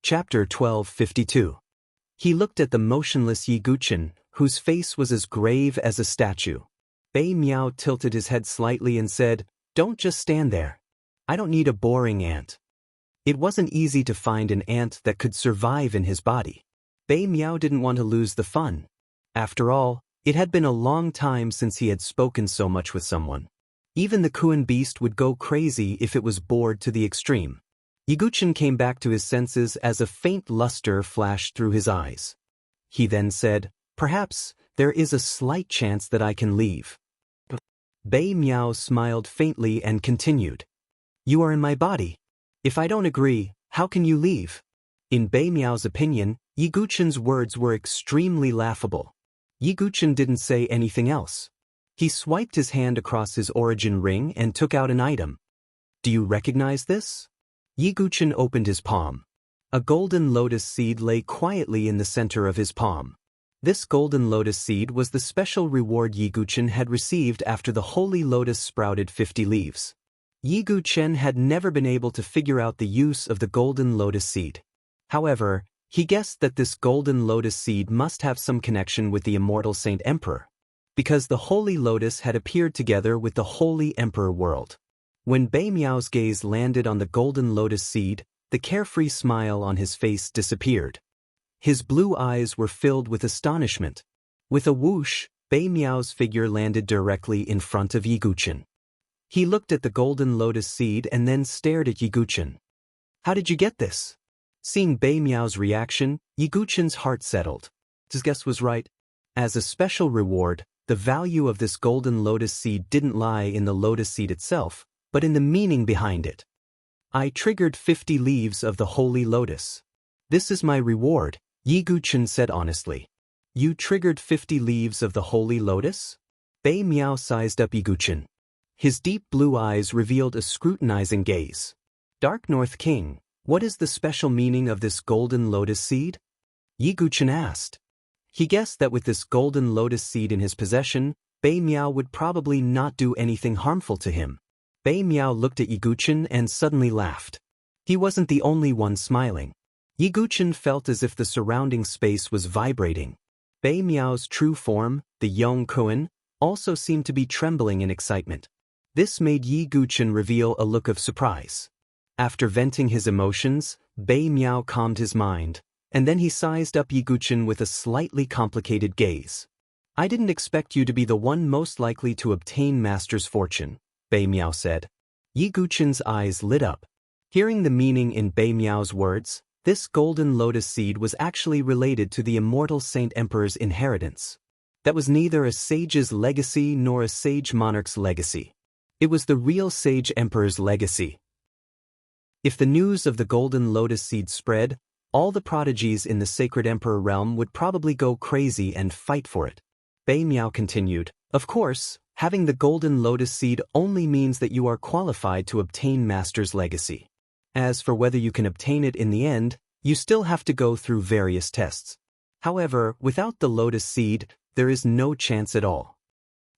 Chapter 1252. He looked at the motionless Yi Guchen, whose face was as grave as a statue. Bei Miao tilted his head slightly and said, "Don't just stand there. I don't need a boring ant." It wasn't easy to find an ant that could survive in his body. Bei Miao didn't want to lose the fun. After all, it had been a long time since he had spoken so much with someone. Even the Kuan beast would go crazy if it was bored to the extreme. Yi Guchen came back to his senses as a faint luster flashed through his eyes. He then said, "Perhaps there is a slight chance that I can leave." Bei Miao smiled faintly and continued, "You are in my body. If I don't agree, how can you leave?" In Bei Miao's opinion, Yi Guchen's words were extremely laughable. Yi Guchen didn't say anything else. He swiped his hand across his origin ring and took out an item. "Do you recognize this?" Yi Guchen opened his palm. A golden lotus seed lay quietly in the center of his palm. This golden lotus seed was the special reward Yi Guchen had received after the holy lotus sprouted 50 leaves. Yi Guchen had never been able to figure out the use of the golden lotus seed. However, he guessed that this golden lotus seed must have some connection with the immortal Saint Emperor, because the holy lotus had appeared together with the holy emperor world. When Bei Miao's gaze landed on the golden lotus seed, the carefree smile on his face disappeared. His blue eyes were filled with astonishment. With a whoosh, Bei Miao's figure landed directly in front of Yi Guchen. He looked at the golden lotus seed and then stared at Yi Guchen. "How did you get this?" Seeing Bei Miao's reaction, Yi Guchen's heart settled. His guess was right. As a special reward, the value of this golden lotus seed didn't lie in the lotus seed itself, but in the meaning behind it. "I triggered 50 leaves of the holy lotus. This is my reward," Yi Guchen said honestly. "You triggered 50 leaves of the holy lotus?" Bei Miao sized up Yi Guchen. His deep blue eyes revealed a scrutinizing gaze. "Dark North King, what is the special meaning of this golden lotus seed?" Yi Guchen asked. He guessed that with this golden lotus seed in his possession, Bei Miao would probably not do anything harmful to him. Bei Miao looked at Yi Guchen and suddenly laughed. He wasn't the only one smiling. Yi Guchen felt as if the surrounding space was vibrating. Bei Miao's true form, the Yong Kuan, also seemed to be trembling in excitement. This made Yi Guchen reveal a look of surprise. After venting his emotions, Bei Miao calmed his mind, and then he sized up Yi Guchen with a slightly complicated gaze. "I didn't expect you to be the one most likely to obtain Master's fortune," Bei Miao said. Yi Guchen's eyes lit up. Hearing the meaning in Bei Miao's words, this golden lotus seed was actually related to the immortal Saint Emperor's inheritance. That was neither a sage's legacy nor a sage monarch's legacy. It was the real sage emperor's legacy. If the news of the golden lotus seed spread, all the prodigies in the sacred emperor realm would probably go crazy and fight for it. Bei Miao continued, "Of course, having the golden lotus seed only means that you are qualified to obtain Master's legacy. As for whether you can obtain it in the end, you still have to go through various tests. However, without the lotus seed, there is no chance at all."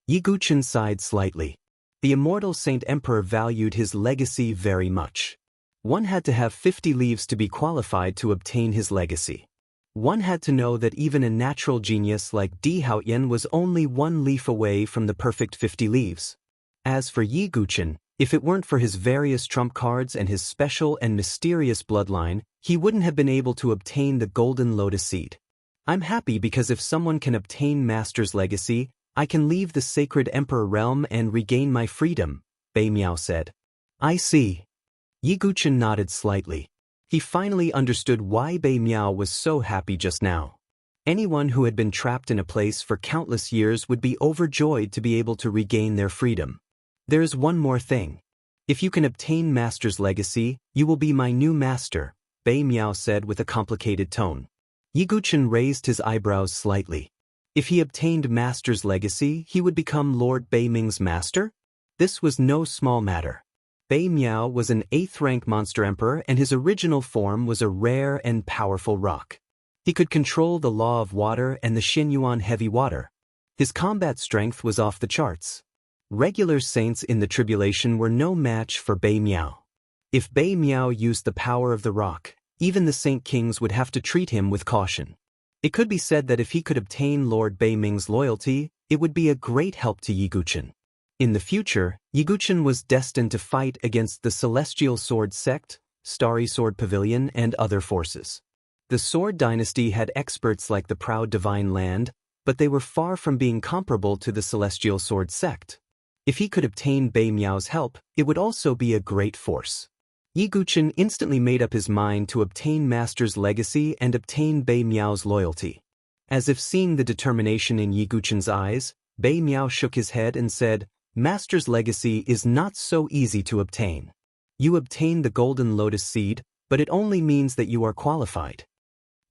Yi Guchen sighed slightly. The immortal Saint Emperor valued his legacy very much. One had to have 50 leaves to be qualified to obtain his legacy. One had to know that even a natural genius like Di Haoyan was only one leaf away from the perfect 50 leaves. As for Yi Guchen, if it weren't for his various trump cards and his special and mysterious bloodline, he wouldn't have been able to obtain the golden lotus seed. "I'm happy because if someone can obtain Master's legacy, I can leave the sacred emperor realm and regain my freedom," Bei Miao said. "I see." Yi Guchen nodded slightly. He finally understood why Bei Miao was so happy just now. Anyone who had been trapped in a place for countless years would be overjoyed to be able to regain their freedom. "There is one more thing. If you can obtain Master's legacy, you will be my new master," Bei Miao said with a complicated tone. Yi Guchen raised his eyebrows slightly. If he obtained Master's legacy, he would become Lord Bei Ming's master? This was no small matter. Bei Miao was an 8th-rank monster emperor, and his original form was a rare and powerful rock. He could control the law of water and the Xinyuan heavy water. His combat strength was off the charts. Regular saints in the tribulation were no match for Bei Miao. If Bei Miao used the power of the rock, Even the Saint Kings would have to treat him with caution. It could be said that if he could obtain Lord Beiming's loyalty, it would be a great help to Yiguchen. In the future, Yiguchen was destined to fight against the Celestial Sword Sect, Starry Sword Pavilion, and other forces. The Sword Dynasty had experts like the proud Divine Land, but they were far from being comparable to the Celestial Sword Sect. If he could obtain Bei Miao's help, it would also be a great force. Yiguchen instantly made up his mind to obtain Master's legacy and obtain Bei Miao's loyalty. As if seeing the determination in Yiguchen's eyes, Bei Miao shook his head and said, "Master's legacy is not so easy to obtain. You obtain the Golden Lotus Seed, but it only means that you are qualified.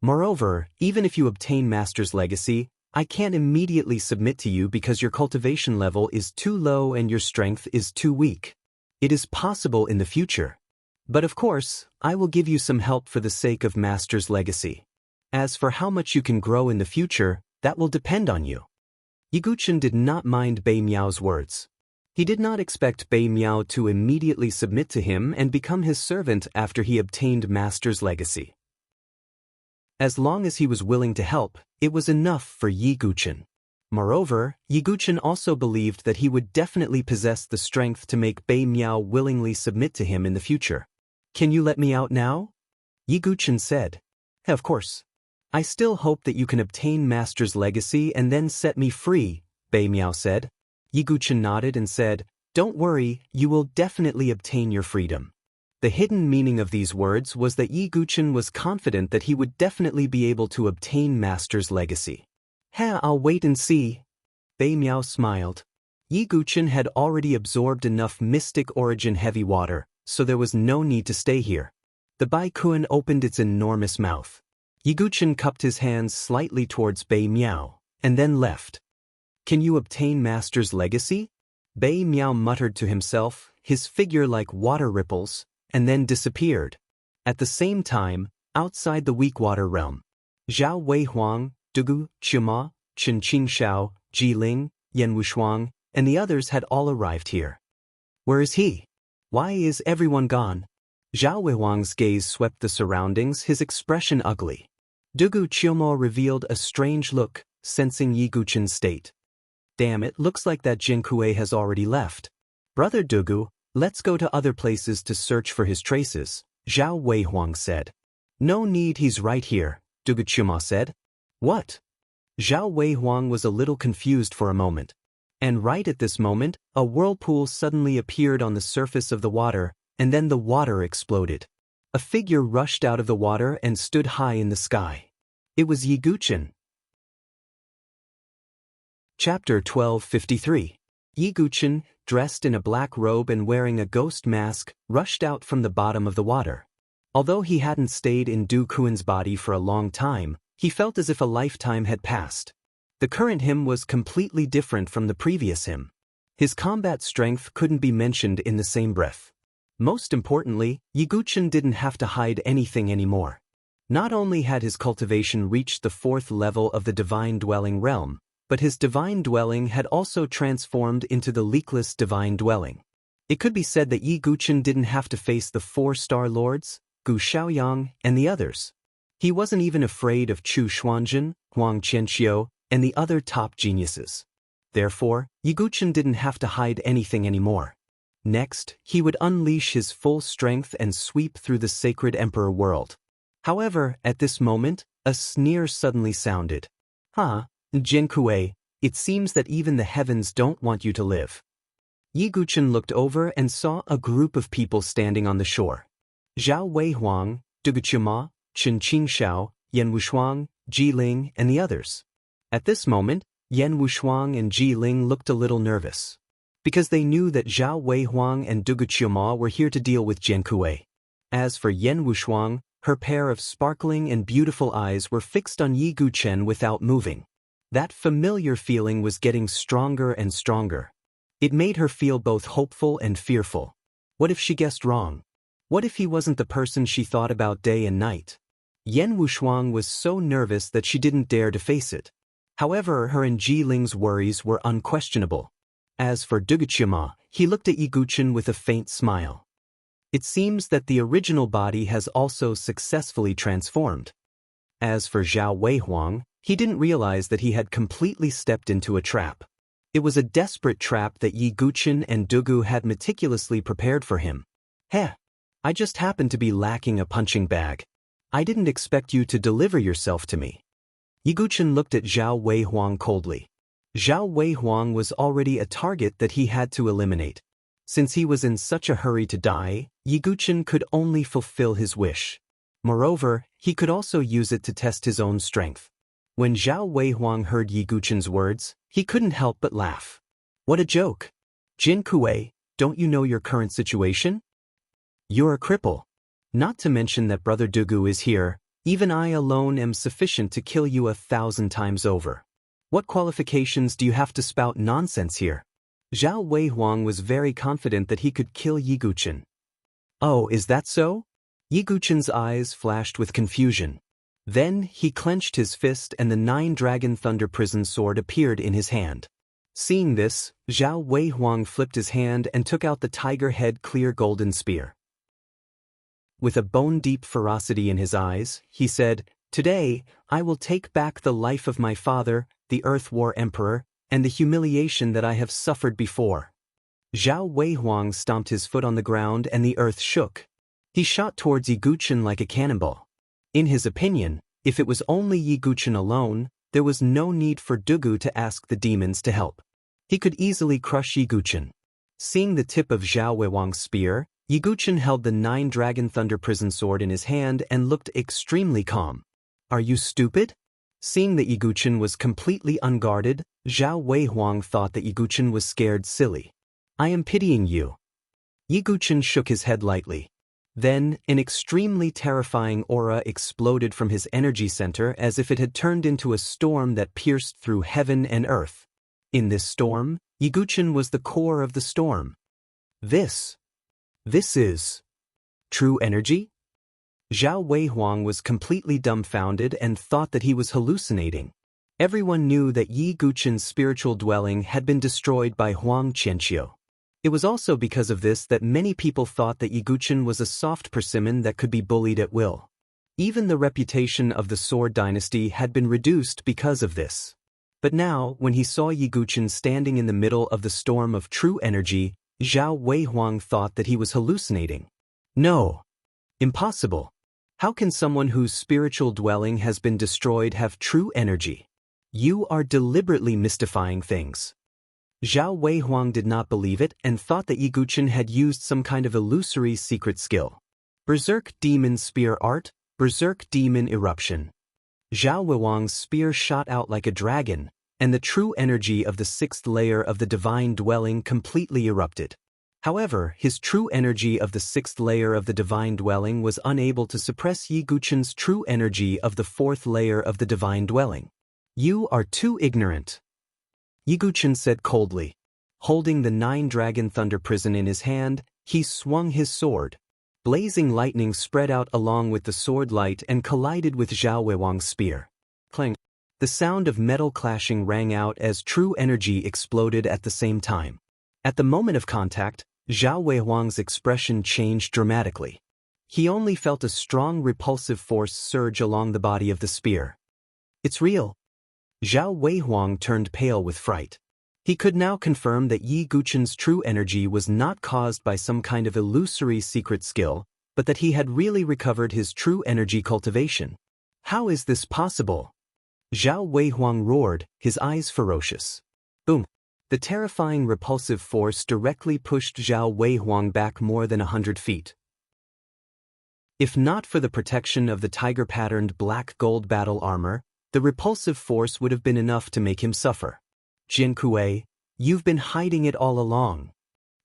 Moreover, even if you obtain Master's legacy, I can't immediately submit to you because your cultivation level is too low and your strength is too weak. It is possible in the future. But of course, I will give you some help for the sake of Master's legacy. As for how much you can grow in the future, that will depend on you." Yiguchen did not mind Bei Miao's words. He did not expect Bei Miao to immediately submit to him and become his servant after he obtained Master's legacy. As long as he was willing to help, it was enough for Yiguchen. Moreover, Yiguchen also believed that he would definitely possess the strength to make Bei Miao willingly submit to him in the future. "Can you let me out now?" Yiguchen said. "Of course. I still hope that you can obtain Master's legacy and then set me free," Bei Miao said. Yiguchen nodded and said, "Don't worry, you will definitely obtain your freedom." The hidden meaning of these words was that Yiguchen was confident that he would definitely be able to obtain Master's legacy. "I'll wait and see." Bei Miao smiled. Yiguchen had already absorbed enough mystic origin heavy water, so there was no need to stay here. The Baikuan opened its enormous mouth. Yiguchen cupped his hands slightly towards Bei Miao, and then left. "Can you obtain Master's legacy?" Bei Miao muttered to himself, his figure like water ripples, and then disappeared. At the same time, outside the Weakwater realm, Zhao Weihuang, Dugu, Qima, Chen Qingxiao, Jiling, Yan Wushuang, and the others had all arrived here. "Where is he? Why is everyone gone?" Zhao Weihuang's gaze swept the surroundings, his expression ugly. Dugu Qimo revealed a strange look, sensing Yiguchen's state. "Damn, it looks like that Jinkue has already left. Brother Dugu, let's go to other places to search for his traces," Zhao Weihuang said. "No need, he's right here," Dugu Qimo said. "What?" Zhao Weihuang was a little confused for a moment. And right at this moment, a whirlpool suddenly appeared on the surface of the water, and then the water exploded. A figure rushed out of the water and stood high in the sky. It was Yiguchen. Chapter 1253. Yiguchen, dressed in a black robe and wearing a ghost mask, rushed out from the bottom of the water. Although he hadn't stayed in Du Kuan's body for a long time, he felt as if a lifetime had passed. The current him was completely different from the previous him. His combat strength couldn't be mentioned in the same breath. Most importantly, Yiguchen didn't have to hide anything anymore. Not only had his cultivation reached the 4th level of the Divine Dwelling realm, but his Divine Dwelling had also transformed into the Leakless Divine Dwelling. It could be said that Yiguchen didn't have to face the 4 Star Lords, Gu Xiaoyang, and the others. He wasn't even afraid of Chu Xuanzhen, Huang Qianxiu, and the other top geniuses. Therefore, Yiguchen didn't have to hide anything anymore. Next, he would unleash his full strength and sweep through the sacred Emperor world. However, at this moment, a sneer suddenly sounded. Jinkue, it seems that even the heavens don't want you to live." Yiguchen looked over and saw a group of people standing on the shore. Zhao Weihuang, Dugu Qima, Chen Qingxiao, Yan Wushuang, Jiling, and the others. At this moment, Yan Wushuang and Jiling looked a little nervous, because they knew that Zhao Weihuang and Dugu Qima were here to deal with Jinkue. As for Yan Wushuang, her pair of sparkling and beautiful eyes were fixed on Yiguchen without moving. That familiar feeling was getting stronger and stronger. It made her feel both hopeful and fearful. What if she guessed wrong? What if he wasn't the person she thought about day and night? Yan Wushuang was so nervous that she didn't dare to face it. However, her and Jiling's worries were unquestionable. As for Dugu Qima, he looked at Yiguchen with a faint smile. It seems that the original body has also successfully transformed. As for Zhao Weihuang, he didn't realize that he had completely stepped into a trap. It was a desperate trap that Yi Guqin and Dugu had meticulously prepared for him. Heh, I just happened to be lacking a punching bag. I didn't expect you to deliver yourself to me. Yi Guqin looked at Zhao Weihuang coldly. Zhao Weihuang was already a target that he had to eliminate. Since he was in such a hurry to die, Yi Guqin could only fulfill his wish. Moreover, he could also use it to test his own strength. When Zhao Weihuang heard Yi Guqin's words, he couldn't help but laugh. What a joke! Jin Kuei, don't you know your current situation? You're a cripple. Not to mention that Brother Dugu is here, even I alone am sufficient to kill you 1,000 times over. What qualifications do you have to spout nonsense here? Zhao Weihuang was very confident that he could kill Yi Guqin. Oh, is that so? Yi Guqin's eyes flashed with confusion. Then he clenched his fist and the 9-dragon thunder prison sword appeared in his hand. Seeing this, Zhao Weihuang flipped his hand and took out the tiger head clear golden spear. With a bone-deep ferocity in his eyes, he said, "Today, I will take back the life of my father, the Earth War Emperor, and the humiliation that I have suffered before." Zhao Weihuang stomped his foot on the ground and the earth shook. He shot towards Yi Guqin like a cannonball. In his opinion, if it was only Yi Guqin alone, there was no need for Dugu to ask the demons to help. He could easily crush Yi Guqin. Seeing the tip of Zhao Weihuang's spear, Yi Guqin held the 9-dragon thunder prison sword in his hand and looked extremely calm. Are you stupid? Seeing that Yi Guqin was completely unguarded, Zhao Weihuang thought that Yi Guqin was scared silly. I am pitying you. Yi Guqin shook his head lightly. Then, an extremely terrifying aura exploded from his energy center as if it had turned into a storm that pierced through heaven and earth. In this storm, Yi Guqin was the core of the storm. This is true energy? Zhao Weihuang was completely dumbfounded and thought that he was hallucinating. Everyone knew that Yi Guqin's spiritual dwelling had been destroyed by Huang Qianqiu. It was also because of this that many people thought that Yi Guqin was a soft persimmon that could be bullied at will. Even the reputation of the Sword Dynasty had been reduced because of this. But now, when he saw Yi Guqin standing in the middle of the storm of true energy, Zhao Weihuang thought that he was hallucinating. No. Impossible. How can someone whose spiritual dwelling has been destroyed have true energy? You are deliberately mystifying things. Zhao Weihuang did not believe it and thought that Yi Guqin had used some kind of illusory secret skill. Berserk Demon Spear Art, Berserk Demon Eruption. Zhao Weihuang's spear shot out like a dragon, and the true energy of the 6th layer of the divine dwelling completely erupted. However, his true energy of the 6th layer of the divine dwelling was unable to suppress Yi Guqin's true energy of the 4th layer of the divine dwelling. You are too ignorant. Yi Guqin said coldly. Holding the 9-dragon thunder prison in his hand, he swung his sword. Blazing lightning spread out along with the sword light and collided with Zhao Weihuang's spear. Clang. The sound of metal clashing rang out as true energy exploded at the same time. At the moment of contact, Zhao Weihuang's expression changed dramatically. He only felt a strong repulsive force surge along the body of the spear. It's real. Zhao Weihuang turned pale with fright. He could now confirm that Yi Guqin's true energy was not caused by some kind of illusory secret skill, but that he had really recovered his true energy cultivation. How is this possible? Zhao Weihuang roared, his eyes ferocious. Boom! The terrifying repulsive force directly pushed Zhao Weihuang back more than 100 feet. If not for the protection of the tiger-patterned black gold battle armor, the repulsive force would have been enough to make him suffer. Jin Kuei, you've been hiding it all along.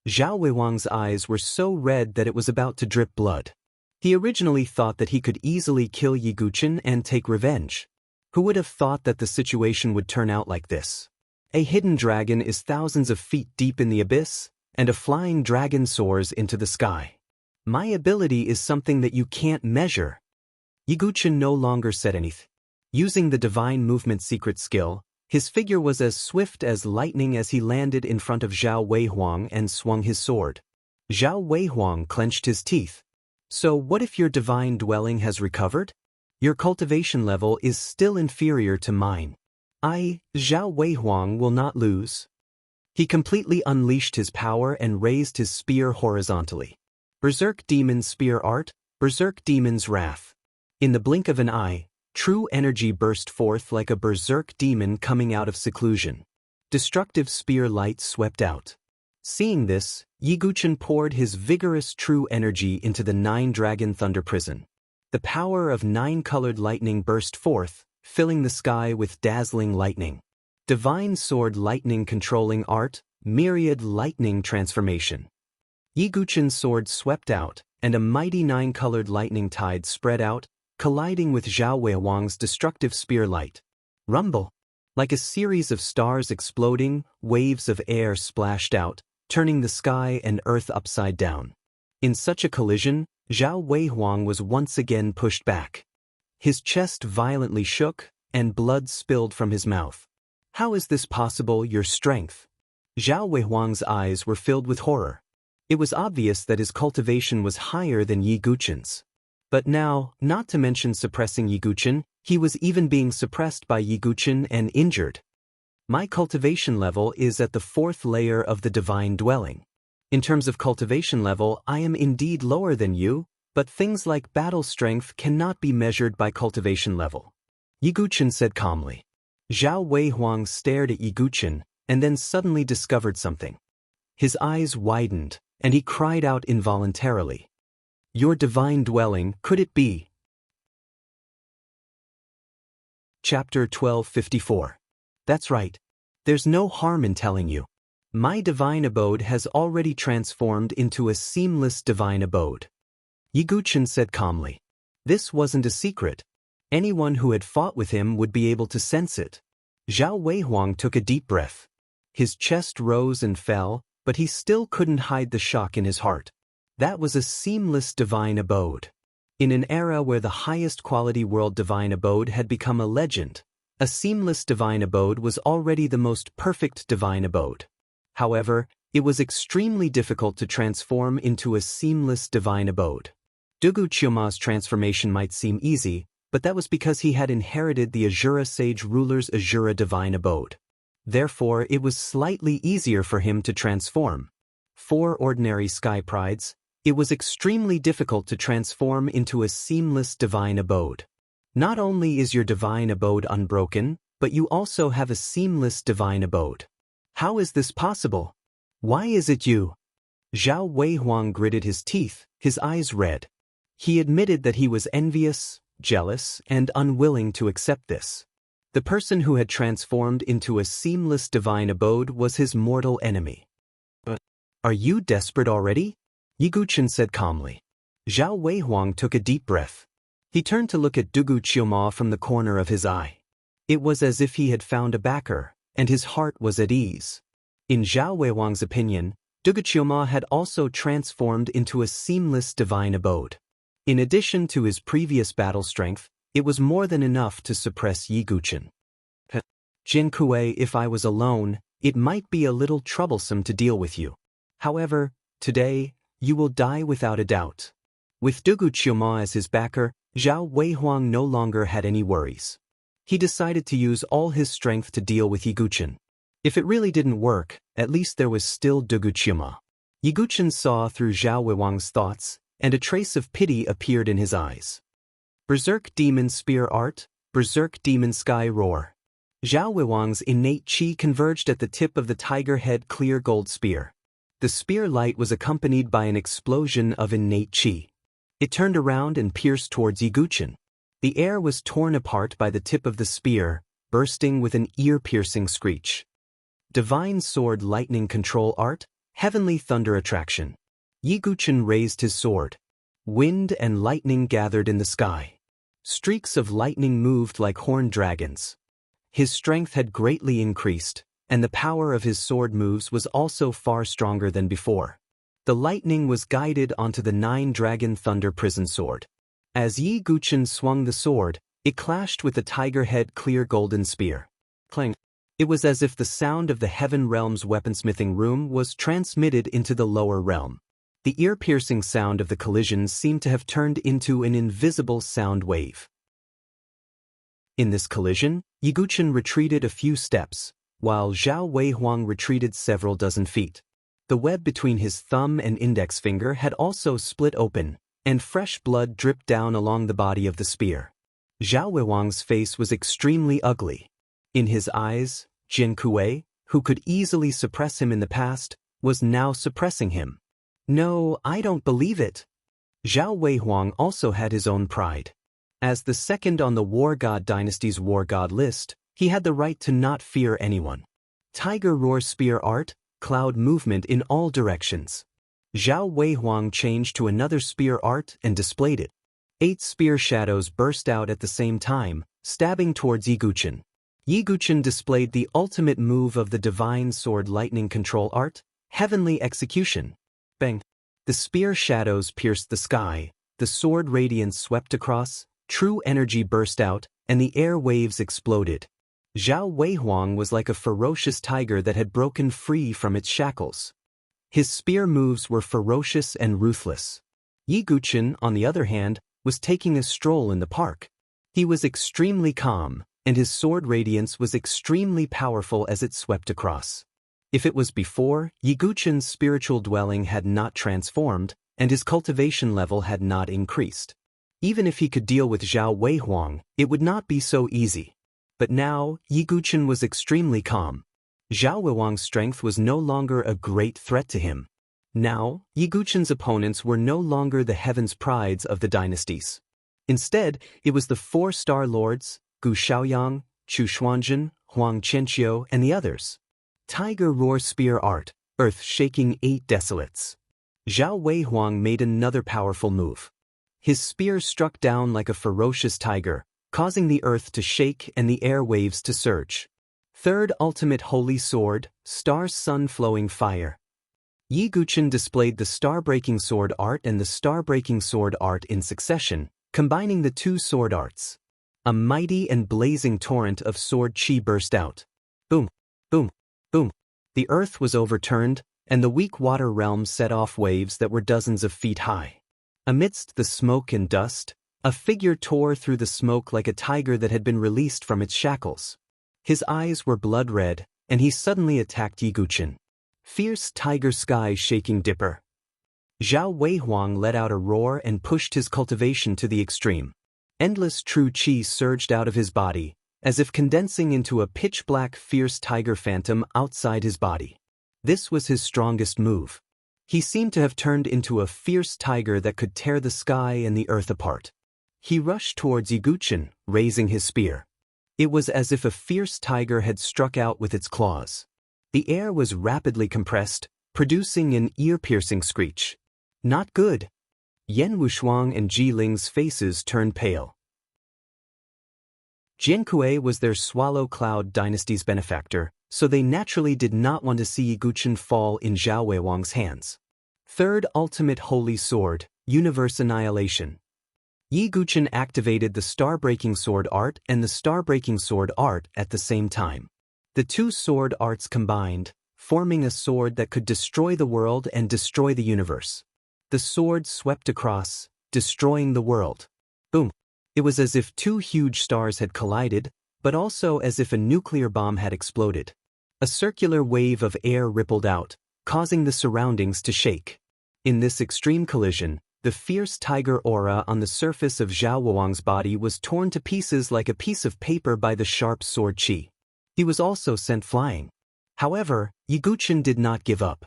Zhao Weihuang's eyes were so red that it was about to drip blood. He originally thought that he could easily kill Yi Guqin and take revenge. Who would have thought that the situation would turn out like this? A hidden dragon is thousands of feet deep in the abyss, and a flying dragon soars into the sky. My ability is something that you can't measure. Yi Guqin no longer said anything. Using the divine movement secret skill, his figure was as swift as lightning as he landed in front of Zhao Weihuang and swung his sword. Zhao Weihuang clenched his teeth. So what if your divine dwelling has recovered? Your cultivation level is still inferior to mine. Zhao Weihuang, will not lose. He completely unleashed his power and raised his spear horizontally. Berserk Demon's Spear Art, Berserk Demon's Wrath. In the blink of an eye, true energy burst forth like a berserk demon coming out of seclusion. Destructive spear light swept out. Seeing this, Yi Guchen poured his vigorous true energy into the 9-dragon thunder prison. The power of 9-colored lightning burst forth, filling the sky with dazzling lightning. Divine Sword Lightning Controlling Art, Myriad Lightning Transformation. Yi Guchen's sword swept out, and a mighty 9-colored lightning tide spread out, colliding with Zhao Weihuang's destructive spear light. Rumble. Like a series of stars exploding, waves of air splashed out, turning the sky and earth upside down. In such a collision, Zhao Weihuang was once again pushed back. His chest violently shook, and blood spilled from his mouth. How is this possible, your strength? Zhao Weihuang's eyes were filled with horror. It was obvious that his cultivation was higher than Yi Guchen's. But now, not to mention suppressing Yi Guchen, he was even being suppressed by Yi Guchen and injured. My cultivation level is at the 4th layer of the divine dwelling. In terms of cultivation level, I am indeed lower than you, but things like battle strength cannot be measured by cultivation level. Yi Guchen said calmly. Zhao Weihuang stared at Yi Guchen, and then suddenly discovered something. His eyes widened, and he cried out involuntarily. Your divine dwelling, could it be? Chapter 1254. That's right. There's no harm in telling you. My divine abode has already transformed into a seamless divine abode. Yi Guchen said calmly. This wasn't a secret. Anyone who had fought with him would be able to sense it. Zhao Weihuang took a deep breath. His chest rose and fell, but he still couldn't hide the shock in his heart. That was a seamless divine abode. In an era where the highest quality world divine abode had become a legend, a seamless divine abode was already the most perfect divine abode. However, it was extremely difficult to transform into a seamless divine abode. Dugu Qiuma's transformation might seem easy, but that was because he had inherited the Azura sage ruler's Azura divine abode. Therefore, it was slightly easier for him to transform. For ordinary sky prides, it was extremely difficult to transform into a seamless divine abode. Not only is your divine abode unbroken, but you also have a seamless divine abode. How is this possible? Why is it you? Zhao Weihuang gritted his teeth, his eyes red. He admitted that he was envious, jealous, and unwilling to accept this. The person who had transformed into a seamless divine abode was his mortal enemy. But are you desperate already? Yi Guchen said calmly. Zhao Weihuang took a deep breath. He turned to look at Dugu Qiuma from the corner of his eye. It was as if he had found a backer, and his heart was at ease. In Zhao Weihuang's opinion, Dugu Qiuma had also transformed into a seamless divine abode. In addition to his previous battle strength, it was more than enough to suppress Yi Guchen. Jin Kuei, if I was alone, it might be a little troublesome to deal with you. However, today, you will die without a doubt. With Dugu Qiuma as his backer, Zhao Weihuang no longer had any worries. He decided to use all his strength to deal with Yi Guchen. If it really didn't work, at least there was still Dugu Qiuma. Yi Guchen saw through Zhao Weihuang's thoughts, and a trace of pity appeared in his eyes. Berserk Demon Spear Art, Berserk Demon Sky Roar. Zhao Weihuang's innate chi converged at the tip of the tiger head clear gold spear. The spear light was accompanied by an explosion of innate chi. It turned around and pierced towards Yi Guchen. The air was torn apart by the tip of the spear, bursting with an ear-piercing screech. Divine Sword Lightning Control Art, Heavenly Thunder Attraction. Yi Guchen raised his sword. Wind and lightning gathered in the sky. Streaks of lightning moved like horned dragons. His strength had greatly increased, and the power of his sword moves was also far stronger than before. The lightning was guided onto the 9-dragon thunder prison sword. As Yi Guchen swung the sword, it clashed with the tiger head clear golden spear. Clang! It was as if the sound of the heaven realm's weaponsmithing room was transmitted into the lower realm. The ear-piercing sound of the collision seemed to have turned into an invisible sound wave. In this collision, Yiguchen retreated a few steps, while Zhao Weihuang retreated several dozen feet. The web between his thumb and index finger had also split open, and fresh blood dripped down along the body of the spear. Zhao Weihuang's face was extremely ugly. In his eyes, Jian Kuei, who could easily suppress him in the past, was now suppressing him. No, I don't believe it. Zhao Weihuang also had his own pride. As the second on the War God Dynasty's War God list, he had the right to not fear anyone. Tiger Roar Spear Art, cloud movement in all directions. Zhao Weihuang changed to another spear art and displayed it. 8 spear shadows burst out at the same time, stabbing towards Yiguchen. Yiguchen displayed the ultimate move of the Divine Sword Lightning Control Art, Heavenly Execution. Bang! The spear shadows pierced the sky, the sword radiance swept across, true energy burst out, and the air waves exploded. Zhao Weihuang was like a ferocious tiger that had broken free from its shackles. His spear moves were ferocious and ruthless. Yiguchen, on the other hand, was taking a stroll in the park. He was extremely calm, and his sword radiance was extremely powerful as it swept across. If it was before, Yiguchen's spiritual dwelling had not transformed, and his cultivation level had not increased. Even if he could deal with Zhao Weihuang, it would not be so easy. But now, Yiguchen was extremely calm. Zhao Weihuang's strength was no longer a great threat to him. Now, Yiguchen's opponents were no longer the heaven's prides of the dynasties. Instead, it was the 4 star lords, Gu Shaoyang, Chu Xuanzhen, Huang Qianqiu, and the others. Tiger Roar Spear Art, earth-shaking 8 desolates. Zhao Weihuang made another powerful move. His spear struck down like a ferocious tiger, causing the earth to shake and the air waves to surge. 3rd Ultimate Holy Sword, Star Sun Flowing Fire. Yiguchen displayed the Star-Breaking Sword Art and the Star-Breaking Sword Art in succession, combining the 2 sword arts. A mighty and blazing torrent of sword chi burst out. Boom, boom, boom. The earth was overturned, and the weak water realm set off waves that were dozens of feet high. Amidst the smoke and dust, a figure tore through the smoke like a tiger that had been released from its shackles. His eyes were blood red, and he suddenly attacked Yiguchen. Fierce tiger sky shaking dipper. Zhao Weihuang let out a roar and pushed his cultivation to the extreme. Endless true chi surged out of his body, as if condensing into a pitch-black fierce tiger phantom outside his body. This was his strongest move. He seemed to have turned into a fierce tiger that could tear the sky and the earth apart. He rushed towards Yiguchen, raising his spear. It was as if a fierce tiger had struck out with its claws. The air was rapidly compressed, producing an ear-piercing screech. Not good. Yan Wushuang and Ji Ling's faces turned pale. Jian Kuei was their Swallow Cloud dynasty's benefactor, so they naturally did not want to see Yiguchen fall in Zhao Weihuang's hands. 3rd Ultimate Holy Sword, Universe Annihilation. Yiguchen activated the Star-Breaking Sword Art and the Star-Breaking Sword Art at the same time. The 2 sword arts combined, forming a sword that could destroy the world and destroy the universe. The sword swept across, destroying the world. Boom! It was as if 2 huge stars had collided, but also as if a nuclear bomb had exploded. A circular wave of air rippled out, causing the surroundings to shake. In this extreme collision, the fierce tiger aura on the surface of Zhao Weihuang's body was torn to pieces like a piece of paper by the sharp sword chi. He was also sent flying. However, Yiguchen did not give up.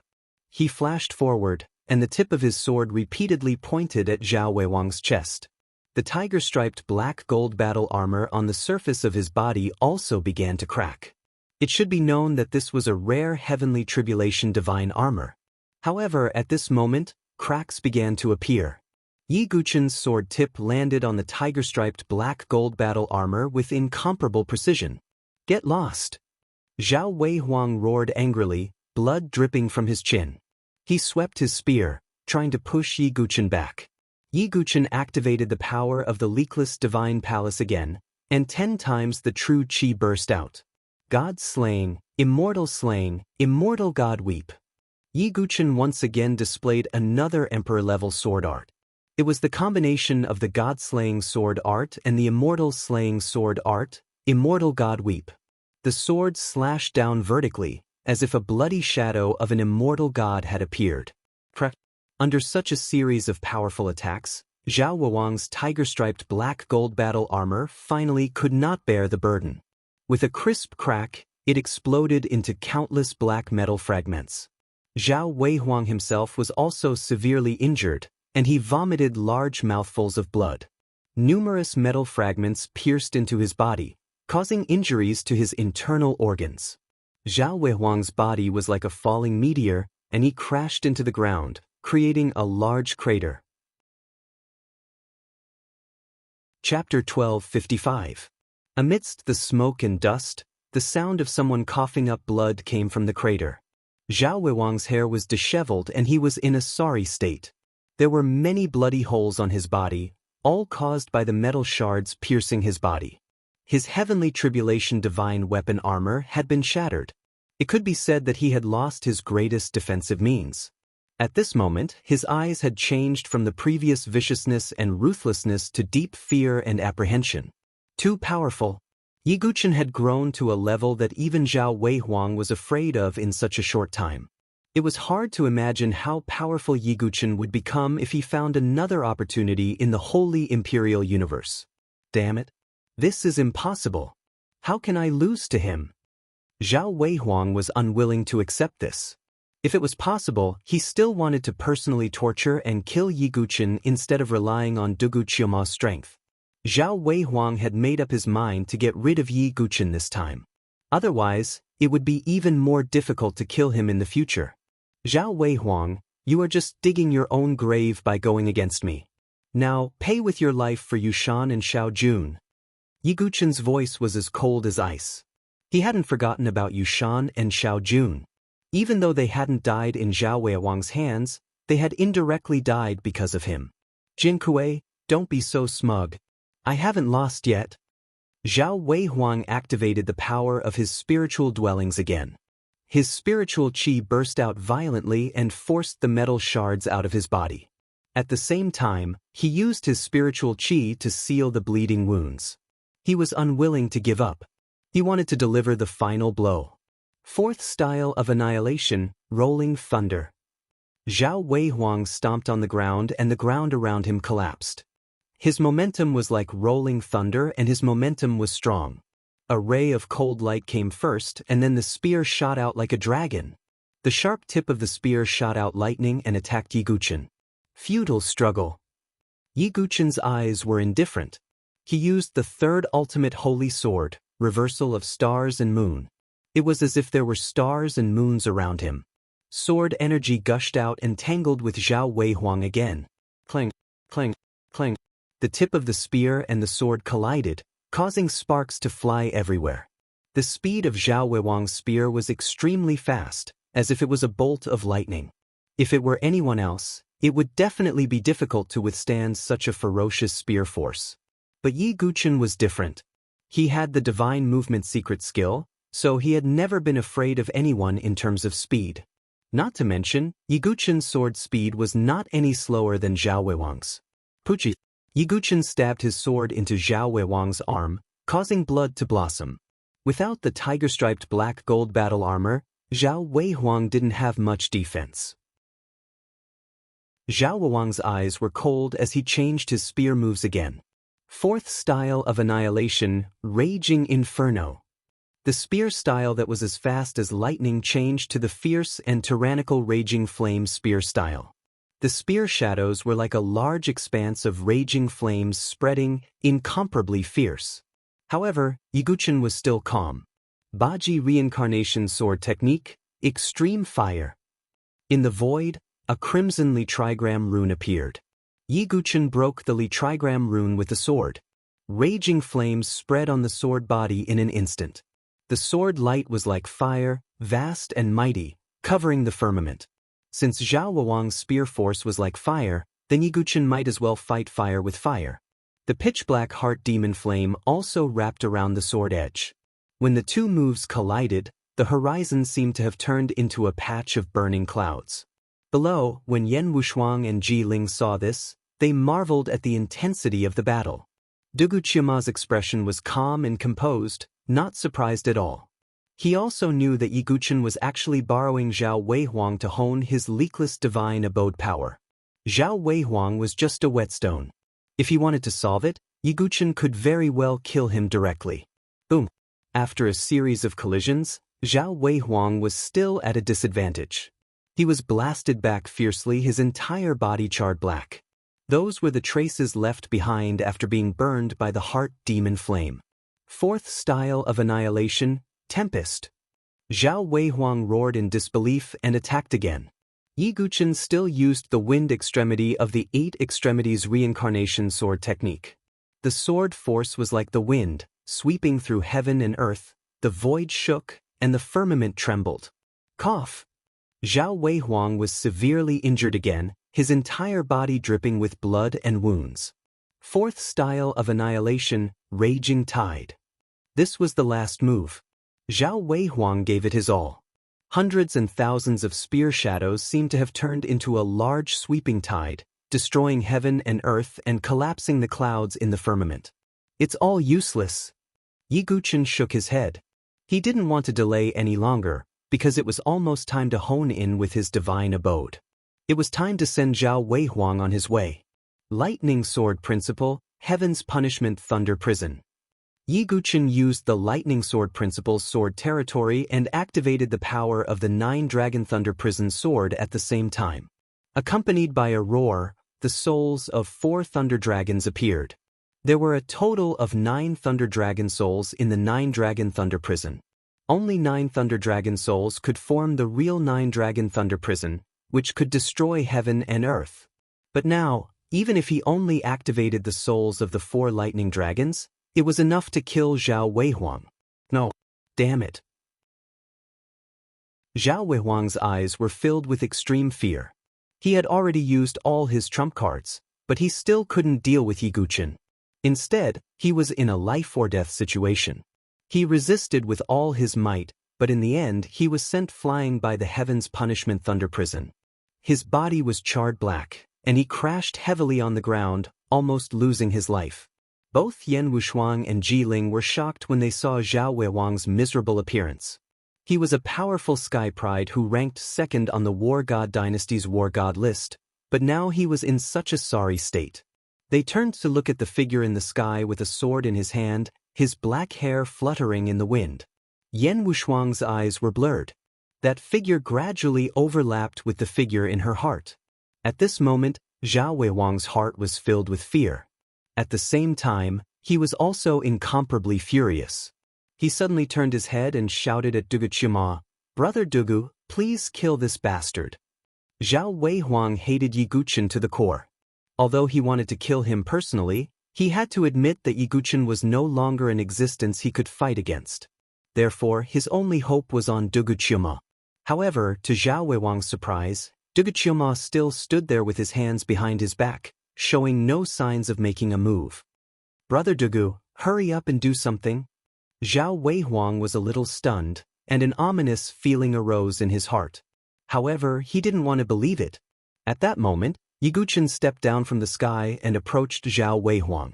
He flashed forward, and the tip of his sword repeatedly pointed at Zhao Weihuang's chest. The tiger-striped black gold battle armor on the surface of his body also began to crack. It should be known that this was a rare heavenly tribulation divine armor. However, at this moment, cracks began to appear. Yiguchen's sword tip landed on the tiger-striped black gold battle armor with incomparable precision. Get lost! Zhao Weihuang roared angrily, blood dripping from his chin. He swept his spear, trying to push Yiguchen back. Yiguchen activated the power of the leakless divine palace again, and 10 times the true chi burst out. God slaying, immortal god weep. Yi Guqin once again displayed another emperor-level sword art. It was the combination of the god-slaying sword art and the immortal-slaying sword art, Immortal God Weep. The sword slashed down vertically, as if a bloody shadow of an immortal god had appeared. Under such a series of powerful attacks, Zhao Wuwang's tiger-striped black gold battle armor finally could not bear the burden. With a crisp crack, it exploded into countless black metal fragments. Zhao Weihuang himself was also severely injured, and he vomited large mouthfuls of blood. Numerous metal fragments pierced into his body, causing injuries to his internal organs. Zhao Weihuang's body was like a falling meteor, and he crashed into the ground, creating a large crater. Chapter 12:55. Amidst the smoke and dust, the sound of someone coughing up blood came from the crater. Zhao Weihuang's hair was disheveled and he was in a sorry state. There were many bloody holes on his body, all caused by the metal shards piercing his body. His heavenly tribulation divine weapon armor had been shattered. It could be said that he had lost his greatest defensive means. At this moment, his eyes had changed from the previous viciousness and ruthlessness to deep fear and apprehension. Too powerful. Yi Guqin had grown to a level that even Zhao Weihuang was afraid of in such a short time. It was hard to imagine how powerful Yi Guqin would become if he found another opportunity in the holy imperial universe. Damn it. This is impossible. How can I lose to him? Zhao Weihuang was unwilling to accept this. If it was possible, he still wanted to personally torture and kill Yi Guqin instead of relying on Dugu Qiuma's strength. Zhao Weihuang had made up his mind to get rid of Yi Guqin this time. Otherwise, it would be even more difficult to kill him in the future. Zhao Weihuang, you are just digging your own grave by going against me. Now, pay with your life for Yushan and Xiao Jun. Yi Guqin's voice was as cold as ice. He hadn't forgotten about Yushan and Xiao Jun. Even though they hadn't died in Zhao Weihuang's hands, they had indirectly died because of him. Jin Kuei, don't be so smug. I haven't lost yet. Zhao Weihuang activated the power of his spiritual dwellings again. His spiritual qi burst out violently and forced the metal shards out of his body. At the same time, he used his spiritual qi to seal the bleeding wounds. He was unwilling to give up. He wanted to deliver the final blow. Fourth style of annihilation, rolling thunder. Zhao Weihuang stomped on the ground and the ground around him collapsed. His momentum was like rolling thunder and his momentum was strong. A ray of cold light came first and then the spear shot out like a dragon. The sharp tip of the spear shot out lightning and attacked Yi Guqin. Futile struggle. Yi Guqin's eyes were indifferent. He used the third ultimate holy sword, reversal of stars and moon. It was as if there were stars and moons around him. Sword energy gushed out and tangled with Zhao Weihuang again. Clang, clang, clang. The tip of the spear and the sword collided, causing sparks to fly everywhere. The speed of Zhao Weihuang's spear was extremely fast, as if it was a bolt of lightning. If it were anyone else, it would definitely be difficult to withstand such a ferocious spear force. But Yi Guqin was different. He had the divine movement secret skill, so he had never been afraid of anyone in terms of speed. Not to mention, Yi Guqin's sword speed was not any slower than Zhao Weihuang's. Puchi. Yi Guqin stabbed his sword into Zhao Weihuang's arm, causing blood to blossom. Without the tiger-striped black gold battle armor, Zhao Weihuang didn't have much defense. Zhao Weihuang's eyes were cold as he changed his spear moves again. Fourth style of annihilation, Raging Inferno. The spear style that was as fast as lightning changed to the fierce and tyrannical Raging Flame spear style. The spear shadows were like a large expanse of raging flames spreading, incomparably fierce. However, Yi Guqin was still calm. Baji Reincarnation Sword Technique, Extreme Fire. In the void, a crimson Li trigram rune appeared. Yi Guqin broke the Li trigram rune with the sword. Raging flames spread on the sword body in an instant. The sword light was like fire, vast and mighty, covering the firmament. Since Zhao Weihuang's spear force was like fire, then Yi Guqin might as well fight fire with fire. The pitch-black heart demon flame also wrapped around the sword edge. When the two moves collided, The horizon seemed to have turned into a patch of burning clouds. Below, when Yan Wushuang and Ji Ling saw this, they marveled at the intensity of the battle. Dugu Qiuma's expression was calm and composed, not surprised at all. He also knew that Yi Guqin was actually borrowing Zhao Weihuang to hone his leakless divine abode power. Zhao Weihuang was just a whetstone. If he wanted to solve it, Yi Guqin could very well kill him directly. Boom! After a series of collisions, Zhao Weihuang was still at a disadvantage. He was blasted back fiercely, his entire body charred black. Those were the traces left behind after being burned by the heart demon flame. Fourth style of annihilation, Tempest. Zhao Weihuang roared in disbelief and attacked again. Yi Guqin still used the wind extremity of the 8 extremities reincarnation sword technique. The sword force was like the wind, sweeping through heaven and earth. The void shook, and the firmament trembled. Cough! Zhao Weihuang was severely injured again, his entire body dripping with blood and wounds. Fourth style of annihilation, Raging Tide. This was the last move. Zhao Weihuang gave it his all. Hundreds and thousands of spear shadows seemed to have turned into a large sweeping tide, destroying heaven and earth and collapsing the clouds in the firmament. It's all useless. Yi Guqin shook his head. He didn't want to delay any longer, because it was almost time to hone in with his divine abode. It was time to send Zhao Weihuang on his way. Lightning Sword Principle, Heaven's Punishment Thunder Prison. Yi Guqin used the Lightning Sword Principle's sword territory and activated the power of the 9 Dragon Thunder Prison sword at the same time. Accompanied by a roar, the souls of 4 Thunder Dragons appeared. There were a total of 9 Thunder Dragon souls in the 9 Dragon Thunder Prison. Only 9 Thunder Dragon souls could form the real 9 Dragon Thunder Prison, which could destroy heaven and earth. But now, even if he only activated the souls of the 4 lightning dragons, it was enough to kill Zhao Weihuang. No, damn it. Zhao Weihuang's eyes were filled with extreme fear. He had already used all his trump cards, but he still couldn't deal with Yi Guqin. Instead, he was in a life-or-death situation. He resisted with all his might, but in the end he was sent flying by the Heaven's Punishment Thunder Prison. His body was charred black, and he crashed heavily on the ground, almost losing his life. Both Yan Wushuang and Ji Ling were shocked when they saw Zhao Weihuang's miserable appearance. He was a powerful sky pride who ranked second on the War God Dynasty's War God list, but now he was in such a sorry state. They turned to look at the figure in the sky with a sword in his hand, his black hair fluttering in the wind. Yan Wushuang's eyes were blurred. That figure gradually overlapped with the figure in her heart. At this moment, Zhao Weihuang's heart was filled with fear. At the same time, he was also incomparably furious. He suddenly turned his head and shouted at Dugu Qiuma, "Brother Dugu, please kill this bastard." Zhao Weihuang hated Yi Guqin to the core. Although he wanted to kill him personally, he had to admit that Yi Guqin was no longer an existence he could fight against. Therefore, his only hope was on Dugu Qiuma. However, to Zhao Weihuang's surprise, Dugu Qiuma still stood there with his hands behind his back, showing no signs of making a move. "Brother Dugu, hurry up and do something." Zhao Weihuang was a little stunned, and an ominous feeling arose in his heart. However, he didn't want to believe it. At that moment, Yi Guqin stepped down from the sky and approached Zhao Weihuang.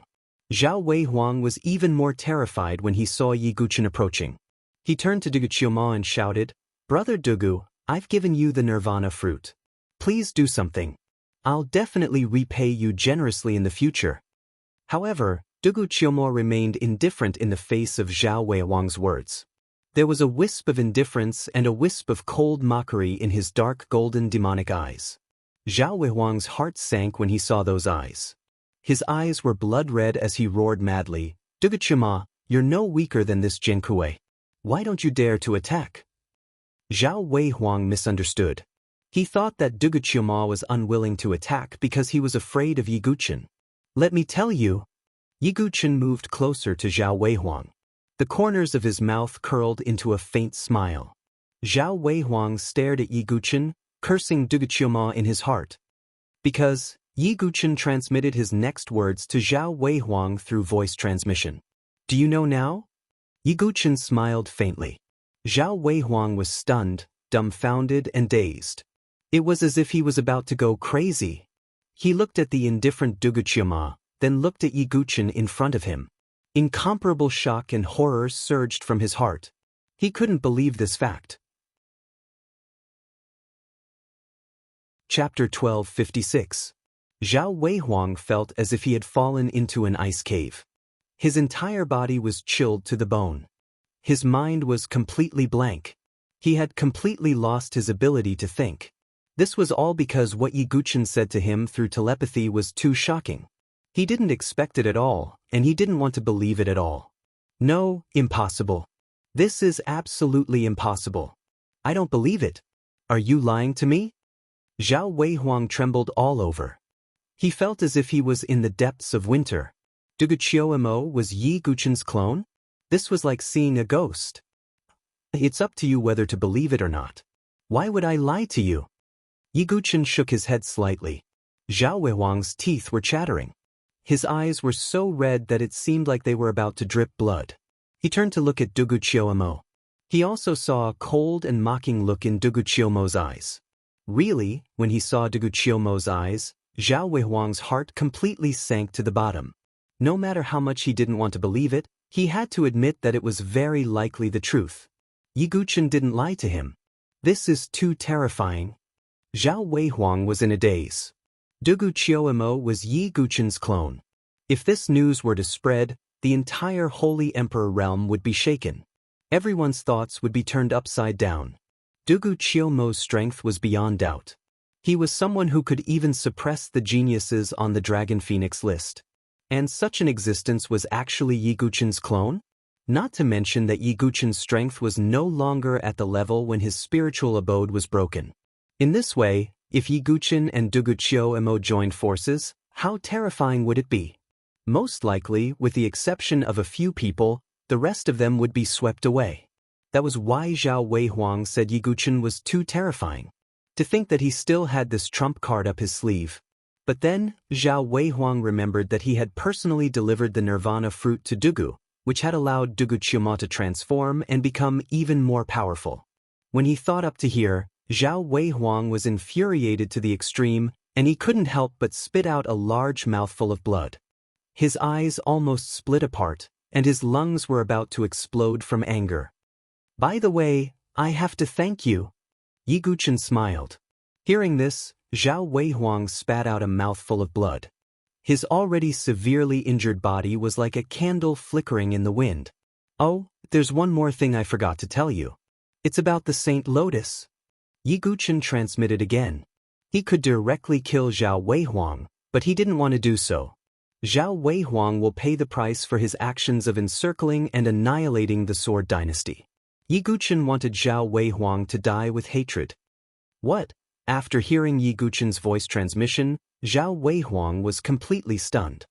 Zhao Weihuang was even more terrified when he saw Yi Guqin approaching. He turned to Dugu Qiuma and shouted, "Brother Dugu, I've given you the nirvana fruit. Please do something. I'll definitely repay you generously in the future." However, Dugu Qiuma remained indifferent in the face of Zhao Weihuang's words. There was a wisp of indifference and a wisp of cold mockery in his dark golden demonic eyes. Zhao Weihuang's heart sank when he saw those eyes. His eyes were blood-red as he roared madly, "Dugu Qiuma, you're no weaker than this Jinkui. Why don't you dare to attack?" Zhao Weihuang misunderstood. He thought that Dugu Qiuma was unwilling to attack because he was afraid of Yi Guqin. "Let me tell you." Yi Guqin moved closer to Zhao Weihuang. The corners of his mouth curled into a faint smile. Zhao Weihuang stared at Yi Guqin, cursing Dugu Qiuma in his heart. Because Yi Guqin transmitted his next words to Zhao Weihuang through voice transmission. "Do you know now?" Yi Guqin smiled faintly. Zhao Weihuang was stunned, dumbfounded and dazed. It was as if he was about to go crazy. He looked at the indifferent Duguqiama, then looked at Yi Guqin in front of him. Incomparable shock and horror surged from his heart. He couldn't believe this fact. Chapter 1256. Zhao Weihuang felt as if he had fallen into an ice cave. His entire body was chilled to the bone. His mind was completely blank. He had completely lost his ability to think. This was all because what Yi Guqin said to him through telepathy was too shocking. He didn't expect it at all, and he didn't want to believe it at all. No, impossible. This is absolutely impossible. I don't believe it. Are you lying to me? Zhao Weihuang trembled all over. He felt as if he was in the depths of winter. Duguqiamo was Yi Guqin's clone? This was like seeing a ghost. It's up to you whether to believe it or not. Why would I lie to you? Yi Guqin shook his head slightly. Zhao Weihuang's teeth were chattering. His eyes were so red that it seemed like they were about to drip blood. He turned to look at Duguqiamo. He also saw a cold and mocking look in Duguqiamo's eyes. Really, when he saw Duguqiamo's eyes, Zhao Weihuang's heart completely sank to the bottom. No matter how much he didn't want to believe it, he had to admit that it was very likely the truth. Yi Guqin didn't lie to him. This is too terrifying. Zhao Weihuang was in a daze. Duguqiamo was Yi Guqin's clone. If this news were to spread, the entire Holy Emperor realm would be shaken. Everyone's thoughts would be turned upside down. Duguqiamo's strength was beyond doubt. He was someone who could even suppress the geniuses on the Dragon Phoenix list. And such an existence was actually Yi Guqin's clone? Not to mention that Yi Guqin's strength was no longer at the level when his spiritual abode was broken. In this way, if Yi Guqin and Duguqiamo joined forces, how terrifying would it be? Most likely, with the exception of a few people, the rest of them would be swept away. That was why Zhao Weihuang said Yi Guqin was too terrifying. To think that he still had this trump card up his sleeve. But then, Zhao Weihuang remembered that he had personally delivered the Nirvana fruit to Dugu, which had allowed Duguqiamo to transform and become even more powerful. When he thought up to here, Zhao Weihuang was infuriated to the extreme, and he couldn't help but spit out a large mouthful of blood. His eyes almost split apart, and his lungs were about to explode from anger. By the way, I have to thank you. Yi Guqin smiled. Hearing this, Zhao Weihuang spat out a mouthful of blood. His already severely injured body was like a candle flickering in the wind. Oh, there's one more thing I forgot to tell you. It's about the Saint Lotus. Yi Guqin transmitted again. He could directly kill Zhao Weihuang, but he didn't want to do so. Zhao Weihuang will pay the price for his actions of encircling and annihilating the Sword Dynasty. Yi Guqin wanted Zhao Weihuang to die with hatred. What? After hearing Yi Guqin's voice transmission, Zhao Weihuang was completely stunned.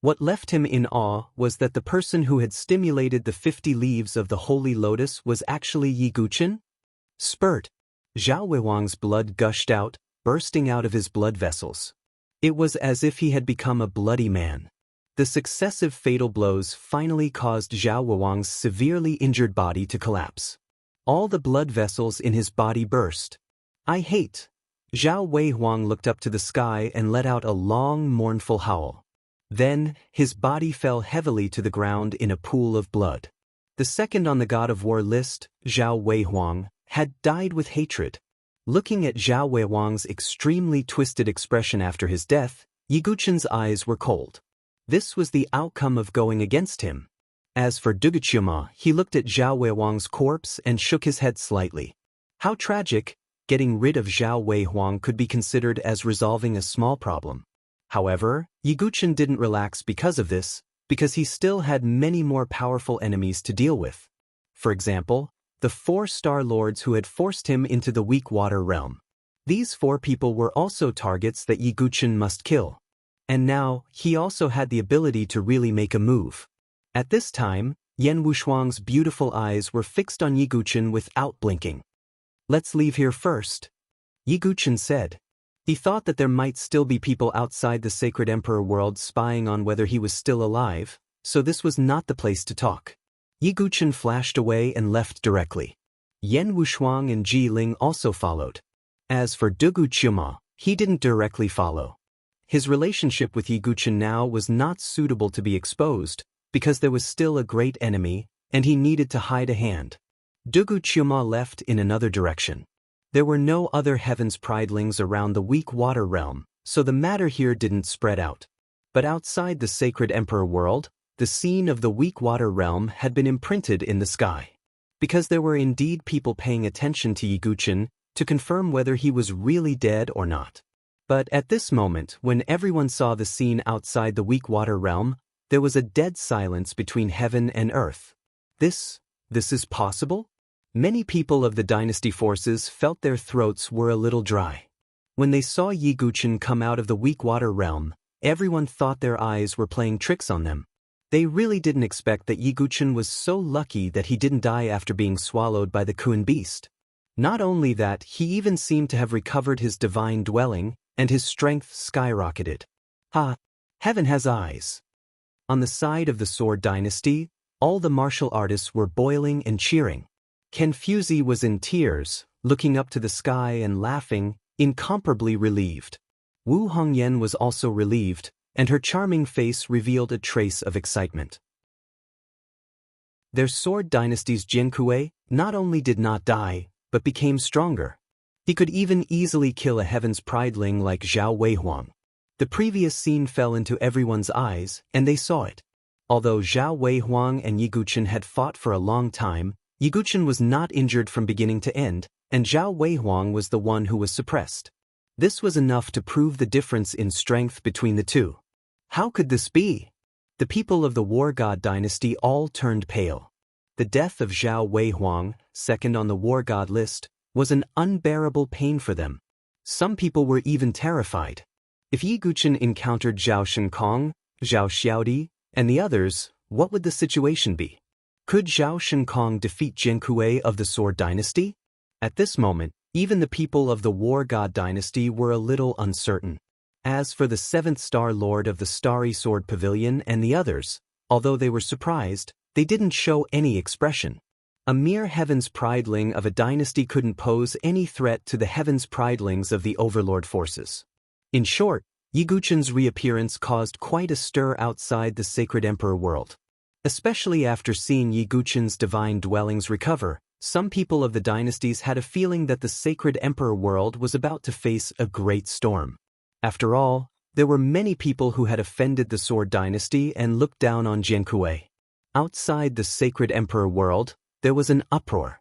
What left him in awe was that the person who had stimulated the 50 leaves of the Holy Lotus was actually Yi Guqin. Spurt! Zhao Weihuang's blood gushed out, bursting out of his blood vessels. It was as if he had become a bloody man. The successive fatal blows finally caused Zhao Weihuang's severely injured body to collapse. All the blood vessels in his body burst. I hate. Zhao Weihuang looked up to the sky and let out a long, mournful howl. Then, his body fell heavily to the ground in a pool of blood. The second on the God of War list, Zhao Weihuang, had died with hatred. Looking at Zhao Weihuang's extremely twisted expression after his death, Yi Guqin's eyes were cold. This was the outcome of going against him. As for Duguqiamo, he looked at Zhao Weihuang's corpse and shook his head slightly. How tragic! Getting rid of Zhao Weihuang could be considered as resolving a small problem. However, Yi Guqin didn't relax because of this, because he still had many more powerful enemies to deal with. For example, the 4 Star Lords who had forced him into the weak water realm. These 4 people were also targets that Yi Guqin must kill. And now, he also had the ability to really make a move. At this time, Yan Wushuang's beautiful eyes were fixed on Yi Guqin without blinking. Let's leave here first, Yi Guqin said. He thought that there might still be people outside the Sacred Emperor world spying on whether he was still alive, so this was not the place to talk. Yi Guchen flashed away and left directly. Yan Wushuang and Ji Ling also followed. As for Dugu Chuma, he didn't directly follow. His relationship with Yi Guchen now was not suitable to be exposed, because there was still a great enemy, and he needed to hide a hand. Dugu Chuma left in another direction. There were no other Heaven's Pridelings around the weak water realm, so the matter here didn't spread out. But outside the sacred emperor world, the scene of the weak water realm had been imprinted in the sky. Because there were indeed people paying attention to Yi Guchen to confirm whether he was really dead or not. But at this moment, when everyone saw the scene outside the weak water realm, there was a dead silence between heaven and earth. This is possible? Many people of the dynasty forces felt their throats were a little dry. When they saw Yi Guchen come out of the weak water realm, everyone thought their eyes were playing tricks on them. They really didn't expect that Yi Guchen was so lucky that he didn't die after being swallowed by the Kuan beast. Not only that, he even seemed to have recovered his divine dwelling, and his strength skyrocketed. Heaven has eyes. On the side of the Sword Dynasty, all the martial artists were boiling and cheering. Kenfuzi was in tears, looking up to the sky and laughing, incomparably relieved. Wu Hongyan was also relieved, and her charming face revealed a trace of excitement. Their Sword Dynasty's Jiankui not only did not die, but became stronger. He could even easily kill a Heaven's Prideling like Zhao Weihuang. The previous scene fell into everyone's eyes, and they saw it. Although Zhao Weihuang and Yi Guchen had fought for a long time, Yi Guchen was not injured from beginning to end, and Zhao Weihuang was the one who was suppressed. This was enough to prove the difference in strength between the two. How could this be? The people of the War God Dynasty all turned pale. The death of Zhao Weihuang, second on the War God list, was an unbearable pain for them. Some people were even terrified. If Yi Guchen encountered Zhao Shinkong, Zhao Xiaodi, and the others, what would the situation be? Could Zhao Shinkong defeat Jiankui of the Sword Dynasty? At this moment, even the people of the War God Dynasty were a little uncertain. As for the 7th Star Lord of the Starry Sword Pavilion and the others, although they were surprised, they didn't show any expression. A mere Heaven's Prideling of a dynasty couldn't pose any threat to the Heaven's Pridelings of the Overlord forces. In short, Yi Guchen's reappearance caused quite a stir outside the sacred emperor world. Especially after seeing Yi Guchen's divine dwellings recover, some people of the dynasties had a feeling that the sacred emperor world was about to face a great storm. After all, there were many people who had offended the Sword Dynasty and looked down on Jiankui. Outside the sacred emperor world, there was an uproar.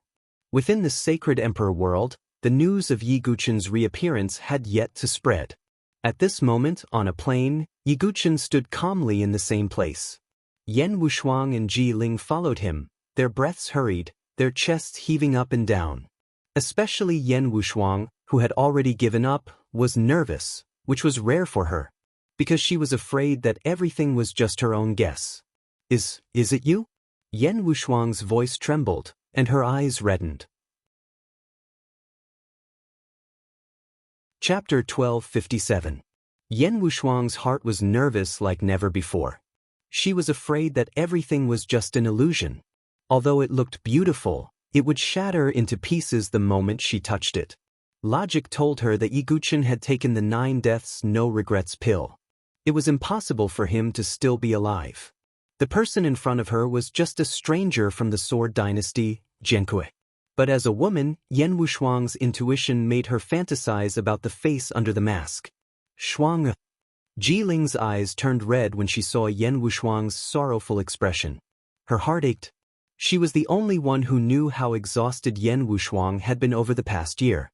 Within the sacred emperor world, the news of Yi Guchen's reappearance had yet to spread. At this moment, on a plain, Yi Guchen stood calmly in the same place. Yan Wushuang and Ji Ling followed him, their breaths hurried, their chests heaving up and down. Especially Yan Wushuang, who had already given up, was nervous, which was rare for her, because she was afraid that everything was just her own guess. Is it you? Yan Wushuang's voice trembled, and her eyes reddened. Chapter 1257. Yan Wushuang's heart was nervous like never before. She was afraid that everything was just an illusion. Although it looked beautiful, it would shatter into pieces the moment she touched it. Logic told her that Yi Guchen had taken the 9 deaths no regrets pill. It was impossible for him to still be alive. The person in front of her was just a stranger from the Sword Dynasty, Jiankui. But as a woman, Yan Wushuang's intuition made her fantasize about the face under the mask. Shuang. Ji Ling's eyes turned red when she saw Yan Wushuang's sorrowful expression. Her heart ached. She was the only one who knew how exhausted Yan Wushuang had been over the past year.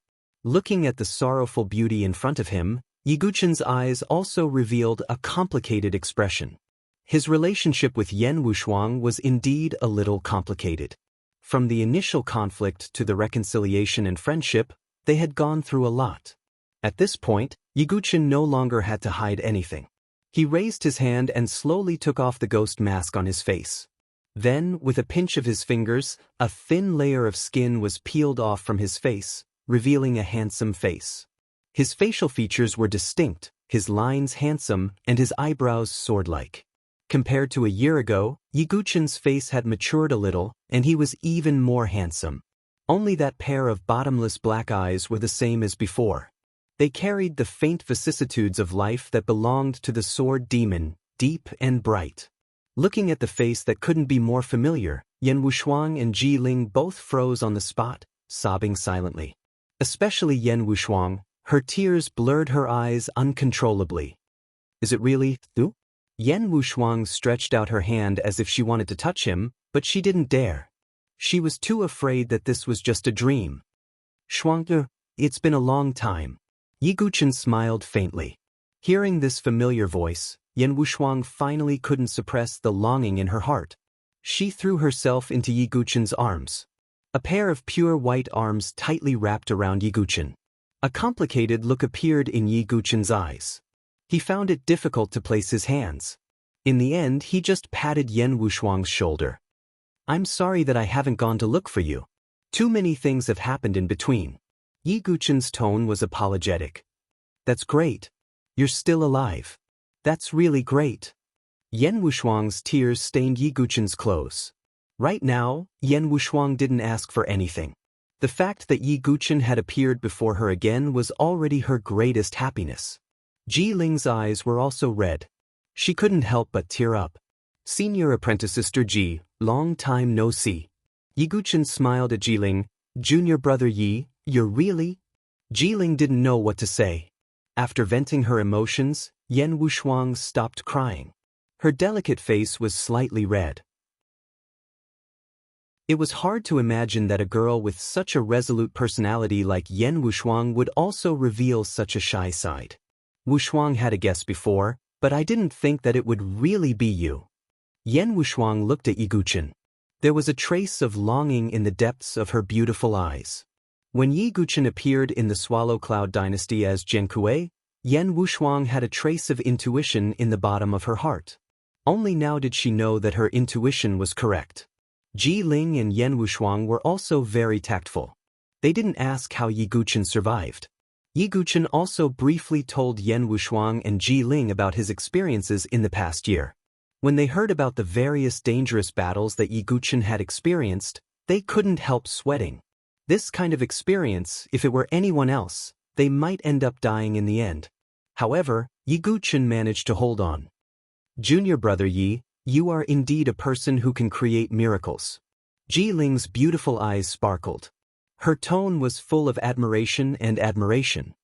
Looking at the sorrowful beauty in front of him, Yi Guchen's eyes also revealed a complicated expression. His relationship with Yan Wushuang was indeed a little complicated. From the initial conflict to the reconciliation and friendship, they had gone through a lot. At this point, Yi Guchen no longer had to hide anything. He raised his hand and slowly took off the ghost mask on his face. Then, with a pinch of his fingers, a thin layer of skin was peeled off from his face, revealing a handsome face. His facial features were distinct, his lines handsome, and his eyebrows sword-like. Compared to a year ago, Yiguchen's face had matured a little, and he was even more handsome. Only that pair of bottomless black eyes were the same as before. They carried the faint vicissitudes of life that belonged to the sword demon, deep and bright. Looking at the face that couldn't be more familiar, Yan Wushuang and Ji Ling both froze on the spot, sobbing silently. Especially Yan Wushuang, her tears blurred her eyes uncontrollably. Is it really Thu? Yan Wushuang stretched out her hand as if she wanted to touch him, but she didn't dare. She was too afraid that this was just a dream. Shuangde, it's been a long time. Yiguchen smiled faintly. Hearing this familiar voice, Yan Wushuang finally couldn't suppress the longing in her heart. She threw herself into Yiguchen's arms. A pair of pure white arms tightly wrapped around Yiguchen. A complicated look appeared in Yiguchen's eyes. He found it difficult to place his hands. In the end, he just patted Yan Wushuang's shoulder. I'm sorry that I haven't gone to look for you. Too many things have happened in between. Yiguchen's tone was apologetic. That's great. You're still alive. That's really great. Yan Wushuang's tears stained Yiguchen's clothes. Right now, Yan Wushuang didn't ask for anything. The fact that Yiguchen had appeared before her again was already her greatest happiness. Ji Ling's eyes were also red. She couldn't help but tear up. Senior apprentice Sister Ji, long time no see. Yiguchen smiled at Ji Ling. Junior brother Yi, you're really? Ji Ling didn't know what to say. After venting her emotions, Yan Wushuang stopped crying. Her delicate face was slightly red. It was hard to imagine that a girl with such a resolute personality like Yan Wushuang would also reveal such a shy side. Wushuang had a guess before, but I didn't think that it would really be you. Yan Wushuang looked at Yiguchen. There was a trace of longing in the depths of her beautiful eyes. When Yiguchen appeared in the Swallow Cloud dynasty as Jiankue, Yan Wushuang had a trace of intuition in the bottom of her heart. Only now did she know that her intuition was correct. Ji Ling and Yan Wushuang were also very tactful. They didn't ask how Yiguchen survived. Yiguchen also briefly told Yan Wushuang and Ji Ling about his experiences in the past year. When they heard about the various dangerous battles that Yiguchen had experienced, they couldn't help sweating. This kind of experience, if it were anyone else, they might end up dying in the end. However, Yiguchen managed to hold on. Junior brother Yi, you are indeed a person who can create miracles. Ji Ling's beautiful eyes sparkled. Her tone was full of admiration and admiration.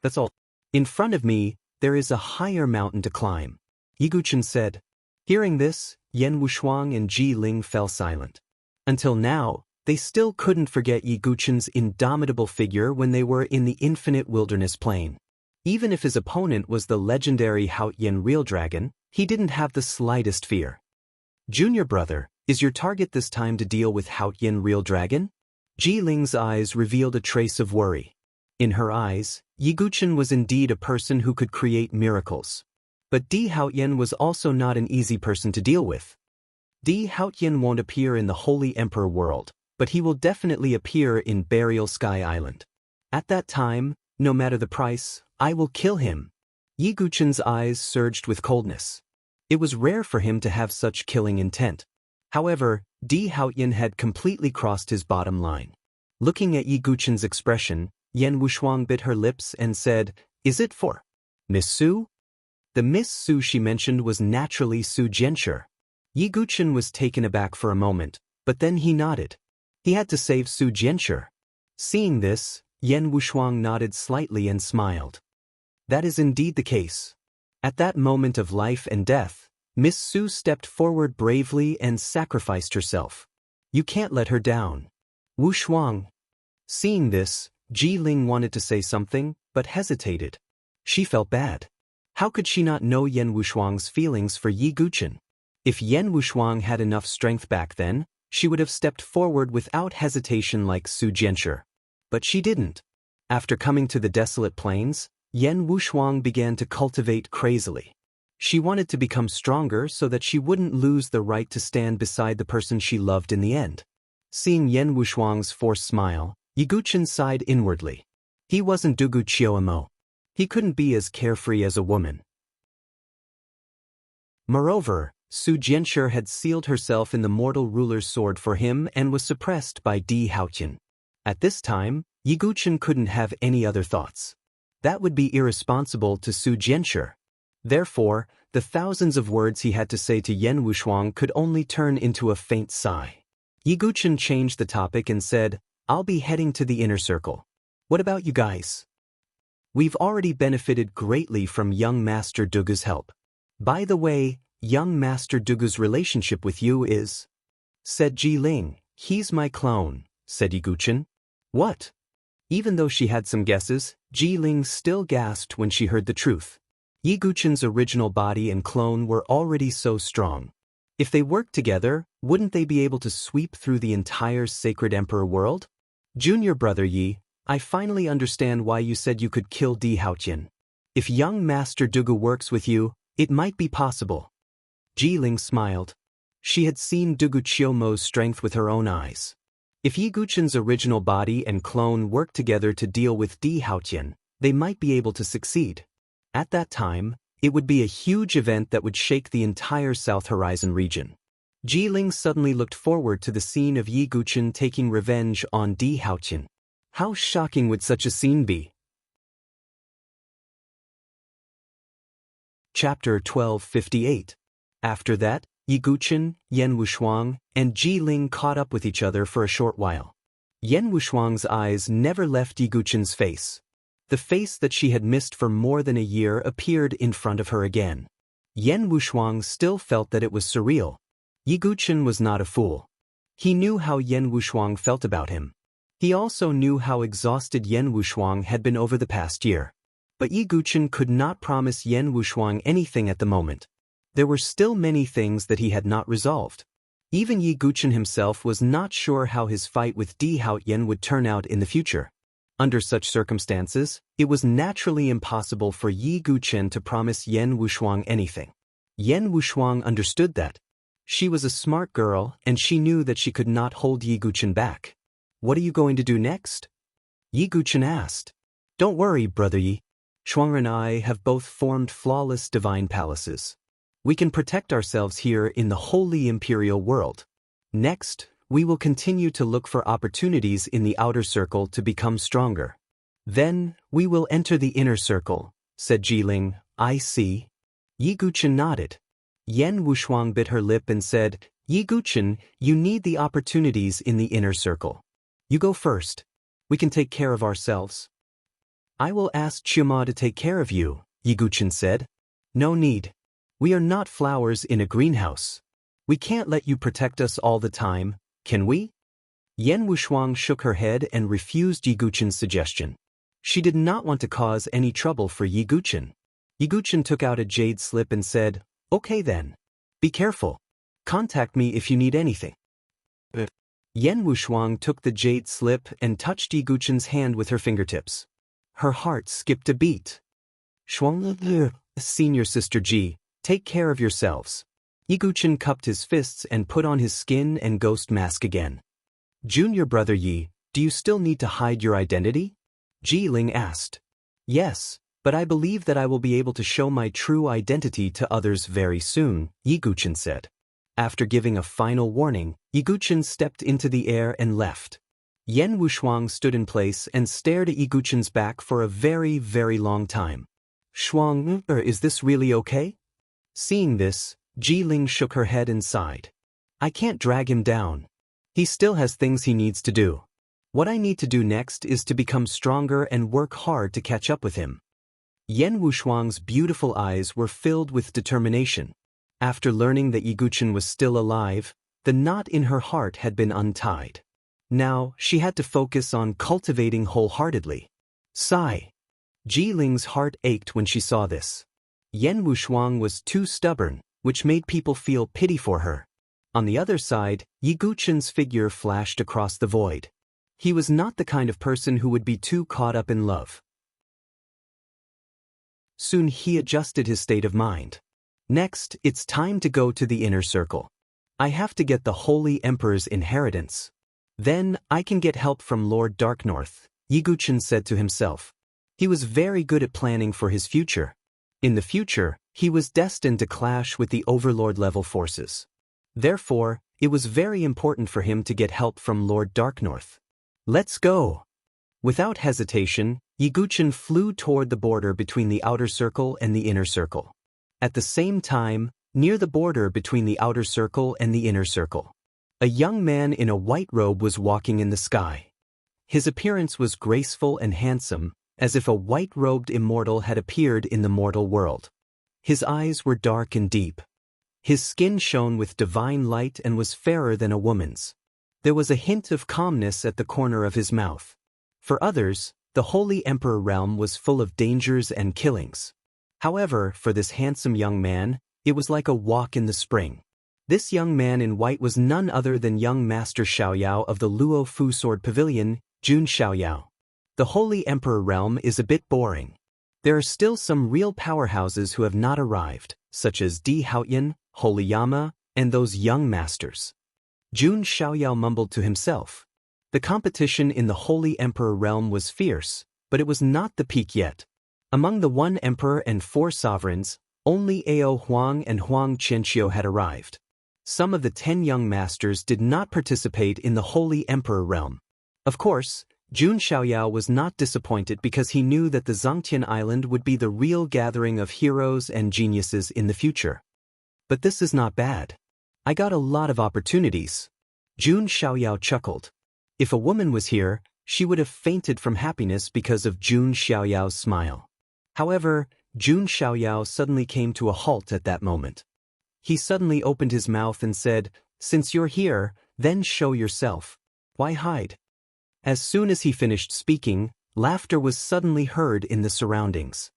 That's all. In front of me, there is a higher mountain to climb, Yiguchen said. Hearing this, Yan Wushuang and Ji Ling fell silent. Until now, they still couldn't forget Yiguchen's indomitable figure when they were in the infinite wilderness plain. Even if his opponent was the legendary Haotian real dragon, he didn't have the slightest fear. Junior brother, is your target this time to deal with Haotian real dragon? Ji Ling's eyes revealed a trace of worry. In her eyes, Yiguchen was indeed a person who could create miracles. But Di Haotian was also not an easy person to deal with. Di Haotian won't appear in the Holy Emperor world, but he will definitely appear in Burial Sky Island. At that time, no matter the price, I will kill him. Yiguchen's eyes surged with coldness. It was rare for him to have such killing intent. However, Di Haotian had completely crossed his bottom line. Looking at Yiguchen's expression, Yan Wushuang bit her lips and said, Is it for Miss Su? The Miss Su she mentioned was naturally Su Jianshi. Yiguchen was taken aback for a moment, but then he nodded. He had to save Su Jianshi. Seeing this, Yan Wushuang nodded slightly and smiled. That is indeed the case. At that moment of life and death, Miss Su stepped forward bravely and sacrificed herself. You can't let her down. Wushuang. Seeing this, Ji Ling wanted to say something, but hesitated. She felt bad. How could she not know Yan Wushuang's feelings for Yiguchen? If Yan Wushuang had enough strength back then, she would have stepped forward without hesitation like Su Jianshi. But she didn't. After coming to the desolate plains, Yan Wushuang began to cultivate crazily. She wanted to become stronger so that she wouldn't lose the right to stand beside the person she loved in the end. Seeing Yan Wushuang's forced smile, Yiguchen sighed inwardly. He wasn't Dugu Chioamo. He couldn't be as carefree as a woman. Moreover, Su Jianshi had sealed herself in the mortal ruler's sword for him and was suppressed by Di Haotian. At this time, Yi Guchen couldn't have any other thoughts. That would be irresponsible to Su Jianshi. Therefore, the thousands of words he had to say to Yan Wushuang could only turn into a faint sigh. Yi Guchen changed the topic and said, "I'll be heading to the inner circle. What about you guys? We've already benefited greatly from young Master Dugu's help. By the way, young Master Dugu's relationship with you is," said Ji Ling. "He's my clone," said Yi Guchen. "What?" Even though she had some guesses, Ji Ling still gasped when she heard the truth. Yi Guchen's original body and clone were already so strong. If they worked together, wouldn't they be able to sweep through the entire Sacred Emperor world? "Junior brother Yi, I finally understand why you said you could kill Di Haotian. If young Master Dugu works with you, it might be possible." Ji Ling smiled. She had seen Dugu Qiumo's strength with her own eyes. If Yi Guchen's original body and clone worked together to deal with Di Haotian, they might be able to succeed. At that time, it would be a huge event that would shake the entire South Horizon region. Ji Ling suddenly looked forward to the scene of Yi Guchen taking revenge on Di Haotian. How shocking would such a scene be? Chapter 1258. After that, Yi Guchen, Yan Wushuang, and Ji Ling caught up with each other for a short while. Yan Wushuang's eyes never left Yi Guchen's face. The face that she had missed for more than a year appeared in front of her again. Yan Wushuang still felt that it was surreal. Yi Guchen was not a fool. He knew how Yan Wushuang felt about him. He also knew how exhausted Yan Wushuang had been over the past year. But Yi Guchen could not promise Yan Wushuang anything at the moment. There were still many things that he had not resolved. Even Yi Guchen himself was not sure how his fight with Di Haotian would turn out in the future. Under such circumstances, it was naturally impossible for Yi Guchen to promise Yan Wushuang anything. Yan Wushuang understood that. She was a smart girl, and she knew that she could not hold Yi Guchen back. "What are you going to do next?" Yi Guchen asked. "Don't worry, brother Yi. Shuang and I have both formed flawless divine palaces. We can protect ourselves here in the holy imperial world. Next, we will continue to look for opportunities in the outer circle to become stronger. Then, we will enter the inner circle," said Ji Ling. "I see." Yi Guchen nodded. Yan Wushuang bit her lip and said, "Yi Guchen, you need the opportunities in the inner circle. You go first. We can take care of ourselves." "I will ask Qiuma to take care of you," Yi Guchen said. "No need. We are not flowers in a greenhouse. We can't let you protect us all the time, can we?" Yan Wushuang shook her head and refused Yi Guchen's suggestion. She did not want to cause any trouble for Yi Guchen. Yi Guchen took out a jade slip and said, "Okay then. Be careful. Contact me if you need anything." Yan Wushuang took the jade slip and touched Yi Guchen's hand with her fingertips. Her heart skipped a beat. "Shuang, senior sister Ji, take care of yourselves." Yi Guchen cupped his fists and put on his skin and ghost mask again. "Junior brother Yi, do you still need to hide your identity?" Ji Ling asked. "Yes, but I believe that I will be able to show my true identity to others very soon," Yi Guchen said. After giving a final warning, Yi Guchen stepped into the air and left. Yan Wushuang stood in place and stared at Yi Guchen's back for a very, very long time. "Shuang, is this really okay?" Seeing this, Ji Ling shook her head and sighed. "I can't drag him down. He still has things he needs to do. What I need to do next is to become stronger and work hard to catch up with him." Yan Wushuang's beautiful eyes were filled with determination. After learning that Yi Guchen was still alive, the knot in her heart had been untied. Now, she had to focus on cultivating wholeheartedly. Sigh. Ji Ling's heart ached when she saw this. Yan Wushuang was too stubborn, which made people feel pity for her. On the other side, Yi Guchen's figure flashed across the void. He was not the kind of person who would be too caught up in love. Soon he adjusted his state of mind. Next, it's time to go to the inner circle. I have to get the Holy Emperor's inheritance. Then, I can get help from Lord Darknorth, Yi Guchen said to himself. He was very good at planning for his future. In the future, He was destined to clash with the Overlord-level forces. Therefore, it was very important for him to get help from Lord Darknorth. Let's go! Without hesitation, Yiguchen flew toward the border between the outer circle and the inner circle. At the same time, near the border between the outer circle and the inner circle, a young man in a white robe was walking in the sky. His appearance was graceful and handsome, as if a white-robed immortal had appeared in the mortal world. His eyes were dark and deep. His skin shone with divine light and was fairer than a woman's. There was a hint of calmness at the corner of his mouth. For others, the Holy Emperor realm was full of dangers and killings. However, for this handsome young man, it was like a walk in the spring. This young man in white was none other than young Master Xiaoyao of the Luo Fu Sword Pavilion, Jun Xiaoyao. The Holy Emperor realm is a bit boring. There are still some real powerhouses who have not arrived, such as Di Haoyan, Holiyama, and those young masters. Jun Xiaoyao mumbled to himself. The competition in the Holy Emperor realm was fierce, but it was not the peak yet. Among the 1 emperor and 4 sovereigns, only Ao Huang and Huang Qianqiu had arrived. Some of the 10 young masters did not participate in the Holy Emperor realm. Of course, Jun Xiaoyao was not disappointed because he knew that the Zhangtian Island would be the real gathering of heroes and geniuses in the future. But this is not bad. I got a lot of opportunities. Jun Xiaoyao chuckled. If a woman was here, she would have fainted from happiness because of Jun Xiaoyao's smile. However, Jun Xiaoyao suddenly came to a halt at that moment. He suddenly opened his mouth and said, "Since you're here, then show yourself. Why hide?" As soon as he finished speaking, laughter was suddenly heard in the surroundings.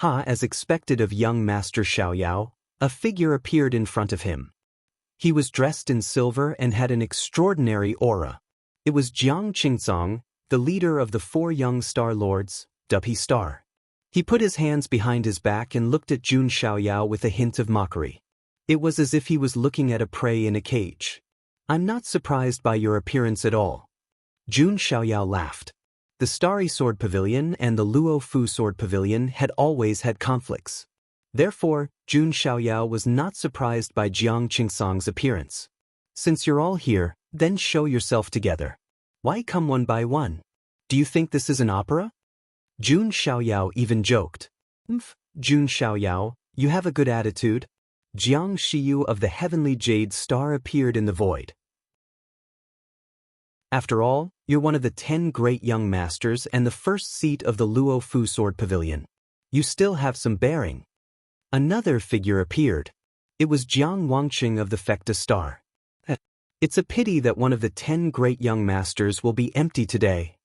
As expected of young Master Xiaoyao, a figure appeared in front of him. He was dressed in silver and had an extraordinary aura. It was Jiang Qingzong, the leader of the 4 young Star Lords, Duppy Star. He put his hands behind his back and looked at Jun Xiaoyao with a hint of mockery. It was as if he was looking at a prey in a cage. "I'm not surprised by your appearance at all." Jun Xiaoyao laughed. The Starry Sword Pavilion and the Luo Fu Sword Pavilion had always had conflicts. Therefore, Jun Xiaoyao was not surprised by Jiang Qingzong's appearance. "Since you're all here, then show yourself together. Why come one by one? Do you think this is an opera?" Jun Xiaoyao even joked. Jun Xiaoyao, you have a good attitude." Jiang Shiyu of the Heavenly Jade Star appeared in the void. "After all, you're one of the 10 great young masters and the first seat of the Luo Fu Sword Pavilion. You still have some bearing." Another figure appeared. It was Jiang Wangqing of the Fecta Star. "It's a pity that one of the 10 great young masters will be empty today."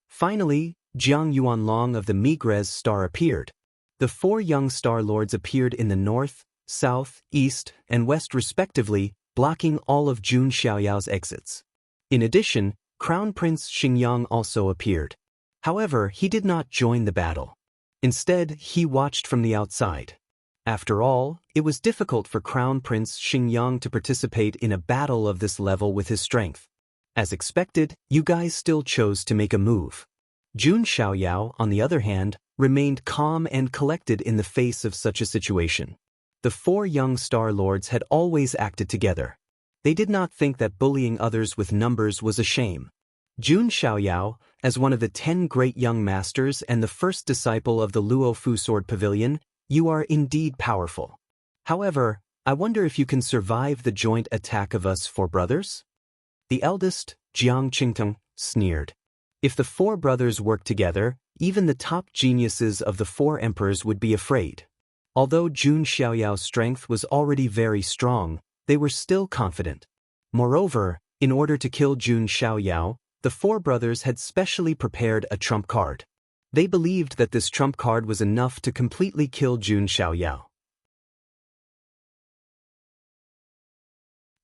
Finally, Jiang Yuanlong of the Migres Star appeared. The 4 young Star Lords appeared in the north, south, east, and west respectively, blocking all of Jun Xiaoyao's exits. In addition, Crown Prince Xingyang also appeared. However, he did not join the battle. Instead, he watched from the outside. After all, it was difficult for Crown Prince Xingyang to participate in a battle of this level with his strength. As expected, you guys still chose to make a move. Jun Xiaoyao, on the other hand, remained calm and collected in the face of such a situation. The 4 young Star Lords had always acted together. They did not think that bullying others with numbers was a shame. Jun Xiaoyao, as one of the 10 great young masters and the first disciple of the Luo Fu Sword Pavilion, you are indeed powerful. However, I wonder if you can survive the joint attack of us 4 brothers? The eldest, Jiang Qingtong, sneered. If the 4 brothers worked together, even the top geniuses of the 4 emperors would be afraid. Although Jun Xiaoyao's strength was already very strong, they were still confident. Moreover, in order to kill Jun Xiaoyao, the 4 brothers had specially prepared a trump card. They believed that this trump card was enough to completely kill Jun Xiaoyao.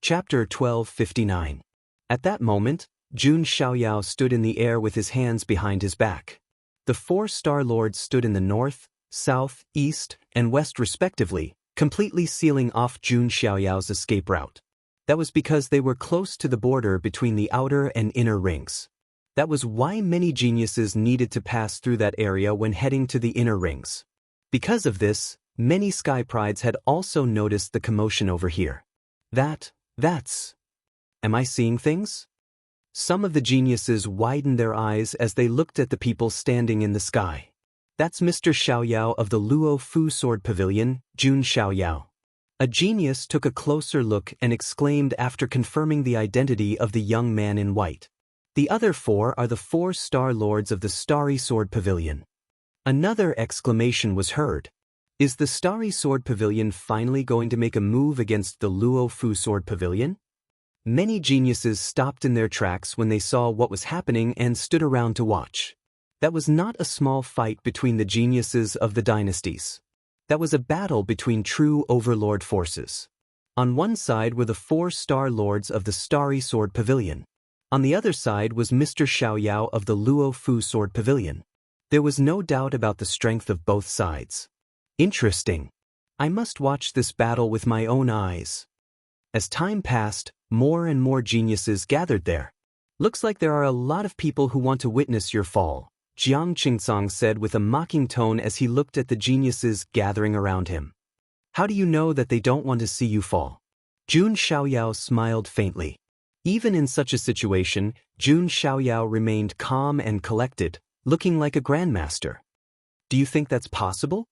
Chapter 1259. At that moment, Jun Xiaoyao stood in the air with his hands behind his back. The 4 Star Lords stood in the north, south, east, and west respectively, completely sealing off Jun Xiaoyao's escape route. That was because they were close to the border between the outer and inner rings. That was why many geniuses needed to pass through that area when heading to the inner rings. Because of this, Many sky prides had also noticed the commotion over here. That's... Am I seeing things? Some of the geniuses widened their eyes as they looked at the people standing in the sky. That's Mr. Xiaoyao of the Luo Fu Sword Pavilion, Jun Xiaoyao. A genius took a closer look and exclaimed after confirming the identity of the young man in white. The other four are the 4 Star Lords of the Starry Sword Pavilion. Another exclamation was heard. Is the Starry Sword Pavilion finally going to make a move against the Luo Fu Sword Pavilion? Many geniuses stopped in their tracks when they saw what was happening and stood around to watch. That was not a small fight between the geniuses of the dynasties. That was a battle between true overlord forces. On one side were the 4 Star Lords of the Starry Sword Pavilion. On the other side was Mr. Xiaoyao of the Luo Fu Sword Pavilion. There was no doubt about the strength of both sides. Interesting. I must watch this battle with my own eyes. As time passed, more and more geniuses gathered there. Looks like there are a lot of people who want to witness your fall, Jiang Qingsong said with a mocking tone as he looked at the geniuses gathering around him. How do you know that they don't want to see you fall? Jun Xiaoyao smiled faintly. Even in such a situation, Jun Xiaoyao remained calm and collected, looking like a grandmaster. Do you think that's possible?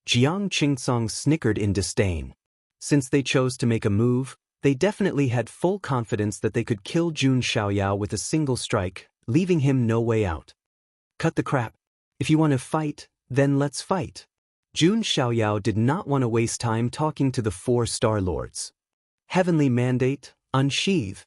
Jiang Qingsong snickered in disdain. Since they chose to make a move, they definitely had full confidence that they could kill Jun Xiaoyao with a single strike, leaving him no way out. Cut the crap. If you want to fight, then let's fight. Jun Xiaoyao did not want to waste time talking to the 4 Star Lords. Heavenly Mandate, unsheathe.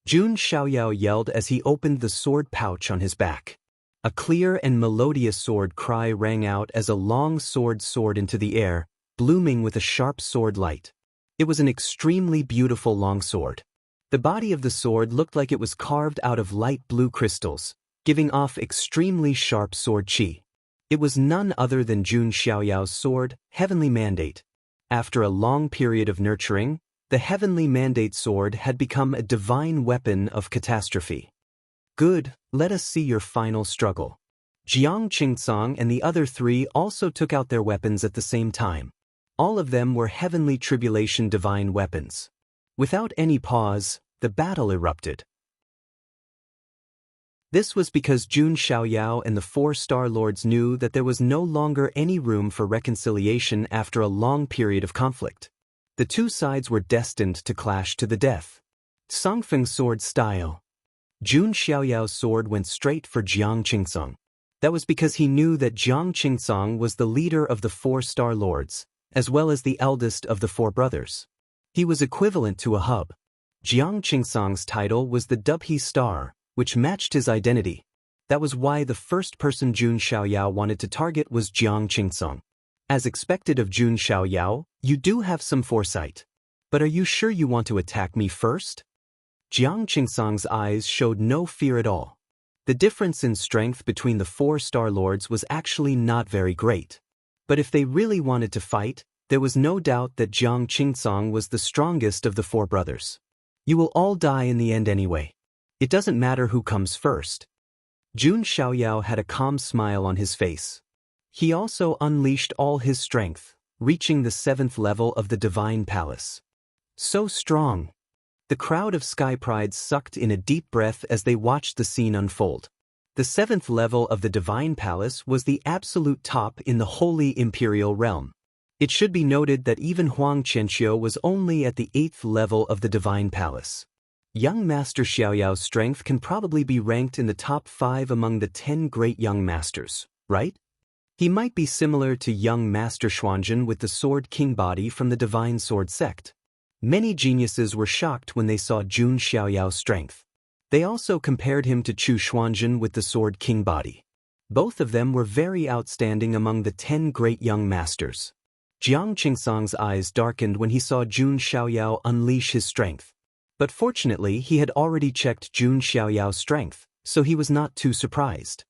Jun Xiaoyao yelled as he opened the sword pouch on his back. A clear and melodious sword cry rang out as a long sword soared into the air, blooming with a sharp sword light. It was an extremely beautiful long sword. The body of the sword looked like it was carved out of light blue crystals, giving off extremely sharp sword chi. It was none other than Jun Xiaoyao's sword, Heavenly Mandate. After a long period of nurturing, the Heavenly Mandate sword had become a divine weapon of catastrophe. Good, let us see your final struggle. Jiang Qingsong and the other 3 also took out their weapons at the same time. All of them were Heavenly Tribulation divine weapons. Without any pause, the battle erupted. This was because Jun Xiaoyao and the 4 Star Lords knew that there was no longer any room for reconciliation after a long period of conflict. The 2 sides were destined to clash to the death. Songfeng sword style. Jun Xiaoyao's sword went straight for Jiang Qingsong. That was because he knew that Jiang Qingsong was the leader of the 4 Star Lords, as well as the eldest of the 4 brothers. He was equivalent to a hub. Jiang Qingsong's title was the Dubhe Star, which matched his identity. That was why the first person Jun Xiaoyao wanted to target was Jiang Qingsong. As expected of Jun Xiaoyao, you do have some foresight. But are you sure you want to attack me first? Jiang Qingsong's eyes showed no fear at all. The difference in strength between the 4 Star Lords was actually not very great. But if they really wanted to fight, there was no doubt that Jiang Qingsong was the strongest of the 4 brothers. You will all die in the end anyway. It doesn't matter who comes first. Jun Xiaoyao had a calm smile on his face. He also unleashed all his strength, reaching the 7th level of the Divine Palace. So strong. The crowd of Sky Prides sucked in a deep breath as they watched the scene unfold. The 7th level of the Divine Palace was the absolute top in the Holy Imperial Realm. It should be noted that even Huang Qianqiu was only at the 8th level of the Divine Palace. Young Master Xiaoyao's strength can probably be ranked in the top 5 among the 10 great young masters, right? He might be similar to young Master Xuanzhen with the Sword King body from the Divine Sword sect. Many geniuses were shocked when they saw Jun Xiaoyao's strength. They also compared him to Chu Xuanzhen with the Sword King body. Both of them were very outstanding among the 10 great young masters. Jiang Qingsong's eyes darkened when he saw Jun Xiaoyao unleash his strength. But fortunately he had already checked Jun Xiaoyao's strength, so he was not too surprised.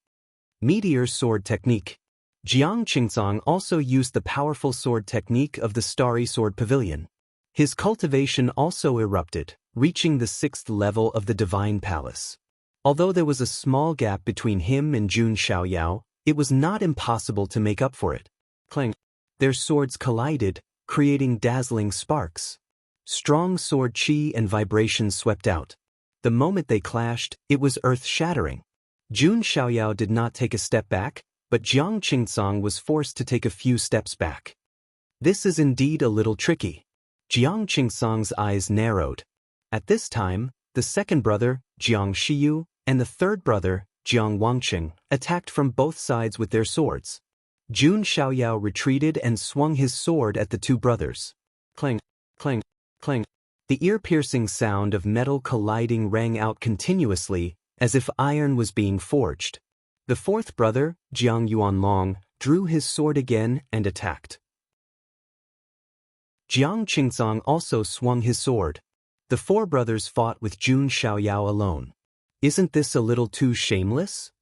Meteor Sword Technique. Jiang Qingsong also used the powerful sword technique of the Starry Sword Pavilion. His cultivation also erupted, reaching the 6th level of the Divine Palace. Although there was a small gap between him and Jun Xiaoyao, it was not impossible to make up for it. Clang. Their swords collided, creating dazzling sparks. Strong sword chi and vibrations swept out. The moment they clashed, it was earth-shattering. Jun Xiaoyao did not take a step back, but Jiang Qingsong was forced to take a few steps back. This is indeed a little tricky. Jiang Qingsong's eyes narrowed. At this time, the second brother, Jiang Shiyu, and the third brother, Jiang Wangqing, attacked from both sides with their swords. Jun Xiaoyao retreated and swung his sword at the two brothers. Clang, clang, clang. The ear-piercing sound of metal colliding rang out continuously, as if iron was being forged. The fourth brother, Jiang Yuanlong, drew his sword again and attacked. Jiang Qingsong also swung his sword. The four brothers fought with Jun Xiaoyao alone. Isn't this a little too shameless?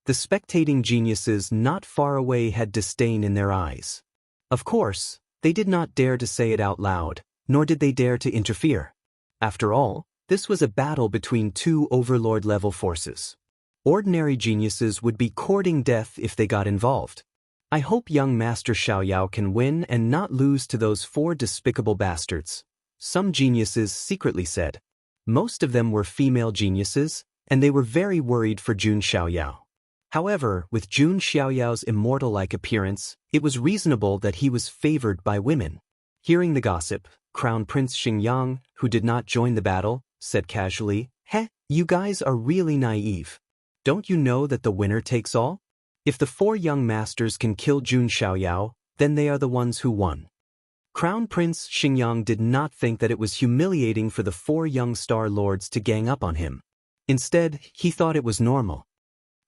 The spectating geniuses not far away had disdain in their eyes. Of course, they did not dare to say it out loud, nor did they dare to interfere. After all, this was a battle between two overlord-level forces. Ordinary geniuses would be courting death if they got involved. I hope young Master Xiaoyao can win and not lose to those four despicable bastards, some geniuses secretly said. Most of them were female geniuses, and they were very worried for Jun Xiaoyao. However, with Jun Xiaoyao's immortal-like appearance, it was reasonable that he was favored by women. Hearing the gossip, Crown Prince Xingyang, who did not join the battle, said casually, you guys are really naive. Don't you know that the winner takes all? If the four young masters can kill Jun Xiaoyao, then they are the ones who won. Crown Prince Xingyang did not think that it was humiliating for the four young star lords to gang up on him. Instead, he thought it was normal.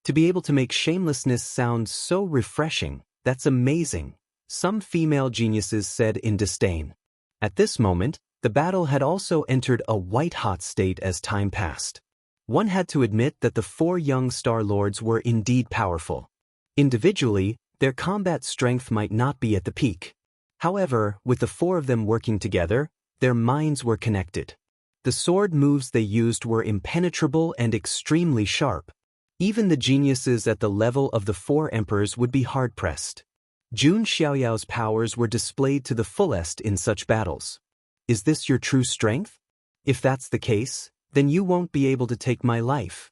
To be able to make shamelessness sound so refreshing, that's amazing, some female geniuses said in disdain. At this moment, the battle had also entered a white-hot state as time passed. One had to admit that the four young star lords were indeed powerful. Individually, their combat strength might not be at the peak. However, with the four of them working together, their minds were connected. The sword moves they used were impenetrable and extremely sharp. Even the geniuses at the level of the four emperors would be hard-pressed. Jun Xiaoyao's powers were displayed to the fullest in such battles. Is this your true strength? If that's the case, then you won't be able to take my life.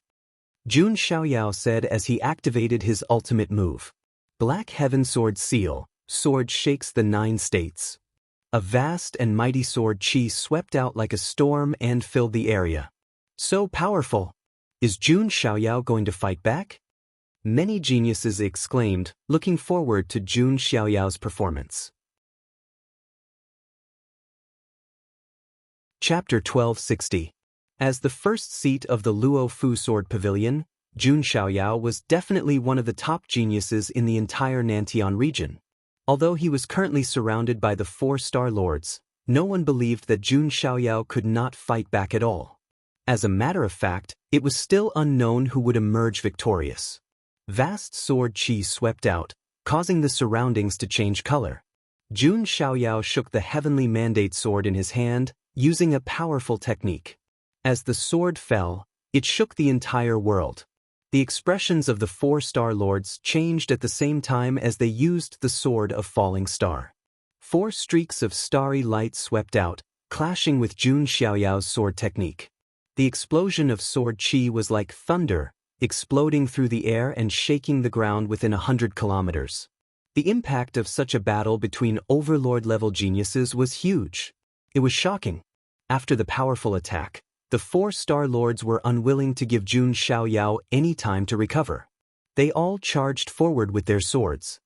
Jun Xiaoyao said as he activated his ultimate move. Black Heaven Sword Seal, sword shakes the 9 states. A vast and mighty sword chi swept out like a storm and filled the area. So powerful! Is Jun Xiaoyao going to fight back? Many geniuses exclaimed, looking forward to Jun Xiaoyao's performance. Chapter 1260. As the first seat of the Luo Fu Sword Pavilion, Jun Xiaoyao was definitely one of the top geniuses in the entire Nantian region. Although he was currently surrounded by the 4 Star Lords, no one believed that Jun Xiaoyao could not fight back at all. As a matter of fact, it was still unknown who would emerge victorious. Vast sword chi swept out, causing the surroundings to change color. Jun Xiaoyao shook the heavenly mandate sword in his hand, using a powerful technique. As the sword fell, it shook the entire world. The expressions of the 4 Star Lords changed at the same time as they used the Sword of Falling Star. 4 streaks of starry light swept out, clashing with Jun Xiaoyao's sword technique. The explosion of sword chi was like thunder, exploding through the air and shaking the ground within 100 kilometers. The impact of such a battle between overlord-level geniuses was huge. It was shocking. After the powerful attack, the 4 Star Lords were unwilling to give Jun Xiaoyao any time to recover. They all charged forward with their swords.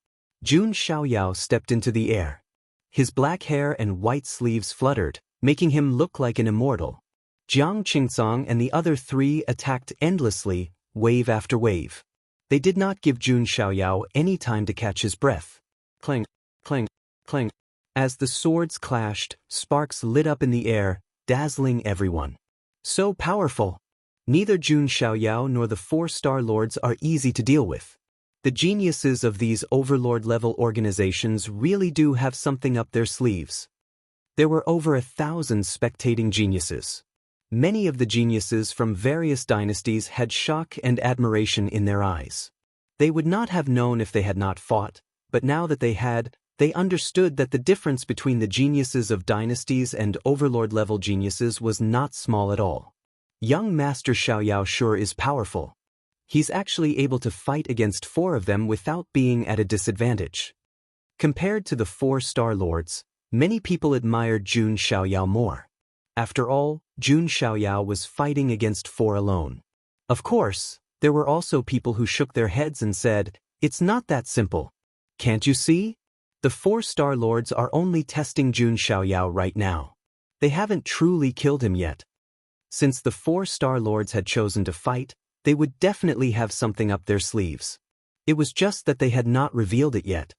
Jun Xiaoyao stepped into the air. His black hair and white sleeves fluttered, making him look like an immortal. Jiang Qingsong and the other 3 attacked endlessly, wave after wave. They did not give Jun Xiaoyao any time to catch his breath. Clang, clang, clang. As the swords clashed, sparks lit up in the air, dazzling everyone. So powerful! Neither Jun Xiaoyao nor the 4 Star Lords are easy to deal with. The geniuses of these overlord-level organizations really do have something up their sleeves. There were over 1,000 spectating geniuses. Many of the geniuses from various dynasties had shock and admiration in their eyes. They would not have known if they had not fought, but now that they had, They understood that the difference between the geniuses of dynasties and overlord-level geniuses was not small at all. Young Master Xiaoyao sure is powerful. He's actually able to fight against 4 of them without being at a disadvantage. Compared to the 4 Star Lords, many people admired Jun Xiaoyao more. After all, Jun Xiaoyao was fighting against 4 alone. Of course, there were also people who shook their heads and said, "It's not that simple. Can't you see? The 4 Star Lords are only testing Jun Xiaoyao right now. They haven't truly killed him yet." Since the 4 Star Lords had chosen to fight, they would definitely have something up their sleeves. It was just that they had not revealed it yet.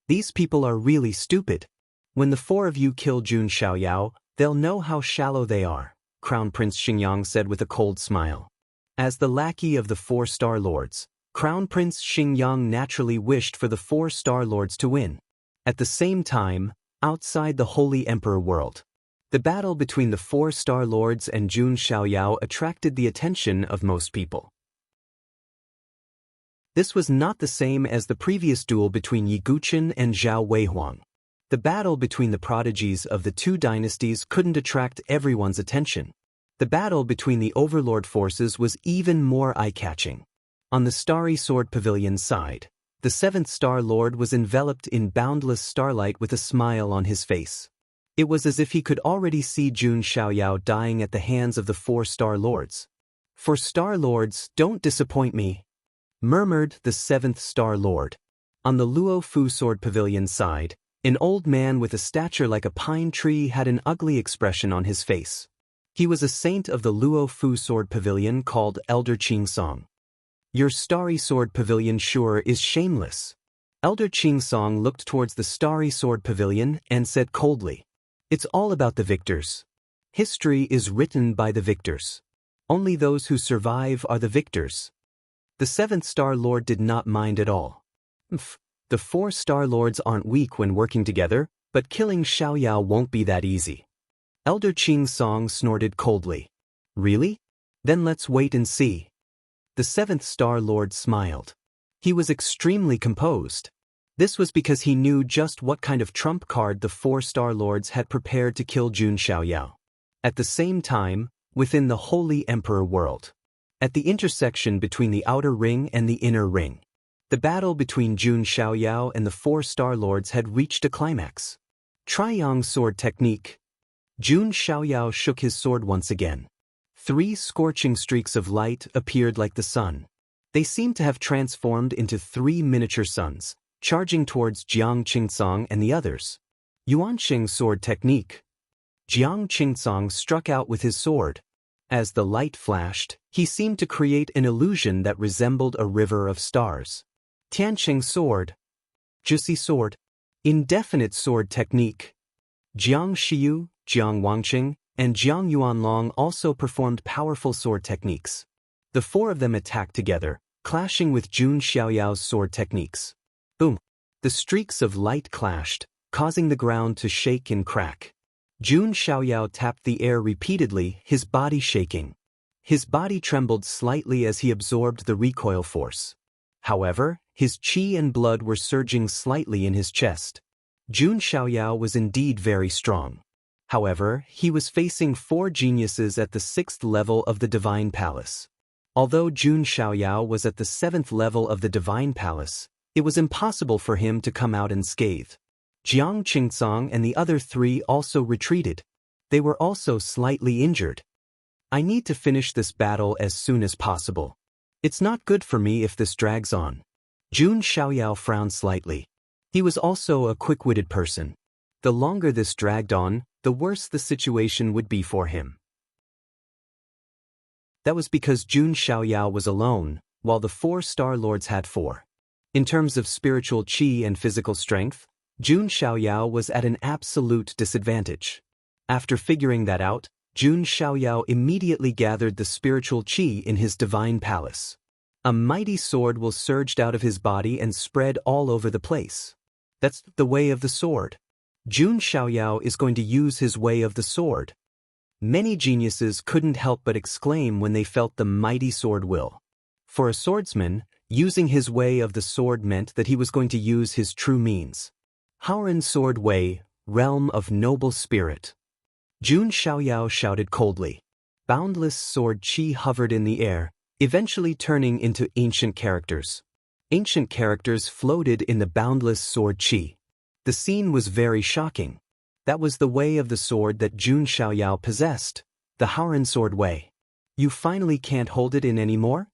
These people are really stupid. When the 4 of you kill Jun Xiaoyao, they'll know how shallow they are, Crown Prince Xingyang said with a cold smile. As the lackey of the 4 Star Lords, Crown Prince Xingyang naturally wished for the 4 Star Lords to win. At the same time, outside the Holy Emperor world, the battle between the 4 Star Lords and Jun Xiaoyao attracted the attention of most people. This was not the same as the previous duel between Yi Guqin and Zhao Weihuang. The battle between the prodigies of the 2 dynasties couldn't attract everyone's attention. The battle between the overlord forces was even more eye-catching. On the Starry Sword Pavilion side, the 7th Star Lord was enveloped in boundless starlight with a smile on his face. It was as if he could already see Jun Xiaoyao dying at the hands of the 4 Star Lords. "For Star Lords, don't disappoint me," murmured the 7th Star Lord. On the Luo Fu Sword Pavilion side, an old man with a stature like a pine tree had an ugly expression on his face. He was a saint of the Luo Fu Sword Pavilion called Elder Qingsong. "Your Starry Sword Pavilion sure is shameless." Elder Qingsong looked towards the Starry Sword Pavilion and said coldly, "It's all about the victors. History is written by the victors. Only those who survive are the victors." The 7th Star Lord did not mind at all. The 4 Star Lords aren't weak when working together, but killing Xiaoyao won't be that easy. Elder Qingsong snorted coldly. "Really? Then let's wait and see." The 7th Star Lord smiled. He was extremely composed. This was because he knew just what kind of trump card the 4 Star Lords had prepared to kill Jun Xiaoyao. At the same time, within the Holy Emperor world, at the intersection between the outer ring and the inner ring, the battle between Jun Xiaoyao and the 4 Star Lords had reached a climax. Triang Sword Technique. Jun Xiaoyao shook his sword once again. 3 scorching streaks of light appeared like the sun. They seemed to have transformed into 3 miniature suns, charging towards Jiang Qingsong and the others. Yuanqing Sword Technique. Jiang Qingsong struck out with his sword. As the light flashed, he seemed to create an illusion that resembled a river of stars. Tianqing Sword. Jusi Sword. Indefinite Sword Technique. Jiang Shiyu, Jiang Wangqing, and Jiang Yuanlong also performed powerful sword techniques. The 4 of them attacked together, clashing with Jun Xiaoyao's sword techniques. Boom! The streaks of light clashed, causing the ground to shake and crack. Jun Xiaoyao tapped the air repeatedly, his body shaking. His body trembled slightly as he absorbed the recoil force. However, his qi and blood were surging slightly in his chest. Jun Xiaoyao was indeed very strong. However, he was facing 4 geniuses at the 6th level of the Divine Palace. Although Jun Xiaoyao was at the 7th level of the Divine Palace, it was impossible for him to come out unscathed. Jiang Qingsong and the other 3 also retreated. They were also slightly injured. "I need to finish this battle as soon as possible. It's not good for me if this drags on." Jun Xiaoyao frowned slightly. He was also a quick-witted person. The longer this dragged on, the worse the situation would be for him. That was because Jun Xiaoyao was alone, while the 4 Star Lords had 4. In terms of spiritual qi and physical strength, Jun Xiaoyao was at an absolute disadvantage. After figuring that out, Jun Xiaoyao immediately gathered the spiritual qi in his divine palace. A mighty sword will surged out of his body and spread all over the place. That's the way of the sword. Jun Xiaoyao is going to use his way of the sword. Many geniuses couldn't help but exclaim when they felt the mighty sword will. For a swordsman, using his way of the sword meant that he was going to use his true means. Haoran Sword Wei, realm of noble spirit. Jun Xiaoyao shouted coldly. Boundless sword qi hovered in the air, eventually turning into ancient characters. Ancient characters floated in the boundless sword qi. The scene was very shocking. That was the way of the sword that Jun Xiaoyao possessed, the Haoran Sword Wei. You finally can't hold it in anymore?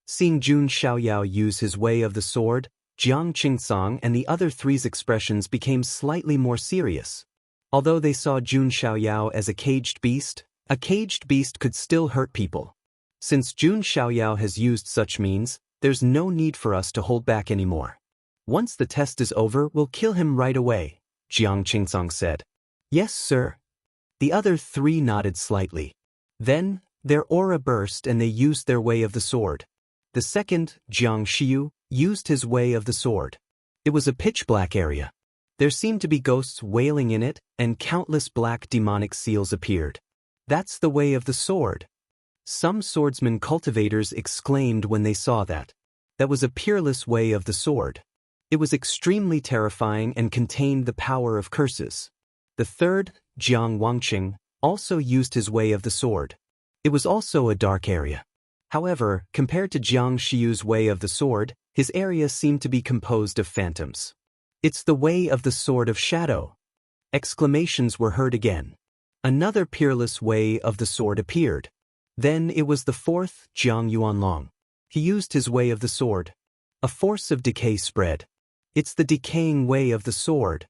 Seeing Jun Xiaoyao use his way of the sword, Jiang Qingsong and the other three's expressions became slightly more serious. Although they saw Jun Xiaoyao as a caged beast could still hurt people. Since Jun Xiaoyao has used such means, there's no need for us to hold back anymore. Once the test is over, we'll kill him right away, Jiang Qingsong said. Yes, sir. The other three nodded slightly. Then, their aura burst and they used their way of the sword. The second, Jiang Xiu, used his way of the sword. It was a pitch-black area. There seemed to be ghosts wailing in it, and countless black demonic seals appeared. That's the way of the sword. Some swordsman cultivators exclaimed when they saw that. That was a peerless way of the sword. It was extremely terrifying and contained the power of curses. The third, Jiang Wangqing, also used his way of the sword. It was also a dark area. However, compared to Jiang Xiu's way of the sword, his area seemed to be composed of phantoms. It's the way of the sword of shadow. Exclamations were heard again. Another peerless way of the sword appeared. Then it was the fourth, Jiang Yuanlong. He used his way of the sword. A force of decay spread. It's the decaying way of the sword.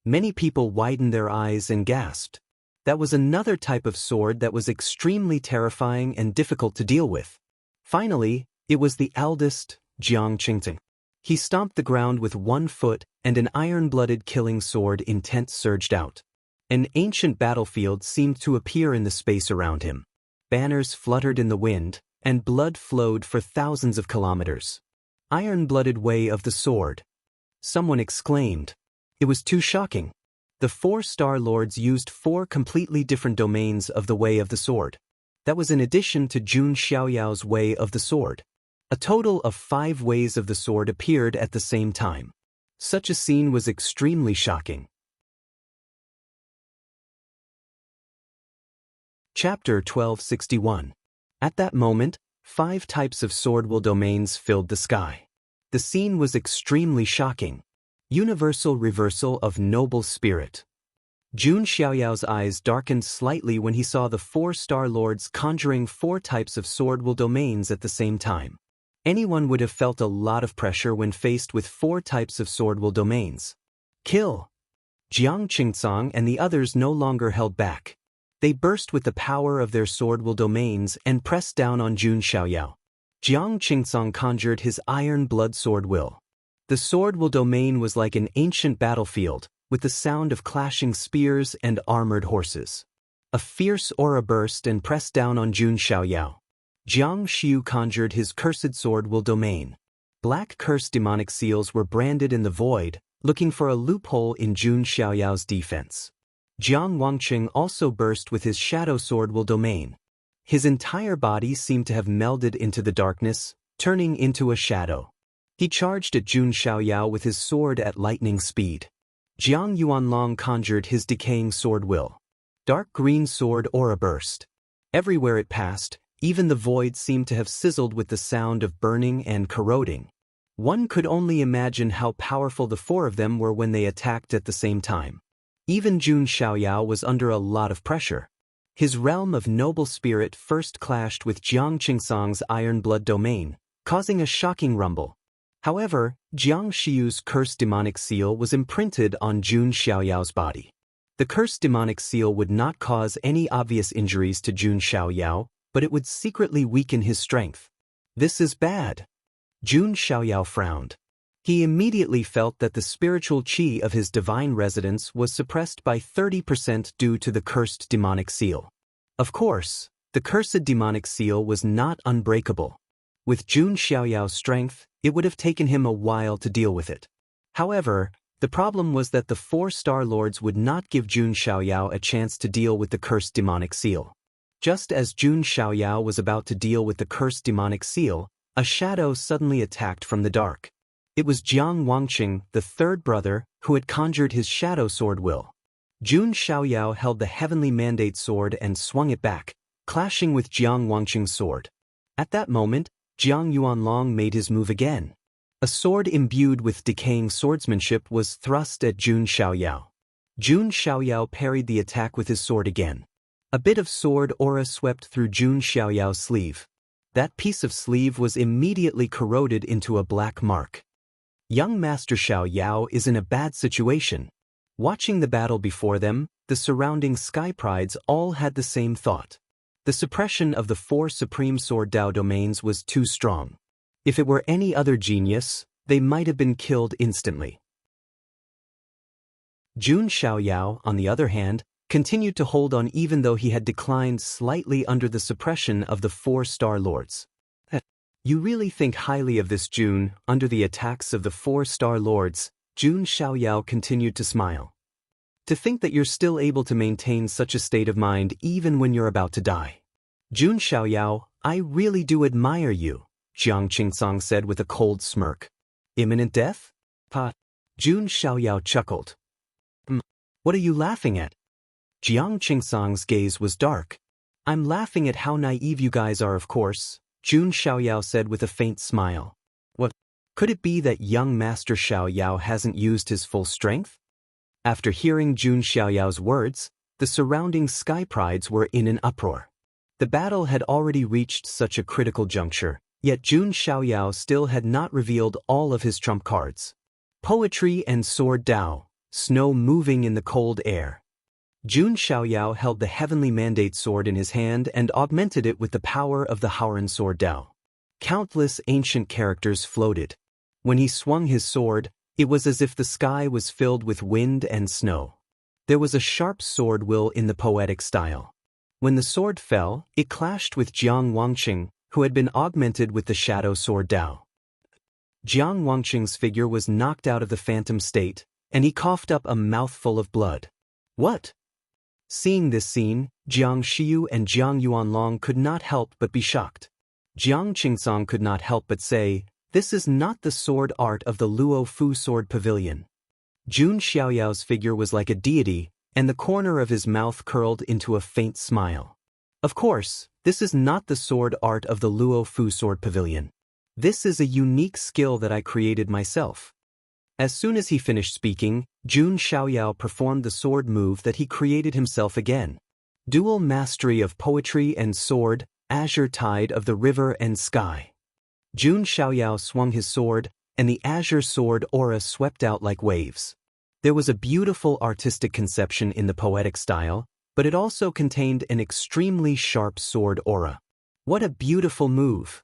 Many people widened their eyes and gasped. That was another type of sword that was extremely terrifying and difficult to deal with. Finally, it was the eldest, Jiang Qingting. He stomped the ground with 1 foot, and an iron-blooded killing sword intent surged out. An ancient battlefield seemed to appear in the space around him. Banners fluttered in the wind, and blood flowed for thousands of kilometers. Iron-blooded way of the sword. Someone exclaimed. It was too shocking. The 4 Star Lords used 4 completely different domains of the way of the sword. That was in addition to Jun Xiaoyao's way of the sword. A total of 5 ways of the sword appeared at the same time. Such a scene was extremely shocking. Chapter 1261. At that moment, 5 types of sword will domains filled the sky. The scene was extremely shocking. Universal reversal of noble spirit. Jun Xiaoyao's eyes darkened slightly when he saw the 4 Star Lords conjuring 4 types of sword will domains at the same time. Anyone would have felt a lot of pressure when faced with 4 types of sword will domains. Kill! Jiang Qingsong and the others no longer held back. They burst with the power of their sword will domains and pressed down on Jun Xiaoyao. Jiang Qingsong conjured his iron blood sword will. The sword will domain was like an ancient battlefield, with the sound of clashing spears and armored horses. A fierce aura burst and pressed down on Jun Xiaoyao. Jiang Xiu conjured his cursed sword will domain. Black cursed demonic seals were branded in the void, looking for a loophole in Jun Xiaoyao's defense. Jiang Wangqing also burst with his shadow sword will domain. His entire body seemed to have melded into the darkness, turning into a shadow. He charged at Jun Xiaoyao with his sword at lightning speed. Jiang Yuanlong conjured his decaying sword will. Dark green sword aura burst. Everywhere it passed, even the void seemed to have sizzled with the sound of burning and corroding. One could only imagine how powerful the 4 of them were when they attacked at the same time. Even Jun Xiaoyao was under a lot of pressure. His realm of noble spirit first clashed with Jiang Qingsong's iron blood domain, causing a shocking rumble. However, Jiang Xiu's cursed demonic seal was imprinted on Jun Xiaoyao's body. The cursed demonic seal would not cause any obvious injuries to Jun Xiaoyao, but it would secretly weaken his strength. This is bad. Jun Xiaoyao frowned. He immediately felt that the spiritual qi of his divine residence was suppressed by 30% due to the cursed demonic seal. Of course, the cursed demonic seal was not unbreakable. With Jun Xiaoyao's strength, it would have taken him a while to deal with it. However, the problem was that the 4 Star Lords would not give Jun Xiaoyao a chance to deal with the cursed demonic seal. Just as Jun Xiaoyao was about to deal with the cursed demonic seal, a shadow suddenly attacked from the dark. It was Jiang Wangqing, the third brother, who had conjured his shadow sword will. Jun Xiaoyao held the heavenly mandate sword and swung it back, clashing with Jiang Wangqing's sword. At that moment, Jiang Yuanlong made his move again. A sword imbued with decaying swordsmanship was thrust at Jun Xiaoyao. Jun Xiaoyao parried the attack with his sword again. A bit of sword aura swept through Jun Xiaoyao's sleeve. That piece of sleeve was immediately corroded into a black mark. Young Master Xiaoyao is in a bad situation. Watching the battle before them, the surrounding sky prides all had the same thought. The suppression of the 4 supreme sword Dao domains was too strong. If it were any other genius, they might have been killed instantly. Jun Xiaoyao, on the other hand, continued to hold on even though he had declined slightly under the suppression of the 4 Star Lords. You really think highly of this, Jun. Under the attacks of the 4 Star Lords, Jun Xiaoyao continued to smile. To think that you're still able to maintain such a state of mind even when you're about to die. Jun Xiaoyao, I really do admire you, Jiang Qingsong said with a cold smirk. Imminent death? Pa. Jun Xiaoyao chuckled. What are you laughing at? Jiang Qingsong's gaze was dark. I'm laughing at how naive you guys are, of course, Jun Xiaoyao said with a faint smile. What? Could it be that young Master Xiaoyao hasn't used his full strength? After hearing Jun Xiaoyao's words, the surrounding sky prides were in an uproar. The battle had already reached such a critical juncture, yet Jun Xiaoyao still had not revealed all of his trump cards. Poetry and Sword Dao, snow moving in the cold air. Jun Xiaoyao held the heavenly mandate sword in his hand and augmented it with the power of the Haoran sword Dao. Countless ancient characters floated. When he swung his sword, it was as if the sky was filled with wind and snow. There was a sharp sword will in the poetic style. When the sword fell, it clashed with Jiang Wangqing, who had been augmented with the shadow sword Dao. Jiang Wangqing's figure was knocked out of the phantom state, and he coughed up a mouthful of blood. What? Seeing this scene, Jiang Xiu and Jiang Yuanlong could not help but be shocked. Jiang Qingsong could not help but say, "This is not the sword art of the Luo Fu Sword Pavilion." Jun Xiaoyao's figure was like a deity, and the corner of his mouth curled into a faint smile. Of course, this is not the sword art of the Luo Fu Sword Pavilion. This is a unique skill that I created myself. As soon as he finished speaking, Jun Xiaoyao performed the sword move that he created himself again. Dual mastery of poetry and sword, azure tide of the river and sky. Jun Xiaoyao swung his sword, and the azure sword aura swept out like waves. There was a beautiful artistic conception in the poetic style, but it also contained an extremely sharp sword aura. What a beautiful move!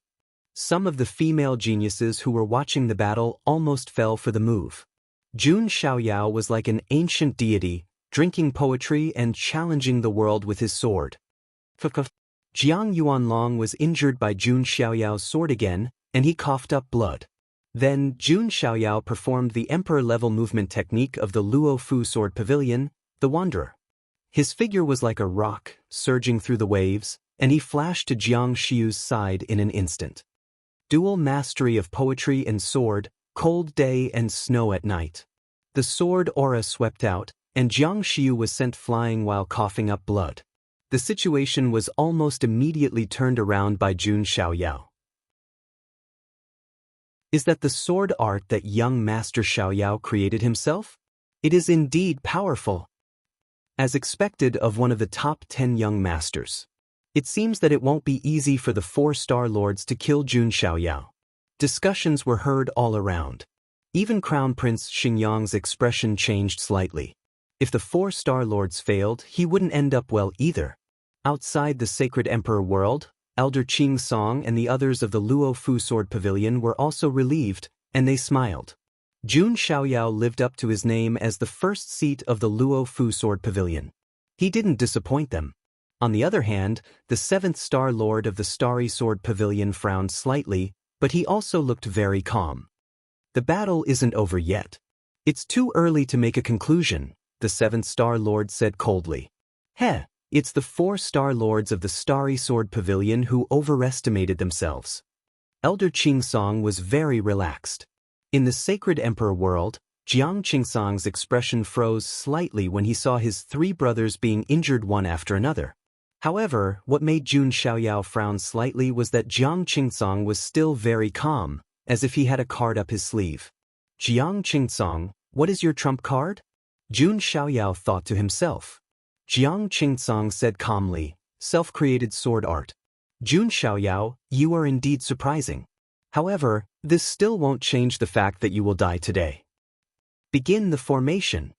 Some of the female geniuses who were watching the battle almost fell for the move. Jun Xiaoyao was like an ancient deity, drinking poetry and challenging the world with his sword. Jiang Yuanlong was injured by Jun Xiaoyao's sword again, and he coughed up blood. Then Jun Xiaoyao performed the emperor-level movement technique of the Luo Fu Sword Pavilion, the Wanderer. His figure was like a rock, surging through the waves, and he flashed to Jiang Xiu's side in an instant. Dual mastery of poetry and sword, cold day and snow at night. The sword aura swept out, and Jiang Xiu was sent flying while coughing up blood. The situation was almost immediately turned around by Jun Xiaoyao. Is that the sword art that young Master Xiaoyao created himself? It is indeed powerful. As expected of one of the top 10 young masters. It seems that it won't be easy for the 4 Star Lords to kill Jun Xiaoyao. Discussions were heard all around. Even Crown Prince Xingyang's expression changed slightly. If the 4 Star Lords failed, he wouldn't end up well either. Outside the Sacred Emperor world, Elder Qing Song and the others of the Luo Fu Sword Pavilion were also relieved, and they smiled. Jun Xiaoyao lived up to his name as the first seat of the Luo Fu Sword Pavilion. He didn't disappoint them. On the other hand, the 7th Star Lord of the Starry Sword Pavilion frowned slightly, but he also looked very calm. The battle isn't over yet. It's too early to make a conclusion, the 7th Star Lord said coldly. It's the 4 Star Lords of the Starry Sword Pavilion who overestimated themselves. Elder Qing Song was very relaxed. In the sacred emperor world, Jiang Qingsang's expression froze slightly when he saw his three brothers being injured one after another. However, what made Jun Xiaoyao frown slightly was that Jiang Qingsang was still very calm, as if he had a card up his sleeve. Jiang Qingsang, what is your trump card? Jun Xiaoyao thought to himself. Jiang Qingsang said calmly, self-created sword art. Jun Xiaoyao, you are indeed surprising. However, this still won't change the fact that you will die today. Begin the formation.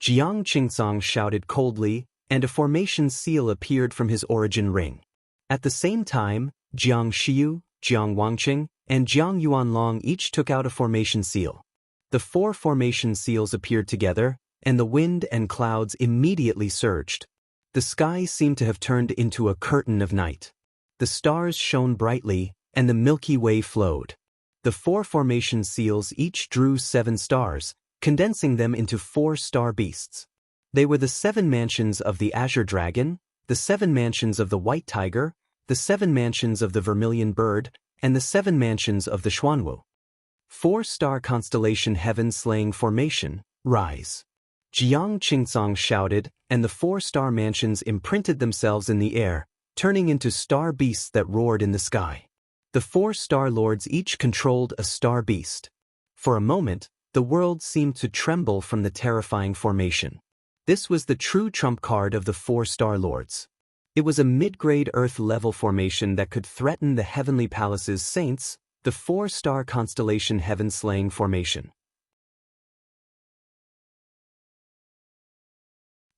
Jiang Qingsang shouted coldly, and a formation seal appeared from his origin ring. At the same time, Jiang Xiu, Jiang Wangqing, and Jiang Yuanlong each took out a formation seal. The four formation seals appeared together, and the wind and clouds immediately surged. The sky seemed to have turned into a curtain of night. The stars shone brightly, and the Milky Way flowed. The four formation seals each drew 7 stars, condensing them into 4 star beasts. They were the 7 mansions of the Azure Dragon, the 7 mansions of the White Tiger, the 7 mansions of the Vermilion Bird, and the 7 mansions of the Xuanwu. 4-star constellation heaven-slaying formation, rise. Jiang Qingsang shouted, and the 4-star mansions imprinted themselves in the air, turning into star beasts that roared in the sky. The 4 star lords each controlled a star beast. For a moment, the world seemed to tremble from the terrifying formation. This was the true trump card of the 4 star lords. It was a mid-grade Earth-level formation that could threaten the Heavenly Palace's saints, the 4-star constellation heaven-slaying formation.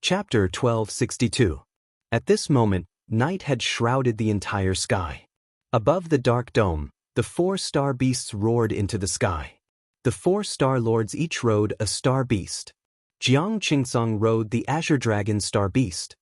Chapter 1262. At this moment, night had shrouded the entire sky. Above the dark dome, the 4 star beasts roared into the sky. The 4 star lords each rode a star beast. Jiang Qingsang rode the Azure Dragon star beast.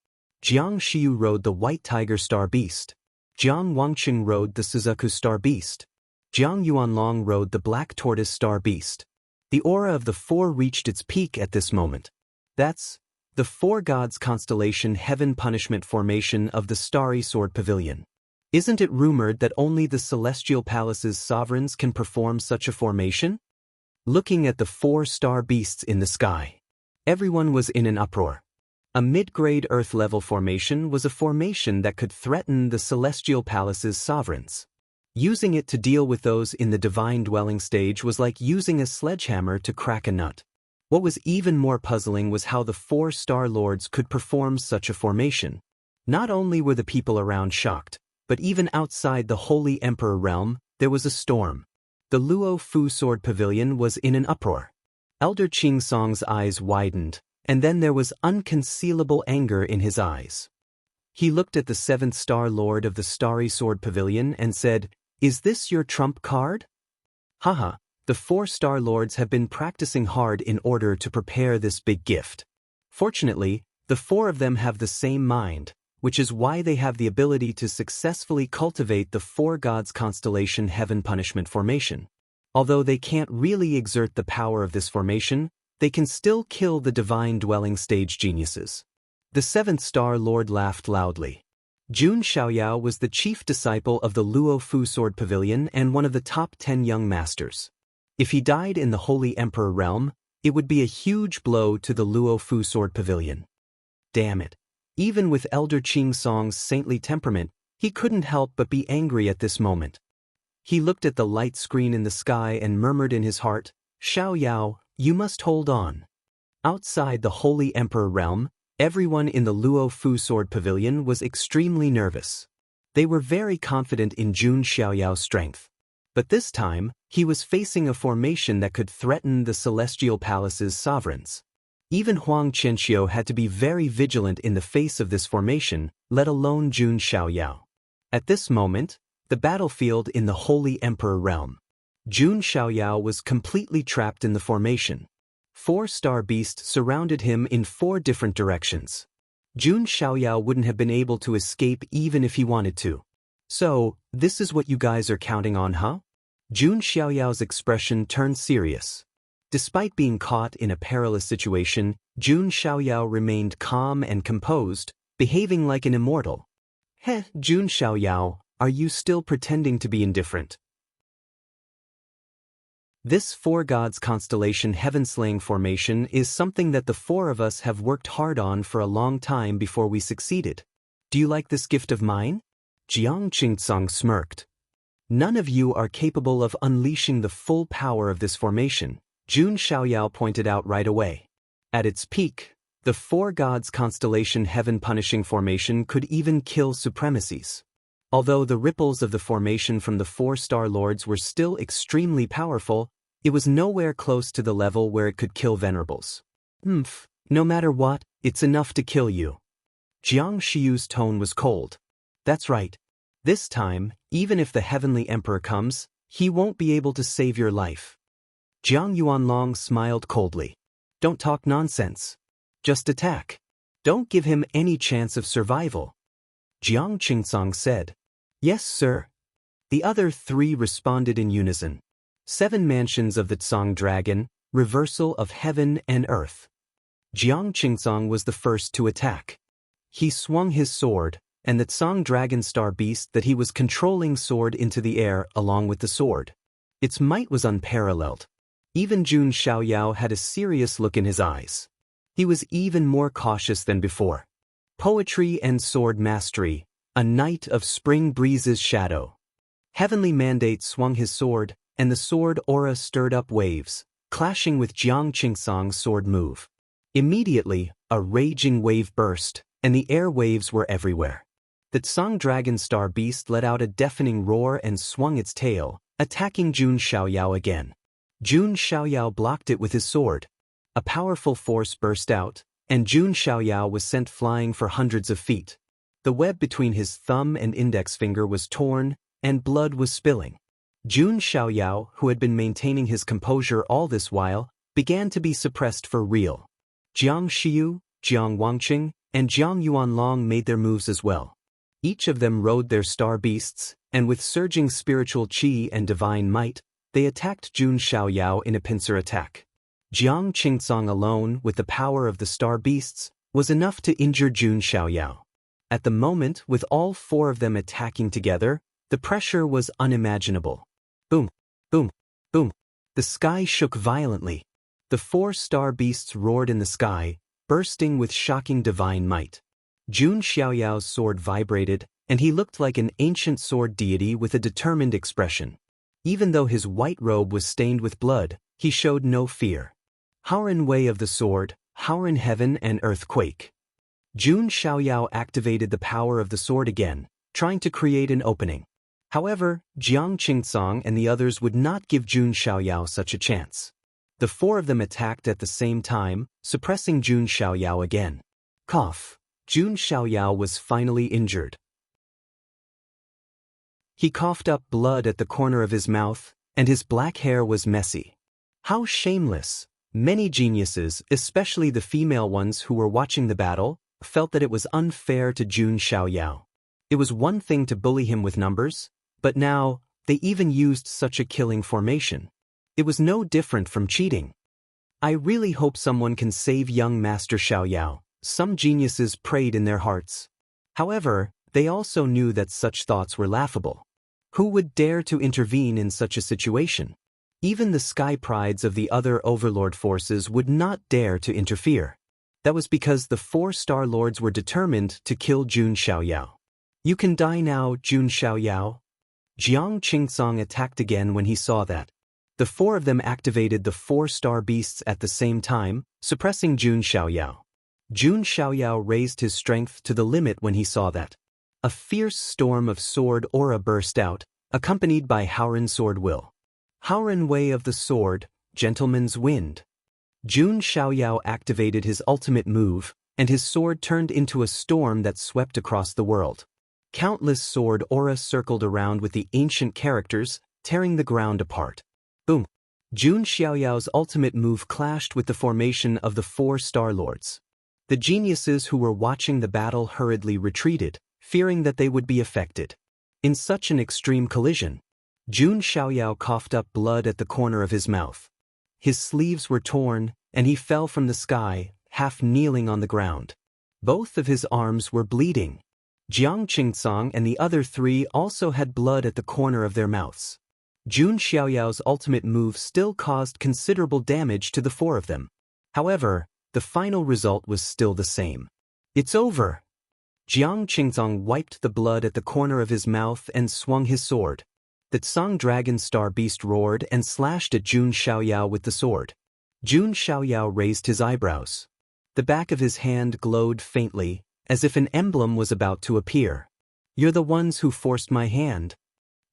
Jiang Xiu rode the White Tiger star beast. Jiang Wangqing rode the Suzaku star beast. Jiang Yuanlong rode the Black Tortoise star beast. The aura of the 4 reached its peak at this moment. That's the 4 gods constellation heaven punishment formation of the Starry Sword Pavilion. Isn't it rumored that only the Celestial Palace's sovereigns can perform such a formation? Looking at the 4 star beasts in the sky, everyone was in an uproar. A mid-grade Earth-level formation was a formation that could threaten the Celestial Palace's sovereigns. Using it to deal with those in the divine dwelling stage was like using a sledgehammer to crack a nut. What was even more puzzling was how the 4 star lords could perform such a formation. Not only were the people around shocked, but even outside the Holy Emperor realm, there was a storm. The Luo Fu Sword Pavilion was in an uproar. Elder Qingsang's eyes widened, and then there was unconcealable anger in his eyes. He looked at the 7th star lord of the Starry Sword Pavilion and said, "Is this your trump card?" Haha, the 4 star lords have been practicing hard in order to prepare this big gift. Fortunately, the 4 of them have the same mind, which is why they have the ability to successfully cultivate the 4 gods constellation heaven punishment formation. Although they can't really exert the power of this formation, they can still kill the divine dwelling stage geniuses. The 7th star lord laughed loudly. Jun Xiaoyao was the chief disciple of the Luo Fu Sword Pavilion and one of the top 10 young masters. If he died in the Holy Emperor realm, it would be a huge blow to the Luo Fu Sword Pavilion. Damn it. Even with Elder Qingsang's saintly temperament, he couldn't help but be angry at this moment. He looked at the light screen in the sky and murmured in his heart, "Xiaoyao, you must hold on." Outside the Holy Emperor realm, everyone in the Luo Fu Sword Pavilion was extremely nervous. They were very confident in Jun Xiaoyao's strength. But this time, he was facing a formation that could threaten the Celestial Palace's sovereigns. Even Huang Qianxiu had to be very vigilant in the face of this formation, let alone Jun Xiaoyao. At this moment, the battlefield in the Holy Emperor realm. Jun Xiaoyao was completely trapped in the formation. 4 star beasts surrounded him in 4 different directions. Jun Xiaoyao wouldn't have been able to escape even if he wanted to. So, this is what you guys are counting on, huh? Jun Xiaoyao's expression turned serious. Despite being caught in a perilous situation, Jun Xiaoyao remained calm and composed, behaving like an immortal. Heh, Jun Xiaoyao, are you still pretending to be indifferent? This four gods constellation heaven-slaying formation is something that the four of us have worked hard on for a long time before we succeeded. Do you like this gift of mine? Jiang Qingcang smirked. None of you are capable of unleashing the full power of this formation, Jun Xiaoyao pointed out right away. At its peak, the four gods constellation heaven-punishing formation could even kill supremacies. Although the ripples of the formation from the four Star Lords were still extremely powerful, it was nowhere close to the level where it could kill venerables. No matter what, it's enough to kill you. Jiang Shiyu's tone was cold. That's right. This time, even if the Heavenly Emperor comes, he won't be able to save your life. Jiang Yuanlong smiled coldly. Don't talk nonsense. Just attack. Don't give him any chance of survival. Jiang Qingcang said. Yes, sir. The other three responded in unison. 7 mansions of the Tsang Dragon, reversal of heaven and earth. Jiang Qingcang was the first to attack. He swung his sword, and the Tsang Dragon Star Beast that he was controlling soared into the air along with the sword. Its might was unparalleled. Even Jun Xiaoyao had a serious look in his eyes. He was even more cautious than before. Poetry and sword mastery, a knight of spring breeze's shadow. Heavenly Mandate swung his sword, and the sword aura stirred up waves, clashing with Jiang Qingcang's sword move. Immediately, a raging wave burst, and the air waves were everywhere. The Tsang Dragon Star Beast let out a deafening roar and swung its tail, attacking Jun Xiaoyao again. Jun Xiaoyao blocked it with his sword. A powerful force burst out, and Jun Xiaoyao was sent flying for hundreds of feet. The web between his thumb and index finger was torn, and blood was spilling. Jun Xiaoyao, who had been maintaining his composure all this while, began to be suppressed for real. Jiang Shiyu, Jiang Wangqing, and Jiang Yuanlong made their moves as well. Each of them rode their star beasts, and with surging spiritual qi and divine might, they attacked Jun Xiaoyao in a pincer attack. Jiang Qingcang alone, with the power of the star beasts, was enough to injure Jun Xiaoyao. At the moment, with all 4 of them attacking together, the pressure was unimaginable. Boom, boom, boom. The sky shook violently. The 4 star beasts roared in the sky, bursting with shocking divine might. Jun Xiaoyao's sword vibrated, and he looked like an ancient sword deity with a determined expression. Even though his white robe was stained with blood, he showed no fear. Howren Way of the Sword, Howren Heaven and Earthquake. Jun Xiaoyao activated the power of the sword again, trying to create an opening. However, Jiang Qingcang and the others would not give Jun Xiaoyao such a chance. The 4 of them attacked at the same time, suppressing Jun Xiaoyao again. Cough. Jun Xiaoyao was finally injured. He coughed up blood at the corner of his mouth, and his black hair was messy. How shameless! Many geniuses, especially the female ones who were watching the battle, felt that it was unfair to Jun Xiaoyao. It was one thing to bully him with numbers, but now, they even used such a killing formation. It was no different from cheating. I really hope someone can save young Master Xiaoyao, some geniuses prayed in their hearts. However, they also knew that such thoughts were laughable. Who would dare to intervene in such a situation? Even the sky prides of the other overlord forces would not dare to interfere. That was because the 4 Star Lords were determined to kill Jun Xiaoyao. You can die now, Jun Xiaoyao. Jiang Qingcang attacked again when he saw that. The 4 of them activated the 4 star beasts at the same time, suppressing Jun Xiaoyao. Jun Xiaoyao raised his strength to the limit when he saw that. A fierce storm of sword aura burst out, accompanied by Howren Sword Will. Howren Way of the Sword, Gentleman's Wind. Jun Xiaoyao activated his ultimate move, and his sword turned into a storm that swept across the world. Countless sword aura circled around with the ancient characters, tearing the ground apart. Boom! Jun Xiaoyao's ultimate move clashed with the formation of the 4 Star Lords. The geniuses who were watching the battle hurriedly retreated, fearing that they would be affected. In such an extreme collision, Jun Xiaoyao coughed up blood at the corner of his mouth. His sleeves were torn, and he fell from the sky, half kneeling on the ground. Both of his arms were bleeding. Jiang Qingcang and the other 3 also had blood at the corner of their mouths. Jun Xiaoyao's ultimate move still caused considerable damage to the four of them. However, the final result was still the same. It's over. Jiang Qingzong wiped the blood at the corner of his mouth and swung his sword. The Tsang Dragon Star Beast roared and slashed at Jun Xiaoyao with the sword. Jun Xiaoyao raised his eyebrows. The back of his hand glowed faintly, as if an emblem was about to appear. You're the ones who forced my hand.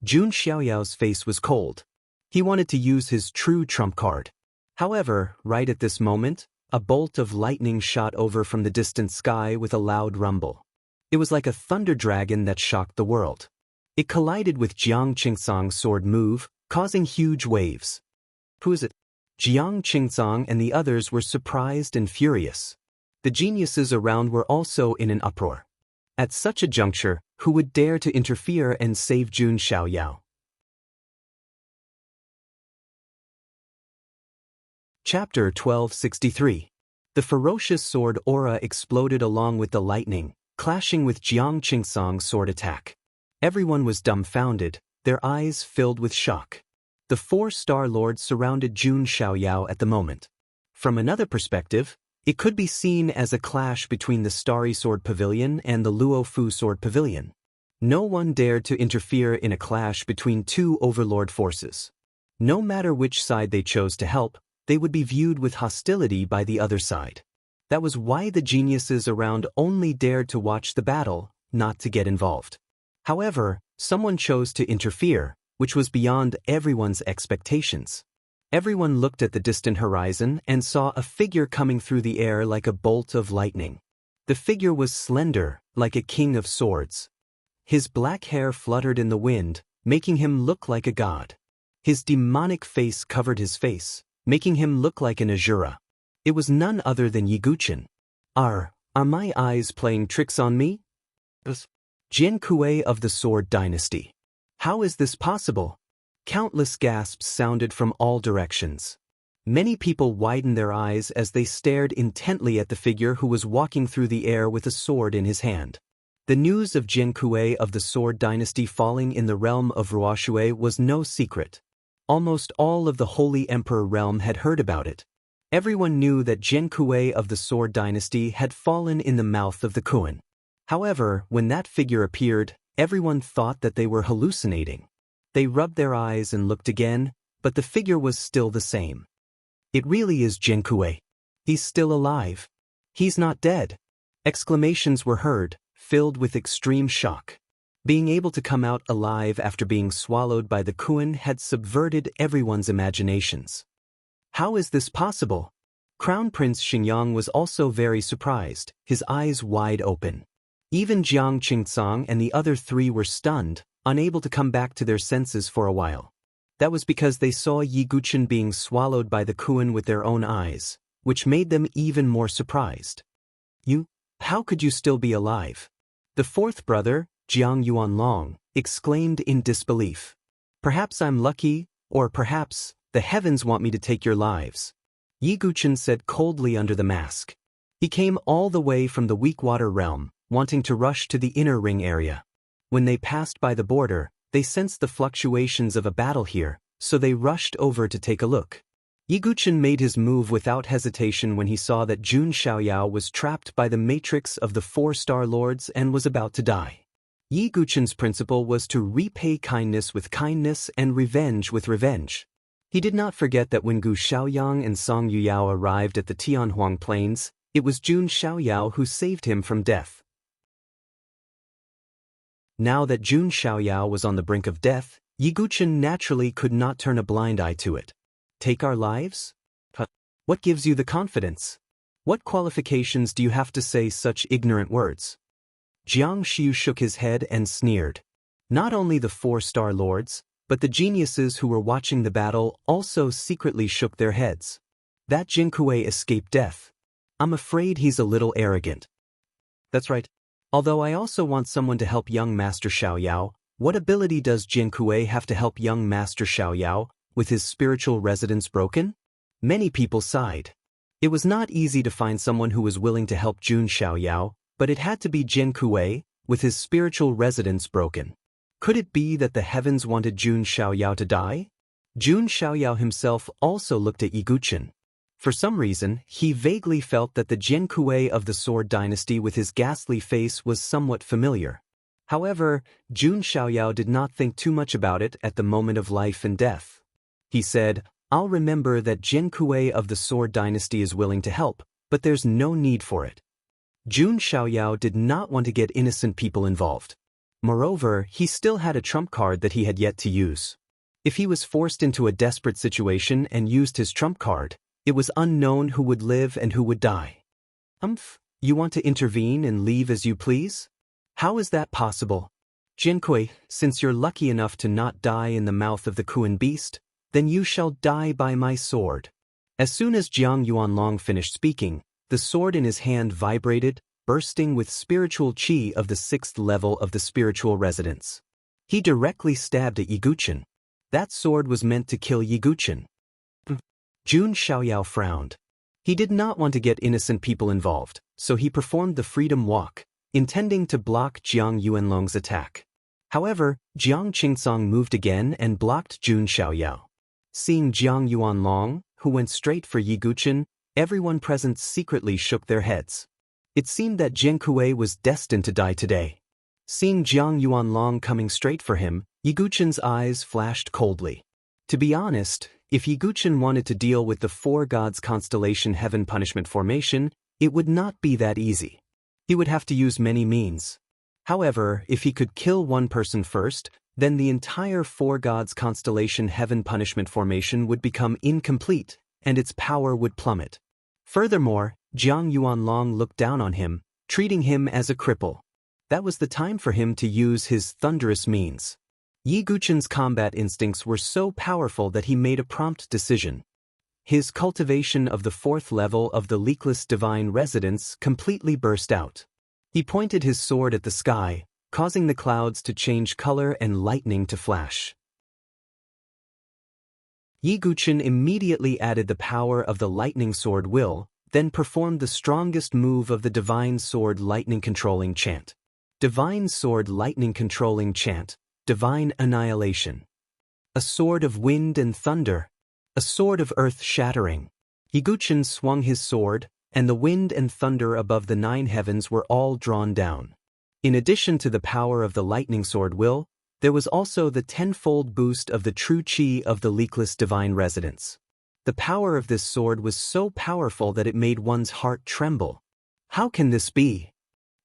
Jun Xiaoyao's face was cold. He wanted to use his true trump card. However, right at this moment, a bolt of lightning shot over from the distant sky with a loud rumble. It was like a thunder dragon that shocked the world. It collided with Jiang Qingzong's sword move, causing huge waves. Who is it? Jiang Qingzong and the others were surprised and furious. The geniuses around were also in an uproar. At such a juncture, who would dare to interfere and save Jun Xiaoyao? Chapter 1263. The ferocious sword aura exploded along with the lightning, clashing with Jiang Qingzong's sword attack. Everyone was dumbfounded, their eyes filled with shock. The four Star Lords surrounded Jun Xiaoyao at the moment. From another perspective, it could be seen as a clash between the Starry Sword Pavilion and the Luo Fu Sword Pavilion. No one dared to interfere in a clash between two overlord forces. No matter which side they chose to help, they would be viewed with hostility by the other side. That was why the geniuses around only dared to watch the battle, not to get involved. However, someone chose to interfere, which was beyond everyone's expectations. Everyone looked at the distant horizon and saw a figure coming through the air like a bolt of lightning. The figure was slender, like a king of swords. His black hair fluttered in the wind, making him look like a god. His demonic face covered his face, making him look like an Azura. It was none other than Yi Guqin. Are my eyes playing tricks on me? Jian Kuei of the Sword Dynasty. How is this possible? Countless gasps sounded from all directions. Many people widened their eyes as they stared intently at the figure who was walking through the air with a sword in his hand. The news of Jian Kuei of the Sword Dynasty falling in the realm of Ruoshui was no secret. Almost all of the Holy Emperor realm had heard about it. Everyone knew that Jian Kuei of the Sword Dynasty had fallen in the mouth of the Kuan. However, when that figure appeared, everyone thought that they were hallucinating. They rubbed their eyes and looked again, but the figure was still the same. It really is Jian Kuei. He's still alive. He's not dead. Exclamations were heard, filled with extreme shock. Being able to come out alive after being swallowed by the Kuan had subverted everyone's imaginations. How is this possible? Crown Prince Xingyang was also very surprised, his eyes wide open. Even Jiang Qingzong and the other three were stunned, unable to come back to their senses for a while. That was because they saw Yi Guqin being swallowed by the Kuan with their own eyes, which made them even more surprised. How could you still be alive? The fourth brother, Jiang Yuanlong, exclaimed in disbelief. Perhaps I'm lucky, or perhaps the heavens want me to take your lives. Yi Guqin said coldly under the mask. He came all the way from the Weakwater realm, wanting to rush to the inner ring area. When they passed by the border, they sensed the fluctuations of a battle here, so they rushed over to take a look. Yi Guqin made his move without hesitation when he saw that Jun Xiaoyao was trapped by the matrix of the four Star Lords and was about to die. Yi Guqin's principle was to repay kindness with kindness and revenge with revenge. He did not forget that when Gu Xiaoyang and Song Yuyao arrived at the Tianhuang Plains, it was Jun Xiaoyao who saved him from death. Now that Jun Xiaoyao was on the brink of death, Yi Guqin naturally could not turn a blind eye to it. Take our lives? What gives you the confidence? What qualifications do you have to say such ignorant words? Jiang Xiu shook his head and sneered. Not only the four Star Lords, but the geniuses who were watching the battle also secretly shook their heads. That Jian Kuei escaped death. I'm afraid he's a little arrogant. That's right. Although I also want someone to help young Master Xiaoyao, what ability does Jian Kuei have to help young Master Xiaoyao, with his spiritual resonance broken? Many people sighed. It was not easy to find someone who was willing to help Jun Xiaoyao, but it had to be Jian Kuei, with his spiritual resonance broken. Could it be that the heavens wanted Jun Xiaoyao to die? Jun Xiaoyao himself also looked at Yi Guqin. For some reason, he vaguely felt that the Jiankui of the Sword Dynasty with his ghastly face was somewhat familiar. However, Jun Xiaoyao did not think too much about it at the moment of life and death. He said, "I'll remember that Jiankui of the Sword Dynasty is willing to help, but there's no need for it." Jun Xiaoyao did not want to get innocent people involved. Moreover, he still had a trump card that he had yet to use. If he was forced into a desperate situation and used his trump card, it was unknown who would live and who would die. You want to intervene and leave as you please? How is that possible? Jiankui, since you're lucky enough to not die in the mouth of the Kuan beast, then you shall die by my sword. As soon as Jiang Yuanlong finished speaking, the sword in his hand vibrated, bursting with spiritual qi of the 6th level of the spiritual residence. He directly stabbed at Yi Guqin. That sword was meant to kill Yi Guqin. Jun Xiaoyao frowned. He did not want to get innocent people involved, so he performed the freedom walk, intending to block Jiang Yuanlong's attack. However, Jiang Qingsong moved again and blocked Jun Xiaoyao. Seeing Jiang Yuanlong, who went straight for Yi Guqin, everyone present secretly shook their heads. It seemed that Jiankui was destined to die today. Seeing Jiang Yuanlong coming straight for him, Yi Guqin's eyes flashed coldly. To be honest, if Yi Guqin wanted to deal with the 4 gods constellation heaven punishment formation, it would not be that easy. He would have to use many means. However, if he could kill one person first, then the entire 4 gods constellation heaven punishment formation would become incomplete, and its power would plummet. Furthermore, Jiang Yuanlong looked down on him, treating him as a cripple. That was the time for him to use his thunderous means. Yi Guqin's combat instincts were so powerful that he made a prompt decision. His cultivation of the 4th level of the leakless divine residence completely burst out. He pointed his sword at the sky, causing the clouds to change color and lightning to flash. Yi Guqin immediately added the power of the lightning sword will, then performed the strongest move of the divine sword lightning controlling chant. Divine sword lightning controlling chant, divine annihilation. A sword of wind and thunder. A sword of earth shattering. Yi Guqin swung his sword, and the wind and thunder above the 9 heavens were all drawn down. In addition to the power of the lightning sword will, there was also the 10-fold boost of the true qi of the leakless divine residence. The power of this sword was so powerful that it made one's heart tremble. How can this be?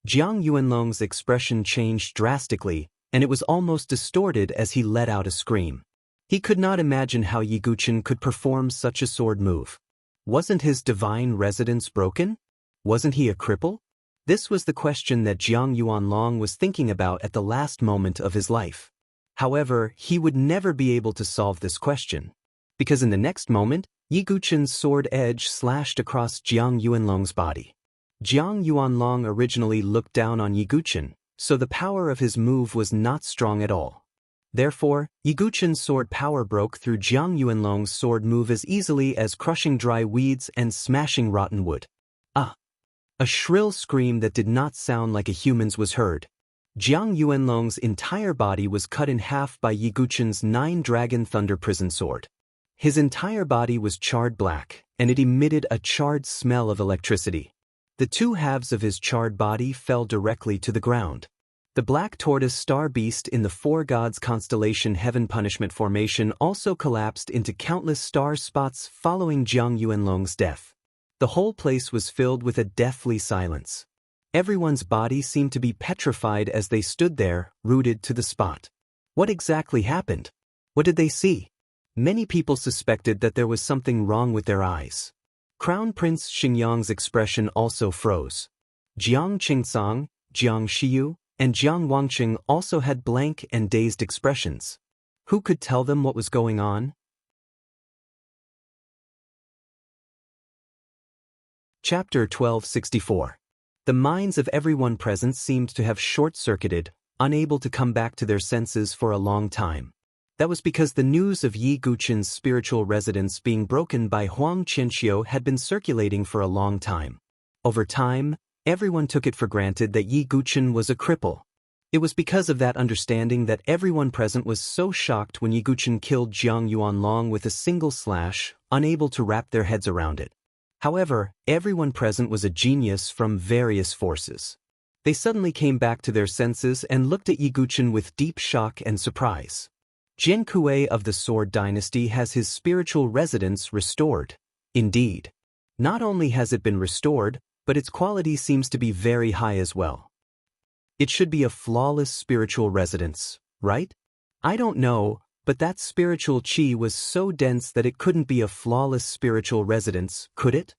Jiang Yuanlong's expression changed drastically, and it was almost distorted as he let out a scream. He could not imagine how Yi Guqin could perform such a sword move. Wasn't his divine residence broken? Wasn't he a cripple? This was the question that Jiang Yuanlong was thinking about at the last moment of his life. However, he would never be able to solve this question. Because in the next moment, Yi Guqin's sword edge slashed across Jiang Yuanlong's body. Jiang Yuanlong originally looked down on Yi Guqin, so the power of his move was not strong at all. Therefore, Yi Guqin's sword power broke through Jiang Yuanlong's sword move as easily as crushing dry weeds and smashing rotten wood. A shrill scream that did not sound like a human's was heard. Jiang Yuanlong's entire body was cut in half by Yi Guqin's 9-dragon thunder prison sword. His entire body was charred black, and it emitted a charred smell of electricity. The 2 halves of his charred body fell directly to the ground. The black tortoise star beast in the 4 gods constellation heaven punishment formation also collapsed into countless star spots following Jiang Yuanlong's death. The whole place was filled with a deathly silence. Everyone's body seemed to be petrified as they stood there, rooted to the spot. What exactly happened? What did they see? Many people suspected that there was something wrong with their eyes. Crown Prince Xingyang's expression also froze. Jiang Qingsong, Jiang Shiyu, and Jiang Wangqing also had blank and dazed expressions. Who could tell them what was going on? Chapter 1264. The minds of everyone present seemed to have short-circuited, unable to come back to their senses for a long time. That was because the news of Yi Guqin's spiritual residence being broken by Huang Qianxiu had been circulating for a long time. Over time, everyone took it for granted that Yi Guqin was a cripple. It was because of that understanding that everyone present was so shocked when Yiguchen killed Jiang Yuanlong with a single slash, unable to wrap their heads around it. However, everyone present was a genius from various forces. They suddenly came back to their senses and looked at Yiguchen with deep shock and surprise. Jian Kuei of the Sword Dynasty has his spiritual residence restored. Indeed. Not only has it been restored, but its quality seems to be very high as well. It should be a flawless spiritual residence, right? I don't know, but that spiritual qi was so dense that it couldn't be a flawless spiritual residence, could it?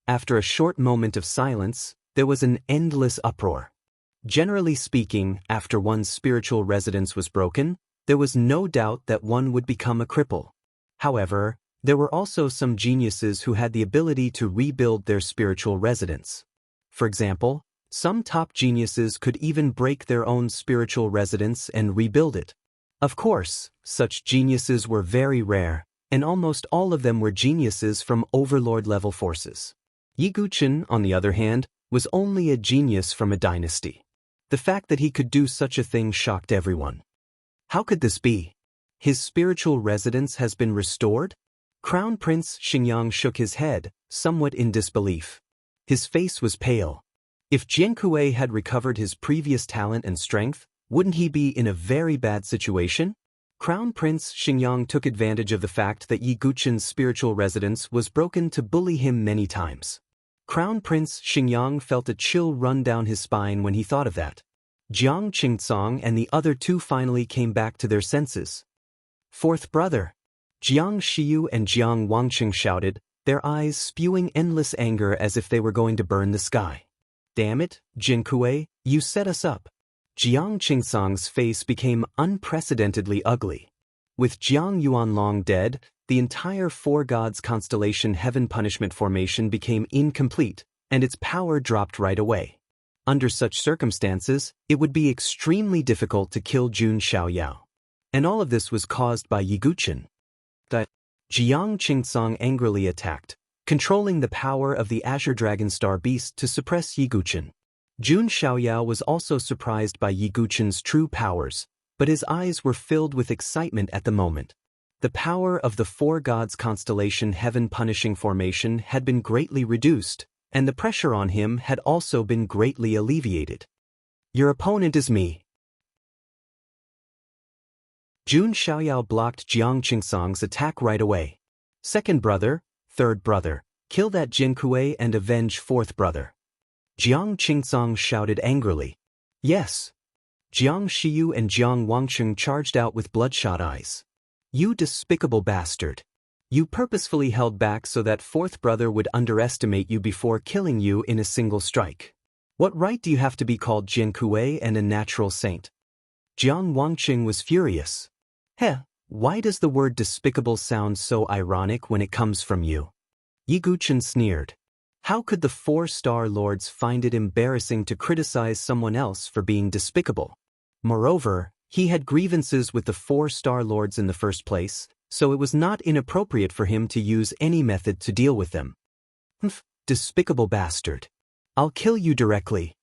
After a short moment of silence, there was an endless uproar. Generally speaking, after one's spiritual residence was broken, there was no doubt that one would become a cripple. However, there were also some geniuses who had the ability to rebuild their spiritual residence. For example, some top geniuses could even break their own spiritual residence and rebuild it. Of course, such geniuses were very rare, and almost all of them were geniuses from overlord-level forces. Yiguchen, on the other hand, was only a genius from a dynasty. The fact that he could do such a thing shocked everyone. How could this be? His spiritual residence has been restored? Crown Prince Xingyang shook his head, somewhat in disbelief. His face was pale. If Jian Kuei had recovered his previous talent and strength, wouldn't he be in a very bad situation? Crown Prince Xingyang took advantage of the fact that Yiguchen's spiritual residence was broken to bully him many times. Crown Prince Xingyang felt a chill run down his spine when he thought of that. Jiang Qingcong and the other two finally came back to their senses. Fourth brother! Jiang Shiyu and Jiang Wangqing shouted, their eyes spewing endless anger as if they were going to burn the sky. Damn it, Jian Kuei, you set us up. Jiang Qingcong's face became unprecedentedly ugly. With Jiang Yuanlong dead, the entire Four Gods constellation Heaven Punishment formation became incomplete, and its power dropped right away. Under such circumstances, it would be extremely difficult to kill Jun Xiaoyao. And all of this was caused by Yiguchen. Jiang Qingcong angrily attacked, controlling the power of the Azure Dragon Star Beast to suppress Yiguchen. Jun Xiaoyao was also surprised by Yiguchen's true powers, but his eyes were filled with excitement at the moment. The power of the Four Gods constellation Heaven Punishing formation had been greatly reduced, and the pressure on him had also been greatly alleviated. Your opponent is me. Jun Xiaoyao blocked Jiang Qingcong's attack right away. Second brother, third brother, kill that Jian Kuei and avenge fourth brother. Jiang Qingcong shouted angrily. Yes. Jiang Shiyu and Jiang Wangqing charged out with bloodshot eyes. You despicable bastard. You purposefully held back so that fourth brother would underestimate you before killing you in a single strike. What right do you have to be called Jian Kuei and a natural saint? Jiang Wangqing was furious. Heh, why does the word despicable sound so ironic when it comes from you? Yiguchen sneered. How could the four-star lords find it embarrassing to criticize someone else for being despicable? Moreover, he had grievances with the four-star lords in the first place, so it was not inappropriate for him to use any method to deal with them. Humph, despicable bastard. I'll kill you directly.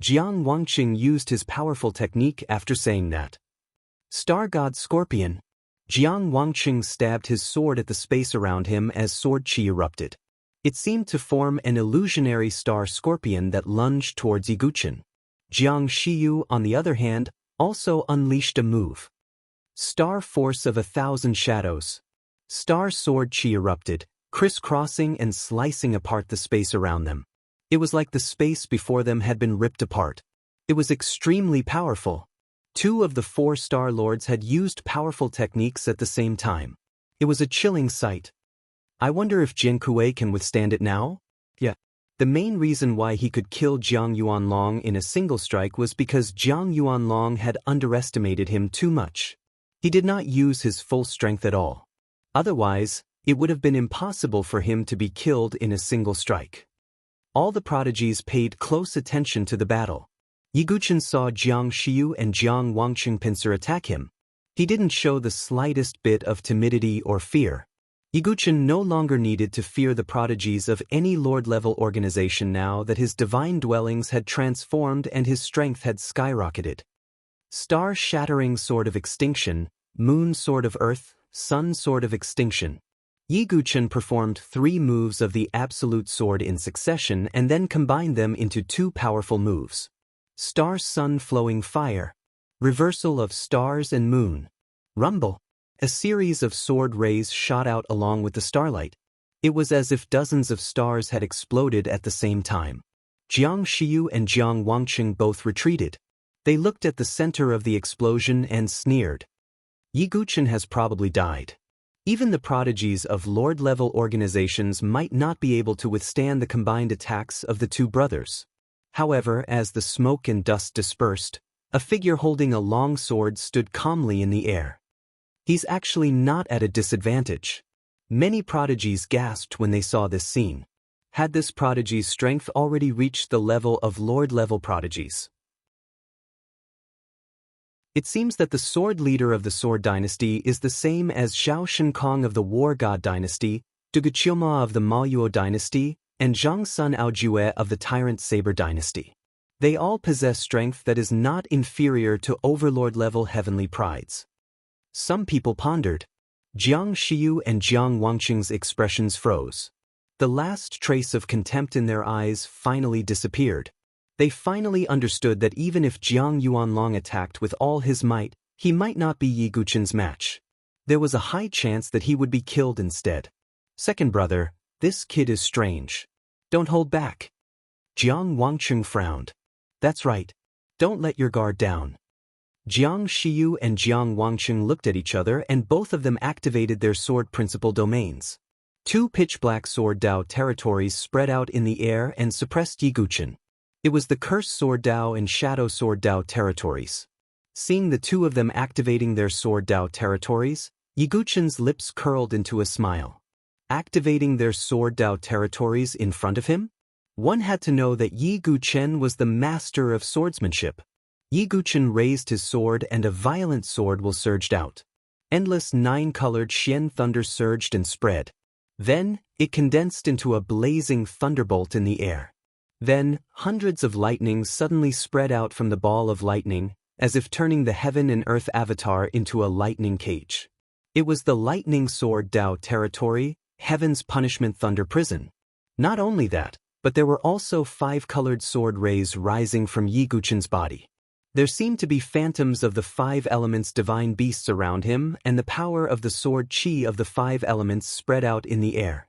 Jiang Wangqing used his powerful technique after saying that. Star God Scorpion. Jiang Wangqing stabbed his sword at the space around him as sword chi erupted. It seemed to form an illusionary star scorpion that lunged towards Yiguchen. Jiang Shiyu, on the other hand, also unleashed a move. Star Force of 1,000 Shadows. Star sword chi erupted, crisscrossing and slicing apart the space around them. It was like the space before them had been ripped apart. It was extremely powerful. Two of the four-star lords had used powerful techniques at the same time. It was a chilling sight. I wonder if Jian Kuei can withstand it now? Yeah. The main reason why he could kill Jiang Yuanlong in a single strike was because Jiang Yuanlong had underestimated him too much. He did not use his full strength at all. Otherwise, it would have been impossible for him to be killed in a single strike. All the prodigies paid close attention to the battle. Yiguchen saw Jiang Shiyu and Jiang Wangqing pincer attack him. He didn't show the slightest bit of timidity or fear. Yiguchen no longer needed to fear the prodigies of any lord-level organization now that his divine dwellings had transformed and his strength had skyrocketed. Star-shattering sword of extinction, moon sword of earth, sun sword of extinction. Yi Guchen performed 3 moves of the absolute sword in succession and then combined them into 2 powerful moves. Star-sun flowing fire. Reversal of stars and moon. Rumble. A series of sword rays shot out along with the starlight. It was as if dozens of stars had exploded at the same time. Jiang Xiyu and Jiang Wangqing both retreated. They looked at the center of the explosion and sneered. Yi Guchen has probably died. Even the prodigies of Lord-level organizations might not be able to withstand the combined attacks of the 2 brothers. However, as the smoke and dust dispersed, a figure holding a long sword stood calmly in the air. He's actually not at a disadvantage. Many prodigies gasped when they saw this scene. Had this prodigy's strength already reached the level of Lord-level prodigies? It seems that the sword leader of the Sword Dynasty is the same as Zhao Shinkong of the War God Dynasty, Duguqiuma of the Maoyuo Dynasty, and Zhang Sun Aojue of the Tyrant Saber Dynasty. They all possess strength that is not inferior to overlord-level heavenly prides. Some people pondered. Jiang Xiyu and Jiang Wangqing's expressions froze. The last trace of contempt in their eyes finally disappeared. They finally understood that even if Jiang Yuanlong attacked with all his might, he might not be Yi Guchen's match. There was a high chance that he would be killed instead. Second brother, this kid is strange. Don't hold back. Jiang Wangqing frowned. That's right. Don't let your guard down. Jiang Xiyu and Jiang Wangqing looked at each other and both of them activated their sword principal domains. 2 pitch-black sword Dao territories spread out in the air and suppressed Yi Guchen. It was the Curse Sword Dao and Shadow Sword Dao territories. Seeing the 2 of them activating their Sword Dao territories, Yi Guchen's lips curled into a smile. Activating their Sword Dao territories in front of him? One had to know that Yi Guchen was the master of swordsmanship. Yi Guchen raised his sword and a violent sword will surged out. Endless 9-colored Xian thunder surged and spread. Then, it condensed into a blazing thunderbolt in the air. Then, hundreds of lightnings suddenly spread out from the ball of lightning, as if turning the heaven and earth avatar into a lightning cage. It was the Lightning Sword Dao territory, Heaven's Punishment Thunder Prison. Not only that, but there were also 5-colored sword rays rising from Yi Guchen's body. There seemed to be phantoms of the 5 elements divine beasts around him, and the power of the sword qi of the 5 elements spread out in the air.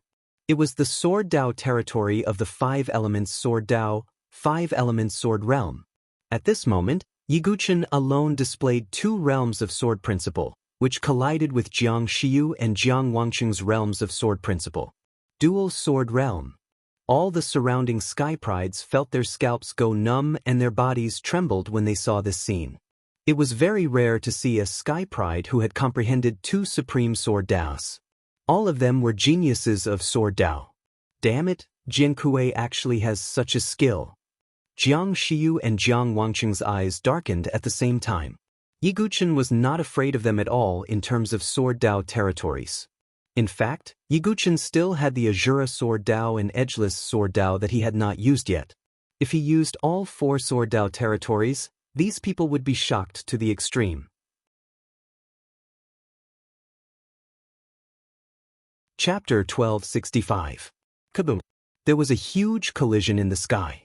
It was the Sword Dao territory of the 5 elements Sword Dao, 5 elements Sword Realm. At this moment, Yi Guchen alone displayed 2 realms of sword principle, which collided with Jiang Xiyu and Jiang Wangqing's realms of sword principle. Dual Sword Realm. All the surrounding sky prides felt their scalps go numb and their bodies trembled when they saw this scene. It was very rare to see a sky pride who had comprehended 2 supreme sword Daos. All of them were geniuses of Sword Dao. Damn it, Jian Kuei actually has such a skill. Jiang Xiyu and Jiang Wangqing's eyes darkened at the same time. Yi Guchen was not afraid of them at all in terms of Sword Dao territories. In fact, Yi Guchen still had the Azura Sword Dao and Edgeless Sword Dao that he had not used yet. If he used all 4 Sword Dao territories, these people would be shocked to the extreme. Chapter 1265. Kaboom! There was a huge collision in the sky.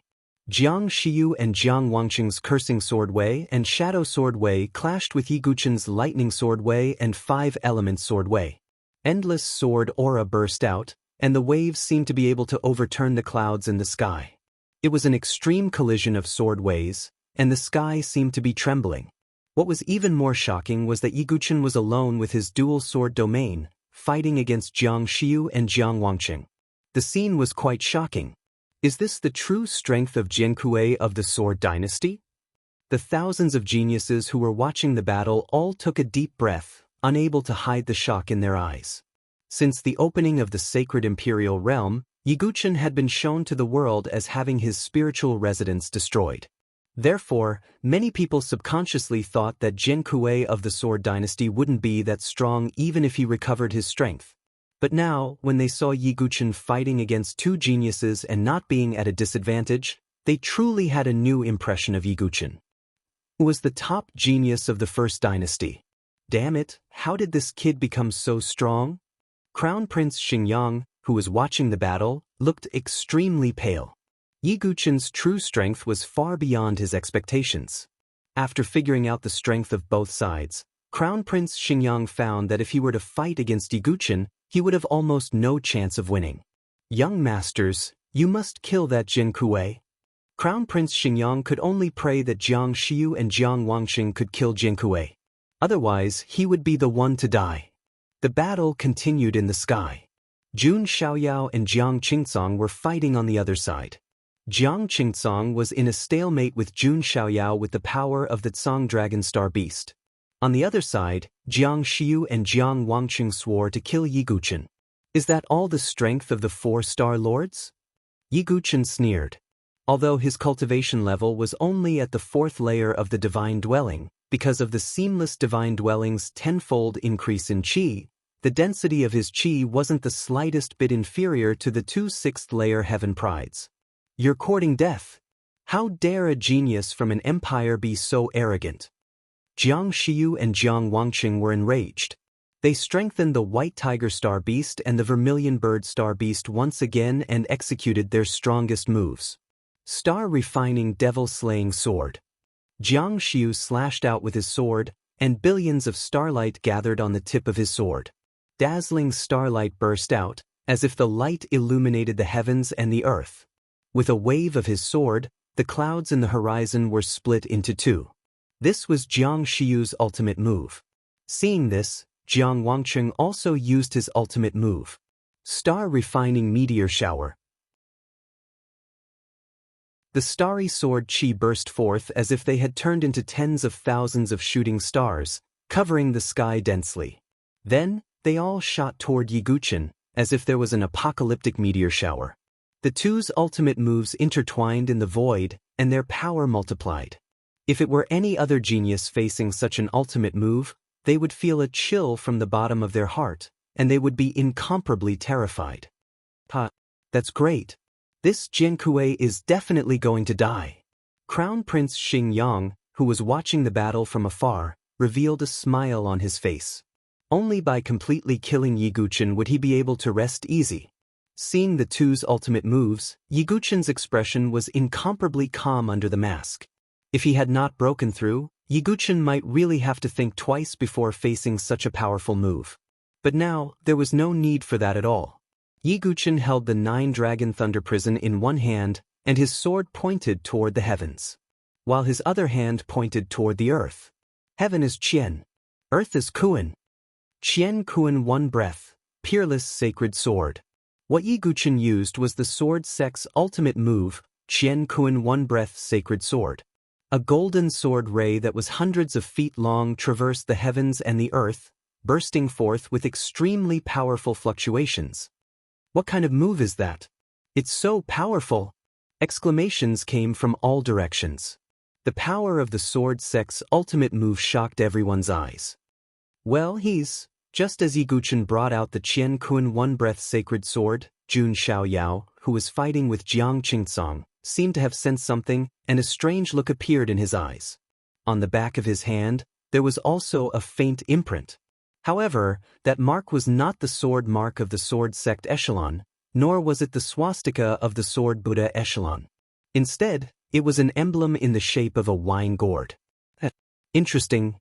Jiang Xiyu and Jiang Wangqing's Cursing Sword Wei and Shadow Sword Wei clashed with Yi Guchen's Lightning Sword Wei and 5 Elements Sword Wei. Endless sword aura burst out, and the waves seemed to be able to overturn the clouds in the sky. It was an extreme collision of sword ways, and the sky seemed to be trembling. What was even more shocking was that Yi Guchen was alone with his dual sword domain, fighting against Jiang Xiyu and Jiang Wangqing. The scene was quite shocking. Is this the true strength of Jian Kuei of the Sword Dynasty? The thousands of geniuses who were watching the battle all took a deep breath, unable to hide the shock in their eyes. Since the opening of the sacred imperial realm, Yi Guchen had been shown to the world as having his spiritual residence destroyed. Therefore, many people subconsciously thought that Jian Kuei of the Sword Dynasty wouldn't be that strong even if he recovered his strength. But now, when they saw Yi Guchen fighting against 2 geniuses and not being at a disadvantage, they truly had a new impression of Yi Guchen. who was the top genius of the first dynasty. Damn it, how did this kid become so strong? Crown Prince Xingyang, who was watching the battle, looked extremely pale. Yi Guqin's true strength was far beyond his expectations. After figuring out the strength of both sides, Crown Prince Xingyang found that if he were to fight against Yi Guqin, he would have almost no chance of winning. Young masters, you must kill that Jian Kuei. Crown Prince Xingyang could only pray that Jiang Xiu and Jiang Wangqing could kill Jian Kuei. Otherwise, he would be the one to die. The battle continued in the sky. Jun Xiaoyao and Jiang Qingcong were fighting on the other side. Jiang Qingcong was in a stalemate with Jun Xiaoyao with the power of the Tsang Dragon Star Beast. On the other side, Jiang Xiu and Jiang Wangqing swore to kill Yi Guqin. Is that all the strength of the 4-star lords? Yi Guqin sneered. Although his cultivation level was only at the 4th layer of the divine dwelling, because of the seamless divine dwelling's 10-fold increase in qi, the density of his qi wasn't the slightest bit inferior to the 2 6th-layer heaven prides. You're courting death. How dare a genius from an empire be so arrogant? Jiang Xiu and Jiang Wangqing were enraged. They strengthened the White Tiger Star Beast and the Vermilion Bird Star Beast once again and executed their strongest moves. Star Refining Devil-Slaying Sword. Jiang Xiu slashed out with his sword, and billions of starlight gathered on the tip of his sword. Dazzling starlight burst out, as if the light illuminated the heavens and the earth. With a wave of his sword, the clouds in the horizon were split into two. This was Jiang Xiu's ultimate move. Seeing this, Jiang Wangqing also used his ultimate move. Star Refining Meteor Shower. The starry sword qi burst forth as if they had turned into tens of thousands of shooting stars, covering the sky densely. Then, they all shot toward Yi Guqin, as if there was an apocalyptic meteor shower. The two's ultimate moves intertwined in the void, and their power multiplied. If it were any other genius facing such an ultimate move, they would feel a chill from the bottom of their heart, and they would be incomparably terrified. That's great. This Jian Kuei is definitely going to die. Crown Prince Xingyang, who was watching the battle from afar, revealed a smile on his face. Only by completely killing Yi Guqin would he be able to rest easy. Seeing the two's ultimate moves, Yi Guqin's expression was incomparably calm under the mask. If he had not broken through, Yi Guqin might really have to think twice before facing such a powerful move. But now, there was no need for that at all. Yi Guqin held the 9-dragon thunder prison in one hand, and his sword pointed toward the heavens, while his other hand pointed toward the earth. Heaven is Qian. Earth is Kuan. Qian Kuan one breath, peerless sacred sword. What Yi Guqin used was the sword sect's ultimate move, Qian Kuan one breath sacred sword. A golden sword ray that was hundreds of feet long traversed the heavens and the earth, bursting forth with extremely powerful fluctuations. What kind of move is that? It's so powerful! Exclamations came from all directions. The power of the sword sect's ultimate move shocked everyone's eyes. Well, just as Yi Guqin brought out the Qian Kuan one-breath sacred sword, Jun Xiaoyao, who was fighting with Jiang Qingcong, seemed to have sensed something, and a strange look appeared in his eyes. On the back of his hand, there was also a faint imprint. However, that mark was not the sword mark of the sword sect echelon, nor was it the swastika of the sword Buddha echelon. Instead, it was an emblem in the shape of a wine gourd. Interesting,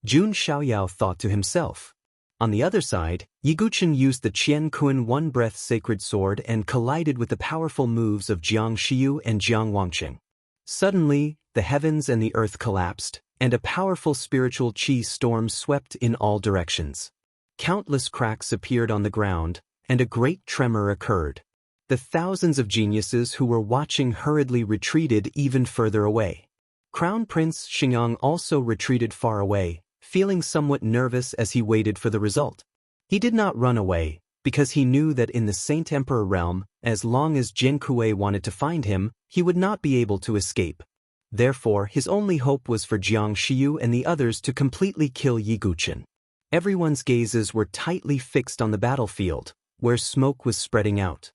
Jun Xiaoyao thought to himself. On the other side, Yi Guqin used the Qian Kuan one-breath sacred sword and collided with the powerful moves of Jiang Xiu and Jiang Wangqing. Suddenly, the heavens and the earth collapsed, and a powerful spiritual qi storm swept in all directions. Countless cracks appeared on the ground, and a great tremor occurred. The thousands of geniuses who were watching hurriedly retreated even further away. Crown Prince Xingyang also retreated far away, feeling somewhat nervous as he waited for the result. He did not run away, because he knew that in the Saint Emperor realm, as long as Jian Kuei wanted to find him, he would not be able to escape. Therefore, his only hope was for Jiang Xiu and the others to completely kill Yi Guqin. Everyone's gazes were tightly fixed on the battlefield, where smoke was spreading out.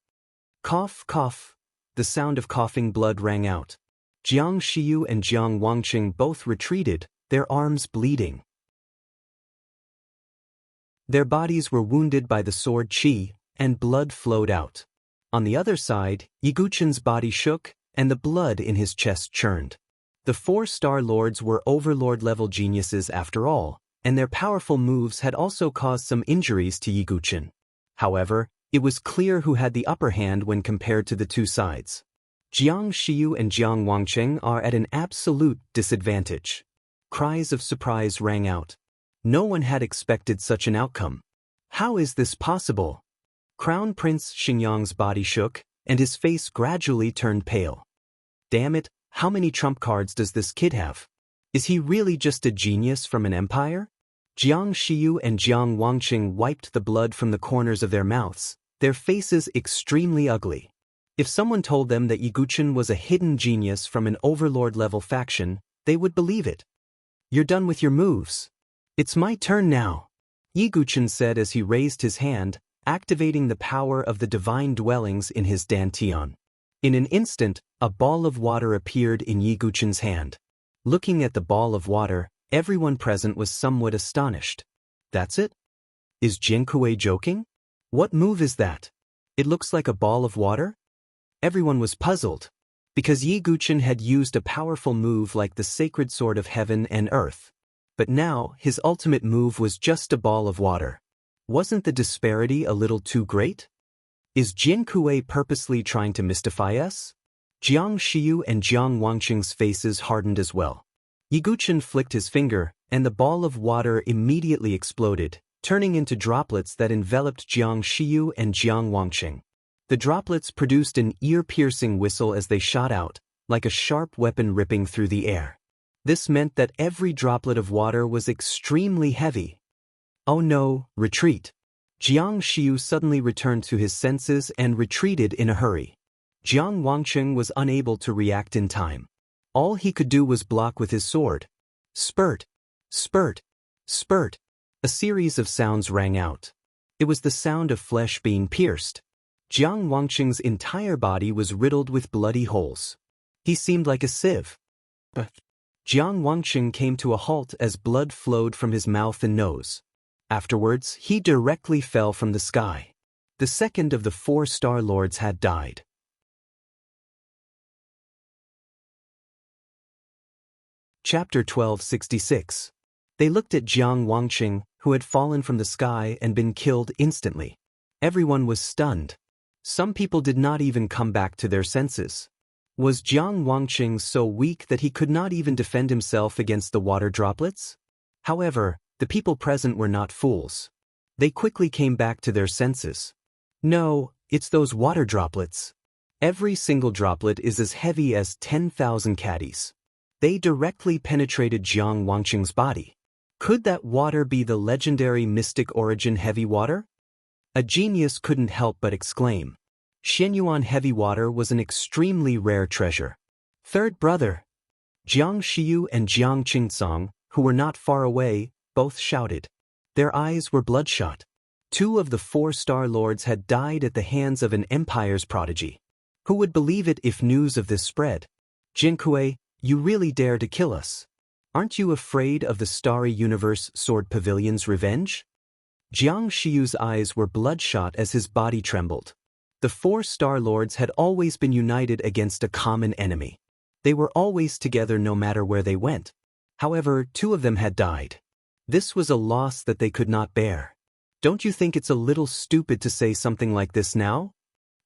Cough, cough. The sound of coughing blood rang out. Jiang Shiyu and Jiang Wangqing both retreated, their arms bleeding. Their bodies were wounded by the sword qi, and blood flowed out. On the other side, Yi Guqin's body shook, and the blood in his chest churned. The 4-star lords were overlord-level geniuses after all, and their powerful moves had also caused some injuries to Yi Guqin. However, it was clear who had the upper hand when compared to the two sides. Jiang Shiyu and Jiang Wangqing are at an absolute disadvantage. Cries of surprise rang out. No one had expected such an outcome. How is this possible? Crown Prince Xingyang's body shook, and his face gradually turned pale. Damn it, how many trump cards does this kid have? Is he really just a genius from an empire? Jiang Shiyu and Jiang Wangqing wiped the blood from the corners of their mouths, their faces extremely ugly. If someone told them that Yi Guqin was a hidden genius from an overlord-level faction, they would believe it. You're done with your moves. It's my turn now, Yi Guqin said as he raised his hand, activating the power of the divine dwellings in his dantian. In an instant, a ball of water appeared in Yi Guqin's hand. Looking at the ball of water, everyone present was somewhat astonished. That's it? Is Jinkui joking? What move is that? It looks like a ball of water? Everyone was puzzled, because Yi Guqin had used a powerful move like the sacred sword of heaven and earth. But now, his ultimate move was just a ball of water. Wasn't the disparity a little too great? Is Jinkui purposely trying to mystify us? Jiang Shiyu and Jiang Wangqing's faces hardened as well. Yi Guqin flicked his finger, and the ball of water immediately exploded, turning into droplets that enveloped Jiang Shiyu and Jiang Wangqing. The droplets produced an ear-piercing whistle as they shot out, like a sharp weapon ripping through the air. This meant that every droplet of water was extremely heavy. Oh no, retreat! Jiang Shiyu suddenly returned to his senses and retreated in a hurry. Jiang Wangqing was unable to react in time. All he could do was block with his sword. Spurt! Spurt! Spurt! A series of sounds rang out. It was the sound of flesh being pierced. Jiang Wangqing's entire body was riddled with bloody holes. He seemed like a sieve. Jiang Wangqing came to a halt as blood flowed from his mouth and nose. Afterwards, he directly fell from the sky. The second of the 4-star lords had died. Chapter 1266. They looked at Jiang Wangqing, who had fallen from the sky and been killed instantly. Everyone was stunned. Some people did not even come back to their senses. Was Jiang Wangqing so weak that he could not even defend himself against the water droplets? However, the people present were not fools. They quickly came back to their senses. No, it's those water droplets. Every single droplet is as heavy as 10,000 caddies. They directly penetrated Jiang Wangqing's body. Could that water be the legendary mystic origin heavy water? A genius couldn't help but exclaim. Xianyuan heavy water was an extremely rare treasure. Third brother. Jiang Shiyu and Jiang Qingcong, who were not far away, both shouted. Their eyes were bloodshot. 2 of the 4-star lords had died at the hands of an empire's prodigy. Who would believe it if news of this spread? Jinkui, you really dare to kill us. Aren't you afraid of the Starry Universe Sword Pavilion's revenge? Jiang Shiyu's eyes were bloodshot as his body trembled. The 4-star lords had always been united against a common enemy. They were always together no matter where they went. However, 2 of them had died. This was a loss that they could not bear. Don't you think it's a little stupid to say something like this now?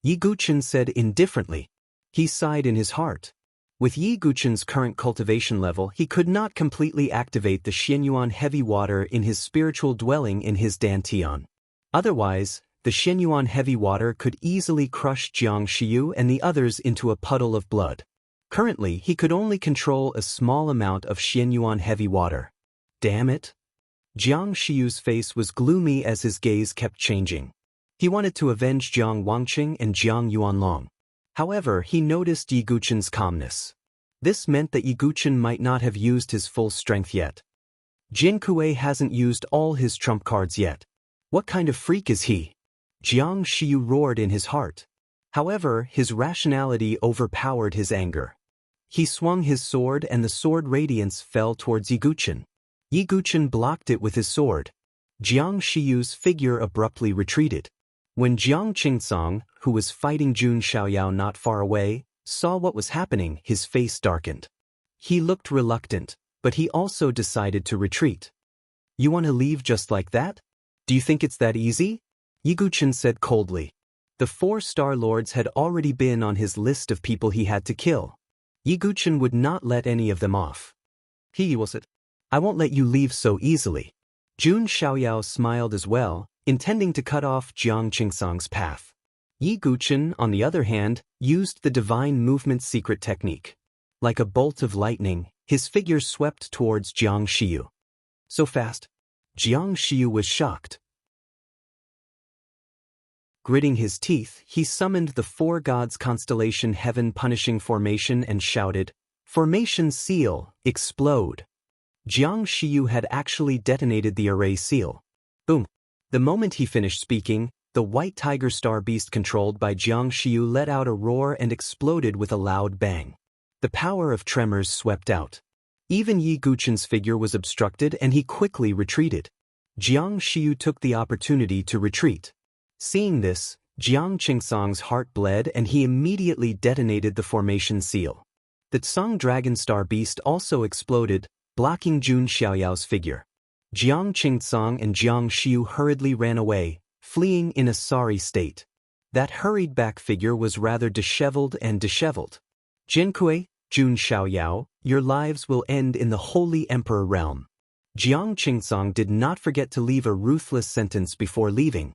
Yi Guqin said indifferently. He sighed in his heart. With Yi Guqin's current cultivation level, he could not completely activate the Xianyuan heavy water in his spiritual dwelling in his dantian. Otherwise, the Xianyuan heavy water could easily crush Jiang Shiyu and the others into a puddle of blood. Currently, he could only control a small amount of Xianyuan heavy water. Damn it! Jiang Shiyu's face was gloomy as his gaze kept changing. He wanted to avenge Jiang Wangqing and Jiang Yuanlong. However, he noticed Yi Guqin's calmness. This meant that Yi Guqin might not have used his full strength yet. Jinkui hasn't used all his trump cards yet. What kind of freak is he? Jiang Shiyu roared in his heart. However, his rationality overpowered his anger. He swung his sword and the sword radiance fell towards Yi Guchen. Yi Guchen blocked it with his sword. Jiang Shiyu's figure abruptly retreated. When Jiang Qingsong, who was fighting Jun Xiaoyao not far away, saw what was happening, his face darkened. He looked reluctant, but he also decided to retreat. You want to leave just like that? Do you think it's that easy? Yi Guchen said coldly. The 4 Star Lords had already been on his list of people he had to kill. Yi Guchen would not let any of them off. He was it. I won't let you leave so easily. Jun Xiaoyao smiled as well, intending to cut off Jiang Qingsong's path. Yi Guchen, on the other hand, used the divine movement secret technique. Like a bolt of lightning, his figure swept towards Jiang Shiyu. So fast. Jiang Shiyu was shocked. Gritting his teeth, he summoned the 4 gods' constellation heaven punishing formation and shouted, "Formation seal, explode!" Jiang Shiyu had actually detonated the array seal. Boom! The moment he finished speaking, the white tiger star beast controlled by Jiang Shiyu let out a roar and exploded with a loud bang. The power of tremors swept out. Even Yi Guchen's figure was obstructed and he quickly retreated. Jiang Shiyu took the opportunity to retreat. Seeing this, Jiang Qingsong's heart bled and he immediately detonated the formation seal. The Tsang Dragon Star Beast also exploded, blocking Jun Xiaoyao's figure. Jiang Qingsong and Jiang Shiyu hurriedly ran away, fleeing in a sorry state. That hurried back figure was rather disheveled. Jinkui, Jun Xiaoyao, your lives will end in the Holy Emperor realm. Jiang Qingsong did not forget to leave a ruthless sentence before leaving.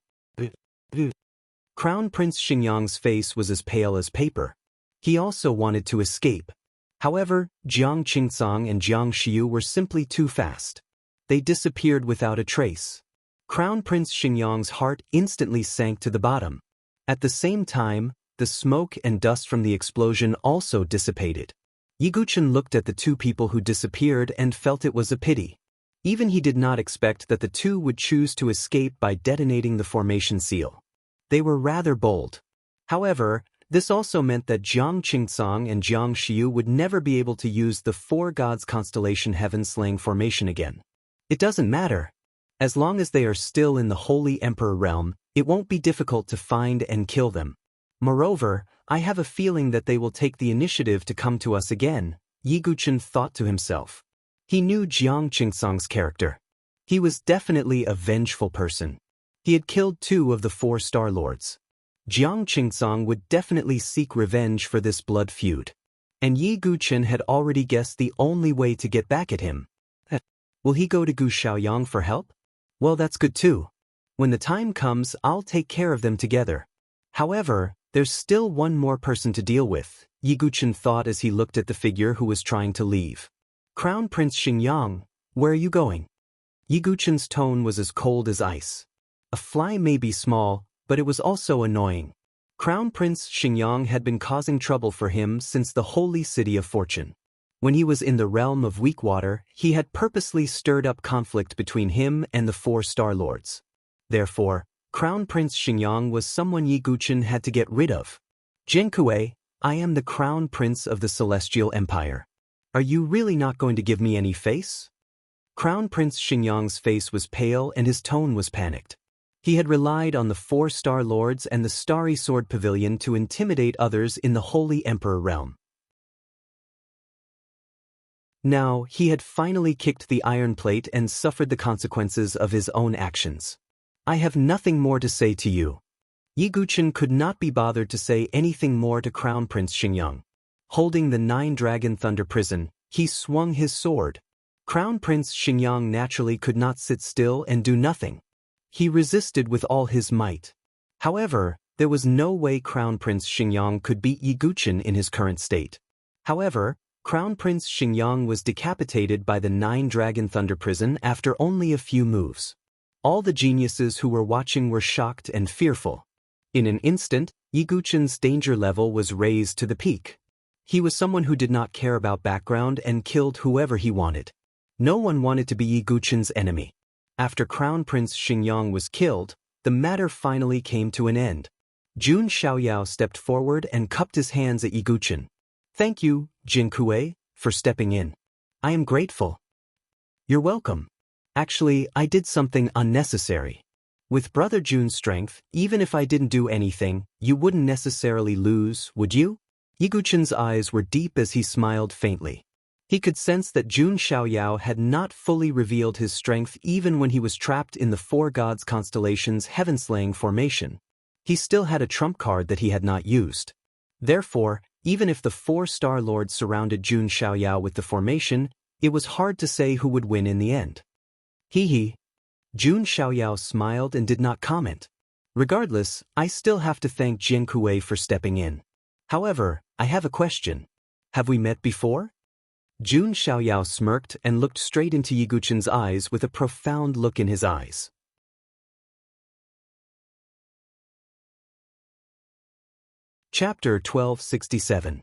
Crown Prince Xingyang's face was as pale as paper. He also wanted to escape. However, Jiang Qingsong and Jiang Shiyu were simply too fast. They disappeared without a trace. Crown Prince Xingyang's heart instantly sank to the bottom. At the same time, the smoke and dust from the explosion also dissipated. Yi Guchen looked at the 2 people who disappeared and felt it was a pity. Even he did not expect that the 2 would choose to escape by detonating the formation seal. They were rather bold. However, this also meant that Jiang Qingsong and Jiang Shiyu would never be able to use the 4 gods constellation heaven-slaying formation again. It doesn't matter. As long as they are still in the Holy Emperor realm, it won't be difficult to find and kill them. Moreover, I have a feeling that they will take the initiative to come to us again, Yi Guchen thought to himself. He knew Jiang Qingsong's character. He was definitely a vengeful person. He had killed 2 of the 4 Star Lords. Jiang Qingsong would definitely seek revenge for this blood feud. And Yi Guchen had already guessed the only way to get back at him. Will he go to Gu Xiaoyang for help? Well, that's good too. When the time comes, I'll take care of them together. However, there's still one more person to deal with, Yi Guchen thought as he looked at the figure who was trying to leave. Crown Prince Xingyang, where are you going? Yi Guchen's tone was as cold as ice. A fly may be small, but it was also annoying. Crown Prince Xingyang had been causing trouble for him since the Holy City of Fortune. When he was in the realm of weak water, he had purposely stirred up conflict between him and the 4 Star Lords. Therefore, Crown Prince Xingyang was someone Yi Guchen had to get rid of. Jinkui, I am the Crown Prince of the Celestial Empire. Are you really not going to give me any face? Crown Prince Xingyang's face was pale and his tone was panicked. He had relied on the 4 Star Lords and the Starry Sword Pavilion to intimidate others in the Holy Emperor realm. Now, he had finally kicked the iron plate and suffered the consequences of his own actions. I have nothing more to say to you. Yi Guchen could not be bothered to say anything more to Crown Prince Xingyang. Holding the 9-dragon thunder prison, he swung his sword. Crown Prince Xingyang naturally could not sit still and do nothing. He resisted with all his might. However, there was no way Crown Prince Xingyang could beat Yi Guchen in his current state. However, Crown Prince Xingyang was decapitated by the 9-dragon thunder prison after only a few moves. All the geniuses who were watching were shocked and fearful. In an instant, Yi Guchen's danger level was raised to the peak. He was someone who did not care about background and killed whoever he wanted. No one wanted to be Yi Guchen's enemy. After Crown Prince Xingyang was killed, the matter finally came to an end. Jun Xiaoyao stepped forward and cupped his hands at Yi Guchen. Thank you, Jin Kuei, for stepping in. I am grateful. You're welcome. Actually, I did something unnecessary. With Brother Jun's strength, even if I didn't do anything, you wouldn't necessarily lose, would you? Yiguchen's eyes were deep as he smiled faintly. He could sense that Jun Xiaoyao had not fully revealed his strength even when he was trapped in the Four Gods constellation's heaven-slaying formation. He still had a trump card that he had not used. Therefore, even if the four Star Lords surrounded Jun Xiaoyao with the formation, it was hard to say who would win in the end. Hee. Jun Xiaoyao smiled and did not comment. Regardless, I still have to thank Jin Kuei for stepping in. However, I have a question. Have we met before? Jun Xiaoyao smirked and looked straight into Yiguchen's eyes with a profound look in his eyes. Chapter 1267.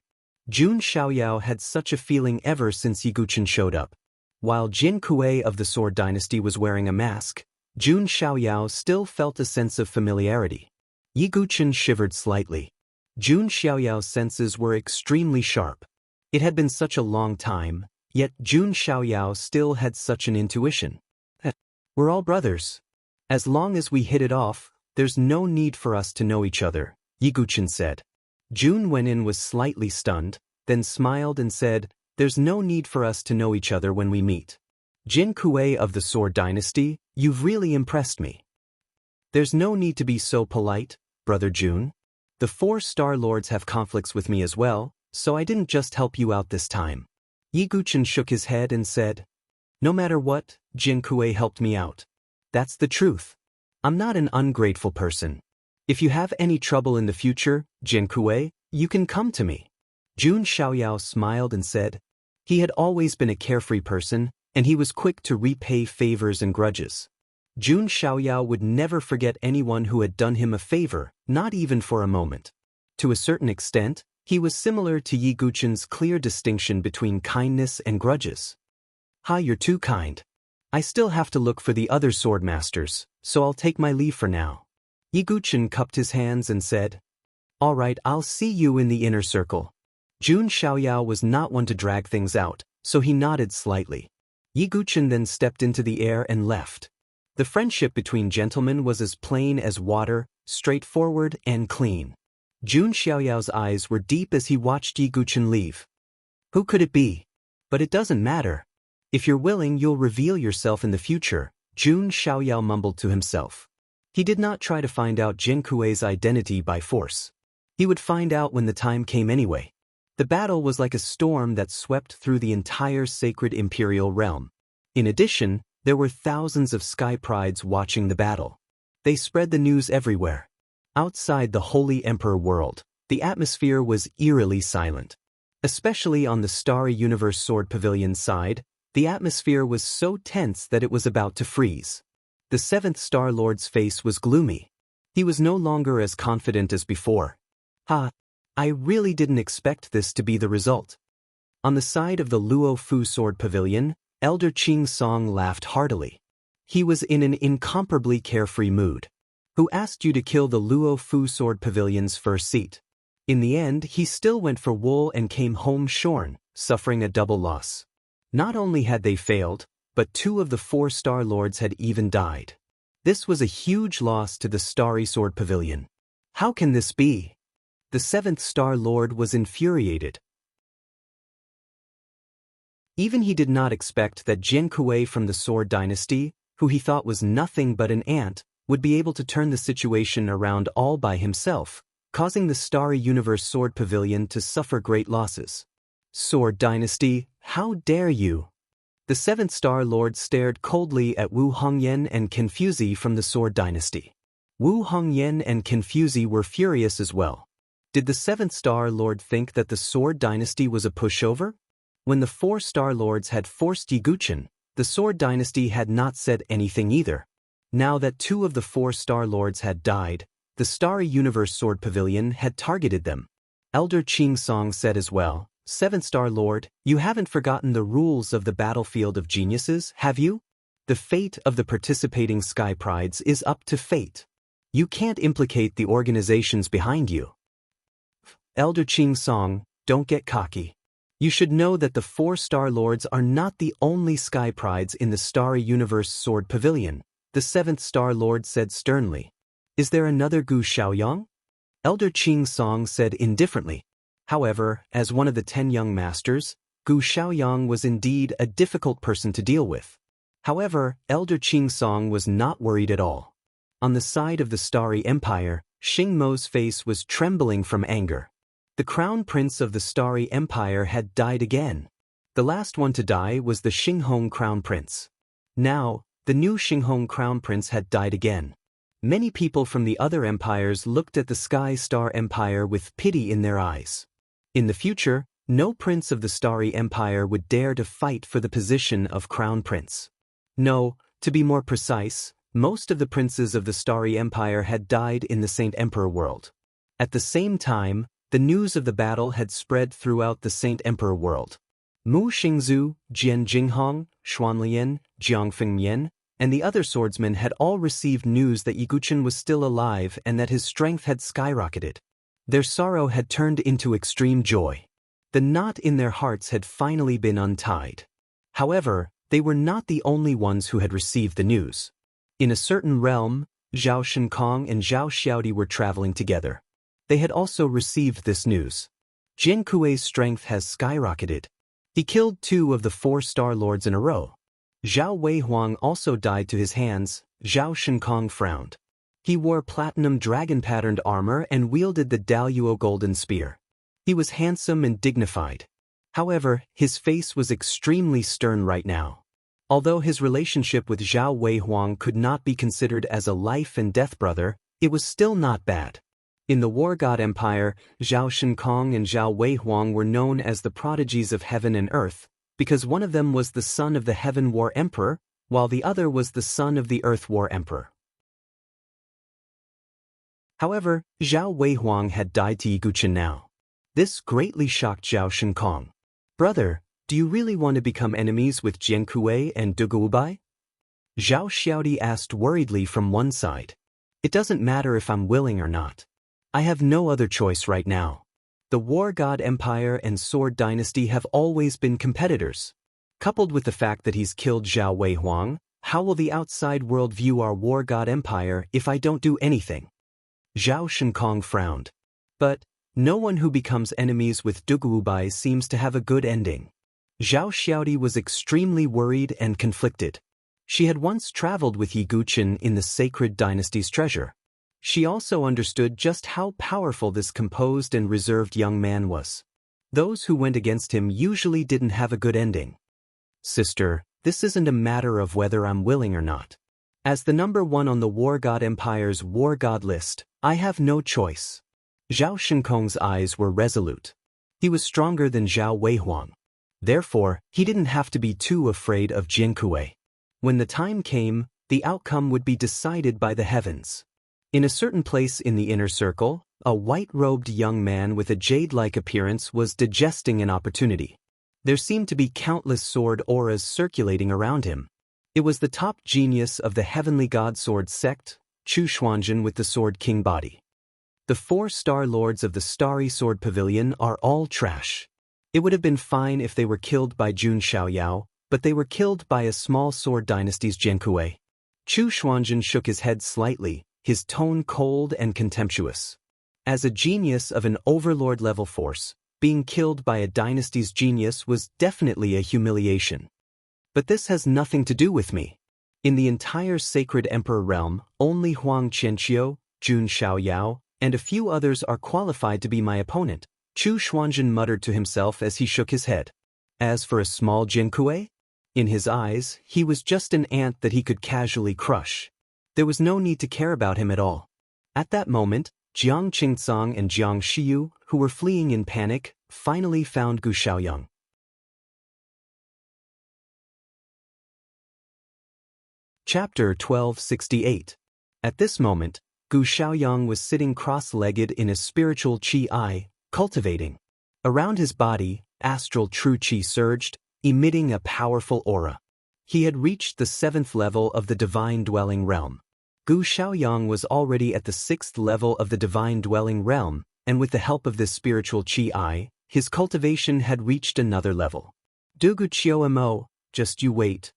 Jun Xiaoyao had such a feeling ever since Yiguchen showed up. While Jin Kuei of the Sword Dynasty was wearing a mask, Jun Xiaoyao still felt a sense of familiarity. Yiguchen shivered slightly. Jun Xiaoyao's senses were extremely sharp. It had been such a long time, yet Jun Xiaoyao still had such an intuition. We're all brothers. As long as we hit it off, there's no need for us to know each other, Yiguchen said. Jun Wenin was slightly stunned, then smiled and said, there's no need for us to know each other when we meet. Jin Kuei of the Sword Dynasty, you've really impressed me. There's no need to be so polite, Brother Jun. The four Star Lords have conflicts with me as well, so I didn't just help you out this time. Yiguchen shook his head and said, no matter what, Jin Kuei helped me out. That's the truth. I'm not an ungrateful person. If you have any trouble in the future, Jin Kuei, you can come to me. Jun Xiaoyao smiled and said, he had always been a carefree person, and he was quick to repay favors and grudges. Jun Xiaoyao would never forget anyone who had done him a favor, not even for a moment. To a certain extent, he was similar to Yiguchen's clear distinction between kindness and grudges. You're too kind. I still have to look for the other sword masters, so I'll take my leave for now. Yiguchen cupped his hands and said, all right, I'll see you in the inner circle. Jun Xiaoyao was not one to drag things out, so he nodded slightly. Yiguchen then stepped into the air and left. The friendship between gentlemen was as plain as water, straightforward and clean. Jun Xiaoyao's eyes were deep as he watched Yiguchen leave. Who could it be? But it doesn't matter. If you're willing, you'll reveal yourself in the future, Jun Xiaoyao mumbled to himself. He did not try to find out Jin Kuei's identity by force. He would find out when the time came anyway. The battle was like a storm that swept through the entire sacred imperial realm. In addition, there were thousands of sky prides watching the battle. They spread the news everywhere. Outside the Holy Emperor world, the atmosphere was eerily silent. Especially on the Starry Universe Sword Pavilion side, the atmosphere was so tense that it was about to freeze. The seventh Star Lord's face was gloomy. He was no longer as confident as before. I really didn't expect this to be the result. On the side of the Luo Fu Sword Pavilion, Elder Qing Song laughed heartily. He was in an incomparably carefree mood. Who asked you to kill the Luo Fu Sword Pavilion's first seat? In the end, he still went for wool and came home shorn, suffering a double loss. Not only had they failed, but 2 of the 4 Star Lords had even died. This was a huge loss to the Starry Sword Pavilion. How can this be? The 7th Star Lord was infuriated. Even he did not expect that Jin Kuei from the Sword Dynasty, who he thought was nothing but an ant, would be able to turn the situation around all by himself, causing the Starry Universe Sword Pavilion to suffer great losses. Sword Dynasty, how dare you? The 7th Star Lord stared coldly at Wu Hongyan and Confuzi from the Sword Dynasty. Wu Hongyan and Confuzi were furious as well. Did the 7th Star Lord think that the Sword Dynasty was a pushover? When the 4 Star Lords had forced Yiguchen, the Sword Dynasty had not said anything either. Now that 2 of the 4 Star Lords had died, the Starry Universe Sword Pavilion had targeted them. Elder Qing Song said as well, 7th Star Lord, you haven't forgotten the rules of the battlefield of geniuses, have you? The fate of the participating Sky Prides is up to fate. You can't implicate the organizations behind you. Elder Qing Song, don't get cocky. You should know that the 4 Star Lords are not the only sky prides in the Starry Universe Sword Pavilion, the 7th Star Lord said sternly. Is there another Gu Xiaoyang? Elder Qing Song said indifferently. However, as one of the 10 young masters, Gu Xiaoyang was indeed a difficult person to deal with. However, Elder Qing Song was not worried at all. On the side of the Starry Empire, Xing Mo's face was trembling from anger. The crown prince of the Starry Empire had died again. The last one to die was the Xinghong crown prince. Now, the new Xinghong crown prince had died again. Many people from the other empires looked at the Sky Star Empire with pity in their eyes. In the future, no prince of the Starry Empire would dare to fight for the position of crown prince. No, to be more precise, most of the princes of the Starry Empire had died in the Saint Emperor world. At the same time, the news of the battle had spread throughout the Saint Emperor world. Mu Xingzu, Jian Jinghong, Xuanlian, Jiang Fengmian, and the other swordsmen had all received news that Yi Guqin was still alive and that his strength had skyrocketed. Their sorrow had turned into extreme joy. The knot in their hearts had finally been untied. However, they were not the only ones who had received the news. In a certain realm, Zhao Shinkong and Zhao Xiaodi were traveling together. They had also received this news. Jian Kuei's strength has skyrocketed. He killed 2 of the 4 Star Lords in a row. Zhao Weihuang also died to his hands. Zhao Shinkong frowned. He wore platinum dragon-patterned armor and wielded the Daluo golden spear. He was handsome and dignified. However, his face was extremely stern right now. Although his relationship with Zhao Weihuang could not be considered as a life-and-death brother, it was still not bad. In the War God Empire, Zhao Shinkong and Zhao Weihuang were known as the prodigies of heaven and earth, because one of them was the son of the Heaven War Emperor, while the other was the son of the Earth War Emperor. However, Zhao Weihuang had died to Yi Guqin now. This greatly shocked Zhao Shinkong. Brother, do you really want to become enemies with Jian Kuei and Duguobai? Zhao Xiaodi asked worriedly from one side. It doesn't matter if I'm willing or not. I have no other choice right now. The War God Empire and Sword Dynasty have always been competitors. Coupled with the fact that he's killed Zhao Weihuang, how will the outside world view our War God Empire if I don't do anything? Zhao Shinkong frowned. But no one who becomes enemies with Duguobai seems to have a good ending. Zhao Xiaodi was extremely worried and conflicted. She had once traveled with Yi Guqin in the Sacred Dynasty's treasure. She also understood just how powerful this composed and reserved young man was. Those who went against him usually didn't have a good ending. Sister, this isn't a matter of whether I'm willing or not. As the number 1 on the War God Empire's War God list, I have no choice. Zhao Shinkong's eyes were resolute. He was stronger than Zhao Weihuang. Therefore, he didn't have to be too afraid of Jian Kuei. When the time came, the outcome would be decided by the heavens. In a certain place in the inner circle, a white-robed young man with a jade-like appearance was digesting an opportunity. There seemed to be countless sword auras circulating around him. It was the top genius of the Heavenly God Sword sect, Chu Xuanzhen with the Sword King body. The 4 Star Lords of the Starry Sword Pavilion are all trash. It would have been fine if they were killed by Jun Xiaoyao, but they were killed by a small Sword Dynasty's Jian Kuei. Chu Xuanzhen shook his head slightly, his tone cold and contemptuous. As a genius of an overlord-level force, being killed by a dynasty's genius was definitely a humiliation. But this has nothing to do with me. In the entire Sacred Emperor realm, only Huang Qianqiu, Jun Xiaoyao, and a few others are qualified to be my opponent, Chu Xuanzhen muttered to himself as he shook his head. As for a small Jian Kuei, in his eyes, he was just an ant that he could casually crush. There was no need to care about him at all. At that moment, Jiang Qingcang and Jiang Shiyu, who were fleeing in panic, finally found Gu Xiaoyang. Chapter 1268. At this moment, Gu Xiaoyang was sitting cross-legged in a spiritual qi, cultivating. Around his body, astral true qi surged, emitting a powerful aura. He had reached the 7th level of the Divine Dwelling Realm. Gu Xiaoyang was already at the 6th level of the Divine Dwelling Realm, and with the help of this spiritual qi, his cultivation had reached another level. Dugu Qiao Mo, just you wait.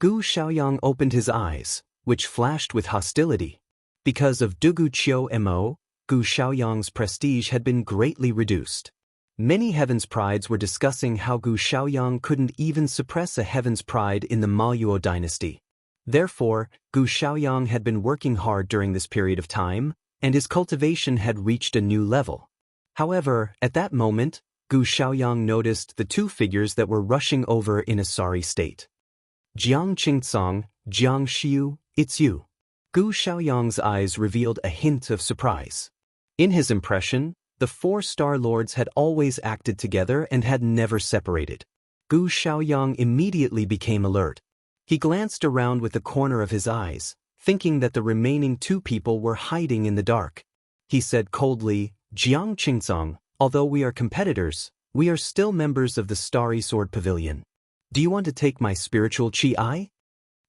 Gu Xiaoyang opened his eyes, which flashed with hostility. Because of Dugu Qiao Mo, Gu Xiaoyang's prestige had been greatly reduced. Many Heaven's Prides were discussing how Gu Xiaoyang couldn't even suppress a Heaven's Pride in the Maluo dynasty. Therefore, Gu Xiaoyang had been working hard during this period of time, and his cultivation had reached a new level. However, at that moment, Gu Xiaoyang noticed the two figures that were rushing over in a sorry state. Jiang Qingcong, Jiang Xiu, it's you. Gu Xiaoyang's eyes revealed a hint of surprise. In his impression, the 4 Star Lords had always acted together and had never separated. Gu Xiaoyang immediately became alert. He glanced around with the corner of his eyes, thinking that the remaining 2 people were hiding in the dark. He said coldly, Jiang Qingcong, although we are competitors, we are still members of the Starry Sword Pavilion. Do you want to take my spiritual Qi?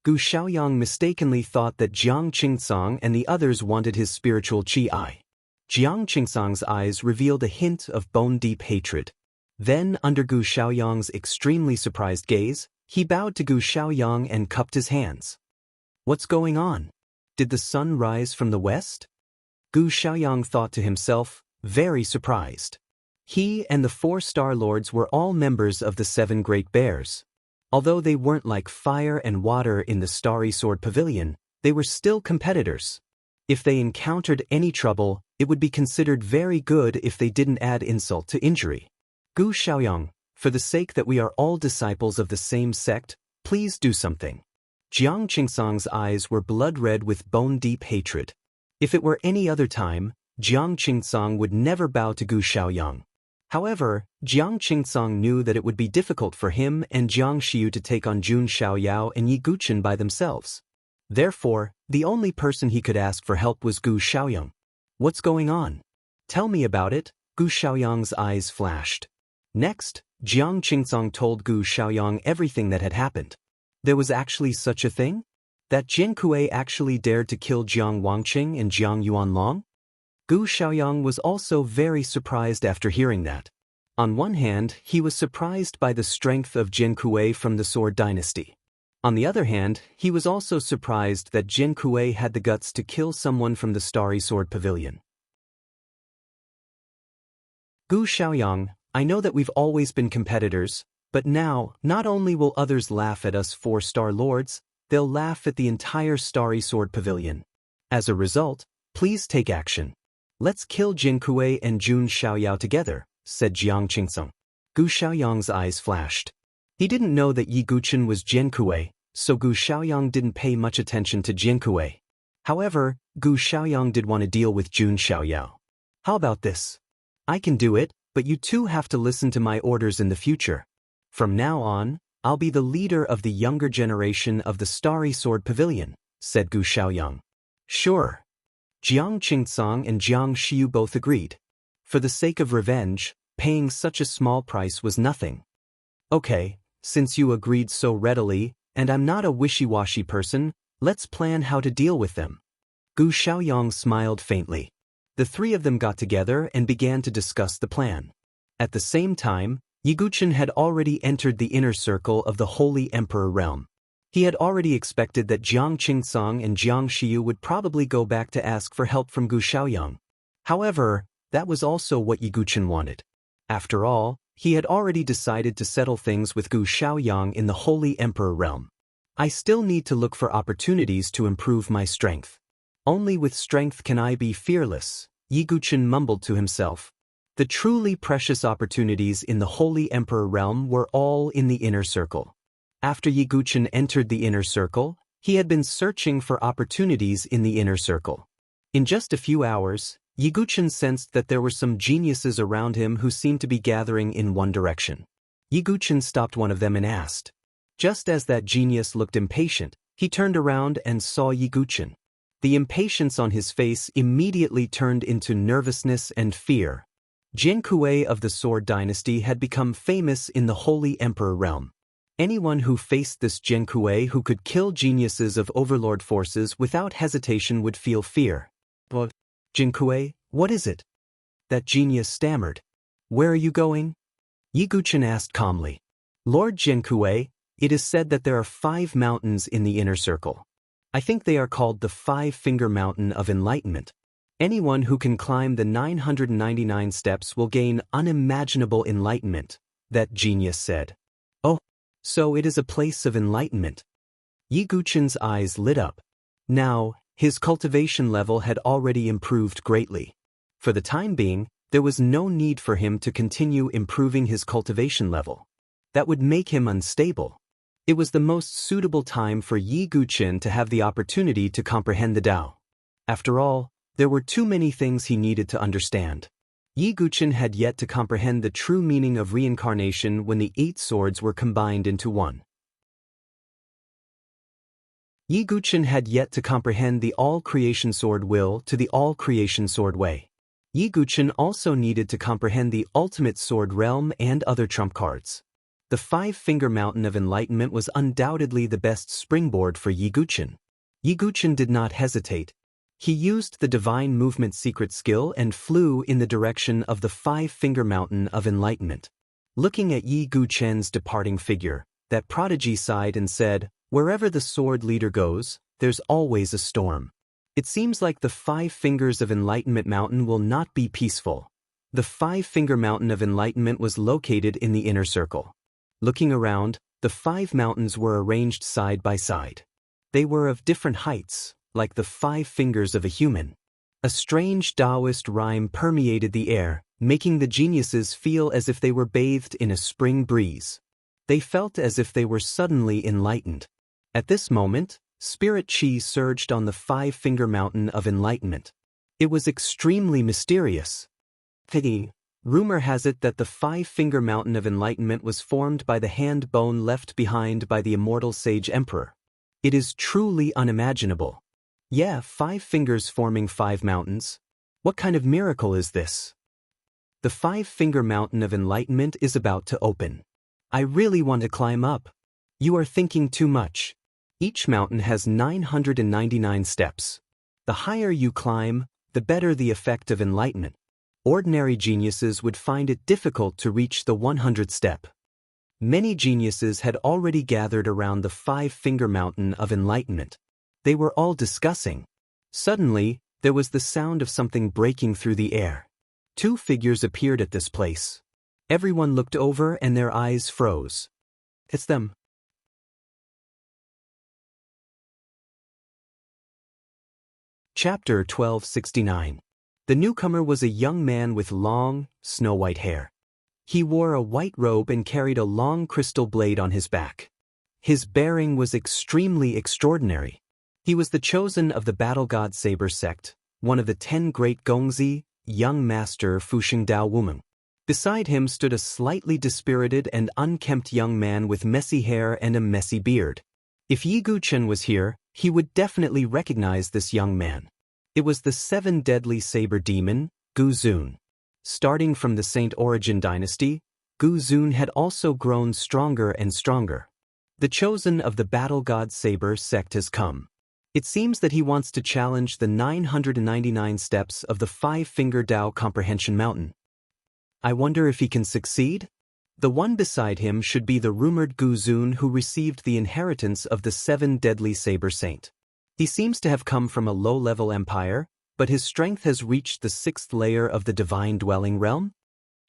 Gu Xiaoyang mistakenly thought that Jiang Qingcong and the others wanted his spiritual Qi. Jiang Qingcong's eyes revealed a hint of bone-deep hatred. Then, under Gu Xiaoyang's extremely surprised gaze, he bowed to Gu Xiaoyang and cupped his hands. What's going on? Did the sun rise from the west? Gu Xiaoyang thought to himself, very surprised. He and the 4 Star Lords were all members of the 7 Great Bears. Although they weren't like fire and water in the Starry Sword Pavilion, they were still competitors. If they encountered any trouble, it would be considered very good if they didn't add insult to injury. Gu Xiaoyang, for the sake that we are all disciples of the same sect, please do something. Jiang Qingcong's eyes were blood-red with bone-deep hatred. If it were any other time, Jiang Qingcong would never bow to Gu Xiaoyang. However, Jiang Qingcong knew that it would be difficult for him and Jiang Xiu to take on Jun Xiaoyao and Yi Guchen by themselves. Therefore, the only person he could ask for help was Gu Xiaoyang. What's going on? Tell me about it, Gu Xiaoyang's eyes flashed. Next, Jiang Qingcong told Gu Xiaoyang everything that had happened. There was actually such a thing? That Jian Kuei actually dared to kill Jiang Wangqing and Jiang Yuanlong? Gu Xiaoyang was also very surprised after hearing that. On one hand, he was surprised by the strength of Jian Kuei from the Sword Dynasty. On the other hand, he was also surprised that Jian Kuei had the guts to kill someone from the Starry Sword Pavilion. Gu Xiaoyang, I know that we've always been competitors, but now, not only will others laugh at us 4 Star Lords, they'll laugh at the entire Starry Sword Pavilion. As a result, please take action. Let's kill Jian Kuei and Jun Xiaoyao together, said Jiang Qingcong. Gu Xiaoyang's eyes flashed. He didn't know that Yi Guchen was Jian Kuei, so Gu Xiaoyang didn't pay much attention to Jian Kuei. However, Gu Xiaoyang did want to deal with Jun Xiaoyao. How about this? I can do it, but you two have to listen to my orders in the future. From now on, I'll be the leader of the younger generation of the Starry Sword Pavilion, said Gu Xiaoyang. Sure. Jiang Qingcong and Jiang Xiu both agreed. For the sake of revenge, paying such a small price was nothing. Okay, since you agreed so readily, and I'm not a wishy-washy person, let's plan how to deal with them. Gu Xiaoyang smiled faintly. The 3 of them got together and began to discuss the plan. At the same time, Yi Guchen had already entered the inner circle of the Holy Emperor realm. He had already expected that Jiang Qingcong and Jiang Xiu would probably go back to ask for help from Gu Xiaoyang. However, that was also what Yi Guchen wanted. After all, he had already decided to settle things with Gu Xiaoyang in the Holy Emperor realm. I still need to look for opportunities to improve my strength. Only with strength can I be fearless, Yi Guchen mumbled to himself. The truly precious opportunities in the Holy Emperor realm were all in the inner circle. After Yi Guchen entered the inner circle, he had been searching for opportunities in the inner circle. In just a few hours, Yi Guchen sensed that there were some geniuses around him who seemed to be gathering in one direction. Yi Guchen stopped one of them and asked. Just as that genius looked impatient, he turned around and saw Yi Guchen. The impatience on his face immediately turned into nervousness and fear. Jian Kuei of the Sword Dynasty had become famous in the Holy Emperor realm. Anyone who faced this Jian Kuei who could kill geniuses of overlord forces without hesitation would feel fear. But, Jian Kuei, what is it? That genius stammered. Where are you going? Yi Guchen asked calmly. Lord Jiankui, it is said that there are 5 mountains in the inner circle. I think they are called the 5-finger mountain of enlightenment. Anyone who can climb the 999 steps will gain unimaginable enlightenment, that genius said. Oh, so it is a place of enlightenment. Yi Guchen's eyes lit up. Now, his cultivation level had already improved greatly. For the time being, there was no need for him to continue improving his cultivation level. That would make him unstable. It was the most suitable time for Yi Guchen to have the opportunity to comprehend the Tao. After all, there were too many things he needed to understand. Yi Guchen had yet to comprehend the true meaning of reincarnation when the 8 swords were combined into one. Yi Guchen had yet to comprehend the all-creation sword will to the all-creation sword way. Yi Guchen also needed to comprehend the ultimate sword realm and other trump cards. The 5-finger mountain of enlightenment was undoubtedly the best springboard for Yi Guchen. Yi Guchen did not hesitate. He used the divine movement secret skill and flew in the direction of the 5-finger mountain of enlightenment. Looking at Yi Guchen's departing figure, that prodigy sighed and said, "Wherever the sword leader goes, there's always a storm." It seems like the 5 fingers of enlightenment mountain will not be peaceful. The 5-finger mountain of enlightenment was located in the inner circle. Looking around, the 5 mountains were arranged side by side. They were of different heights, like the 5 fingers of a human. A strange Taoist rhyme permeated the air, making the geniuses feel as if they were bathed in a spring breeze. They felt as if they were suddenly enlightened. At this moment, spirit chi surged on the 5-finger mountain of enlightenment. It was extremely mysterious. Rumor has it that the 5-finger mountain of enlightenment was formed by the hand bone left behind by the immortal sage emperor. It is truly unimaginable. Yeah, 5 fingers forming 5 mountains. What kind of miracle is this? The 5-finger mountain of enlightenment is about to open. I really want to climb up. You are thinking too much. Each mountain has 999 steps. The higher you climb, the better the effect of enlightenment. Ordinary geniuses would find it difficult to reach the 100th step. Many geniuses had already gathered around the 5-finger mountain of enlightenment. They were all discussing. Suddenly, there was the sound of something breaking through the air. 2 figures appeared at this place. Everyone looked over and their eyes froze. It's them. Chapter 1269. The newcomer was a young man with long, snow-white hair. He wore a white robe and carried a long crystal blade on his back. His bearing was extremely extraordinary. He was the chosen of the Battle God Saber sect, one of the 10 great Gongzi, young master Fusheng Dao Wumeng. Beside him stood a slightly dispirited and unkempt young man with messy hair and a messy beard. If Yi Guchen was here, he would definitely recognize this young man. It was the 7 deadly saber demon, Gu Zun. Starting from the Saint Origin dynasty, Gu Zun had also grown stronger and stronger. The chosen of the Battle God Saber sect has come. It seems that he wants to challenge the 999 steps of the 5-finger Tao Comprehension Mountain. I wonder if he can succeed? The one beside him should be the rumored Gu Zun who received the inheritance of the 7 deadly saber saint. He seems to have come from a low-level empire, but his strength has reached the 6th layer of the divine dwelling realm.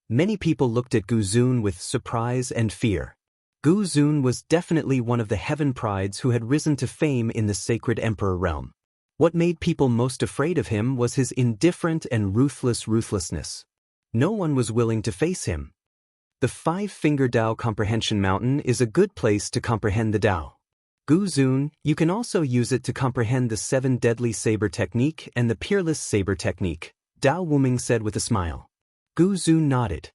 Many people looked at Gu Zun with surprise and fear. Gu Zun was definitely one of the heaven prides who had risen to fame in the sacred emperor realm. What made people most afraid of him was his indifferent and ruthlessness. No one was willing to face him. The 5-finger Tao Comprehension Mountain is a good place to comprehend the Tao. Gu Zun, you can also use it to comprehend the 7 deadly saber technique and the peerless saber technique, Dao Wuming said with a smile. Gu Zun nodded.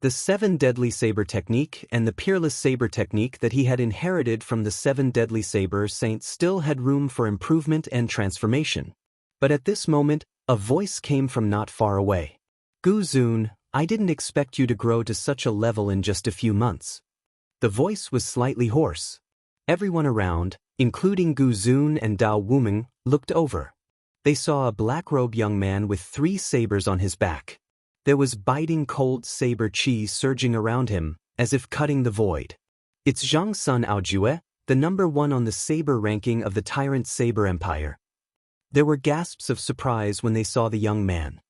The 7 deadly saber technique and the peerless saber technique that he had inherited from the 7 deadly saber saints still had room for improvement and transformation. But at this moment, a voice came from not far away. Gu Zun, I didn't expect you to grow to such a level in just a few months. The voice was slightly hoarse. Everyone around, including Gu Zun and Dao Wuming, looked over. They saw a black-robed young man with 3 sabers on his back. There was biting cold saber qi surging around him, as if cutting the void. It's Zhang Sun Aojue, the number 1 on the saber ranking of the tyrant saber empire. There were gasps of surprise when they saw the young man.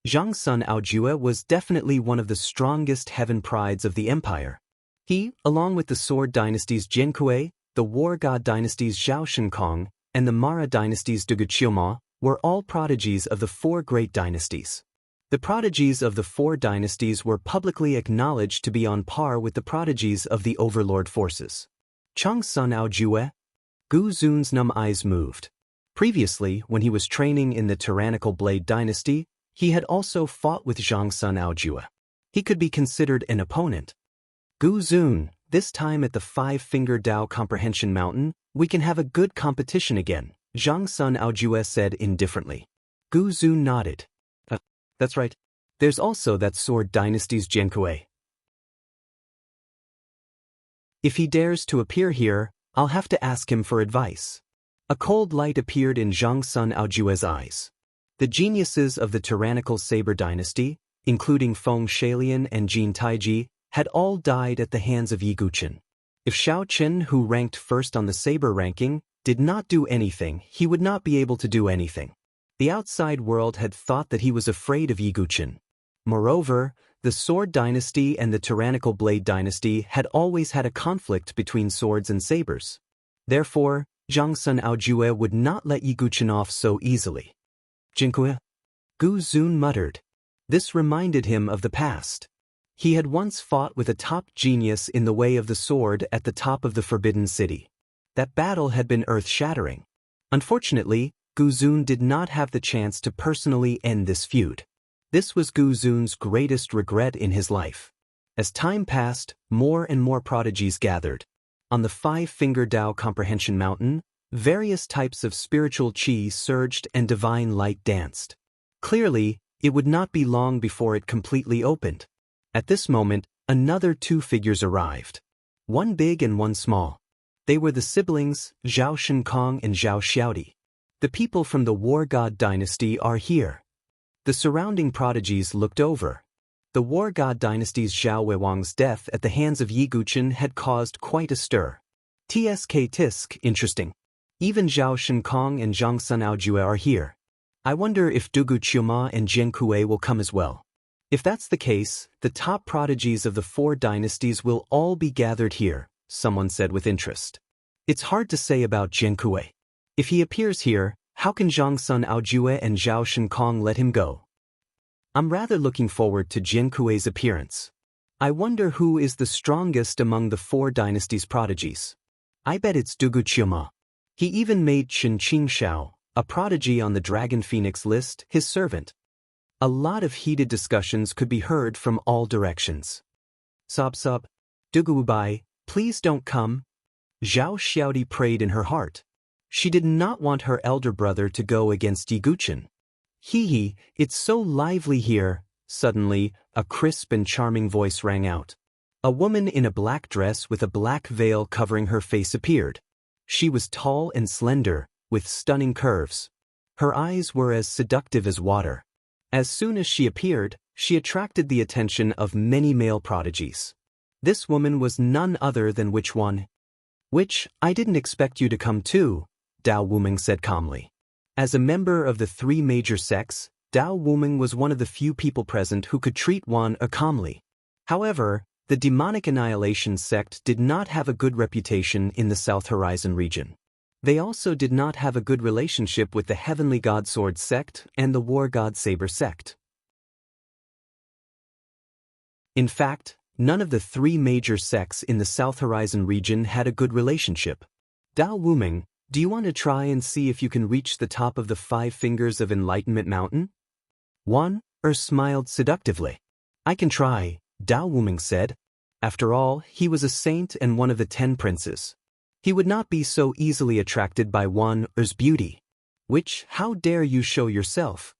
Zhang Sun Aojue was definitely one of the strongest heaven prides of the empire. He, along with the Sword Dynasty's Jiankui, the War God Dynasty's Zhao Shinkong, and the Mara Dynasty's Duguqiuma, were all prodigies of the 4 great dynasties. The prodigies of the 4 dynasties were publicly acknowledged to be on par with the prodigies of the overlord forces. Zhang Sun Aojue? Gu Zun's numb eyes moved. Previously, when he was training in the tyrannical Blade Dynasty, he had also fought with Zhang Sun Aojue. He could be considered an opponent. Gu Zun, this time at the 5-Finger Dao Comprehension Mountain, we can have a good competition again, Zhang Sun Aojue said indifferently. Gu Zun nodded. That's right. There's also that Sword Dynasty's Jiankui. If he dares to appear here, I'll have to ask him for advice. A cold light appeared in Zhang Sun Aojue's eyes. The geniuses of the tyrannical Saber Dynasty, including Feng Shalian and Jin Taiji, had all died at the hands of Yi Guqin. If Shao Qin, who ranked first on the Saber ranking, did not do anything, he would not be able to do anything. The outside world had thought that he was afraid of Yi Guqin. Moreover, the Sword Dynasty and the tyrannical Blade Dynasty had always had a conflict between swords and sabers. Therefore, Zhang Sun Aojue would not let Yi Guqin off so easily. Jiankui? Gu Zun muttered. This reminded him of the past. He had once fought with a top genius in the way of the sword at the top of the Forbidden City. That battle had been earth-shattering. Unfortunately, Gu Zun did not have the chance to personally end this feud. This was Gu Zun's greatest regret in his life. As time passed, more and more prodigies gathered. On the 5-Finger Dao Comprehension Mountain, various types of spiritual qi surged and divine light danced. Clearly, it would not be long before it completely opened. At this moment, another 2 figures arrived. One big and one small. They were the siblings, Zhao Shinkong and Zhao Xiaodi. The people from the War God Dynasty are here. The surrounding prodigies looked over. The War God Dynasty's Zhao Weiwang's death at the hands of Yi Guqin had caused quite a stir. Tisk, interesting. Even Zhao Shinkong and Zhang Sun Aojue are here. I wonder if Duguqiuma and Jiankui will come as well. If that's the case, the top prodigies of the 4 dynasties will all be gathered here, someone said with interest. It's hard to say about Jiankui. If he appears here, how can Zhang Sun Aojue and Zhao Shinkong let him go? I'm rather looking forward to Jiankui's appearance. I wonder who is the strongest among the 4 dynasties' prodigies. I bet it's Duguqiuma. He even made Chen Qingshao, a prodigy on the Dragon Phoenix list, his servant. A lot of heated discussions could be heard from all directions. Sob, Dugubai, please don't come. Zhao Xiaodi prayed in her heart. She did not want her elder brother to go against Yi Guqin. Hee, it's so lively here. Suddenly, a crisp and charming voice rang out. A woman in a black dress with a black veil covering her face appeared. She was tall and slender, with stunning curves. Her eyes were as seductive as water. As soon as she appeared, she attracted the attention of many male prodigies. This woman was none other than which one? Which, I didn't expect you to come too, Dao Wuming said calmly. As a member of the 3 major sects, Dao Wuming was one of the few people present who could treat one calmly. However, the demonic annihilation sect did not have a good reputation in the South Horizon region. They also did not have a good relationship with the Heavenly God Sword sect and the War God Saber sect. In fact, none of the 3 major sects in the South Horizon region had a good relationship. Dao Wuming, do you want to try and see if you can reach the top of the 5 Fingers of Enlightenment Mountain? One smiled seductively. I can try, Dao Wuming said. After all, he was a saint and one of the 10 princes. He would not be so easily attracted by one's beauty. Which, how dare you show yourself?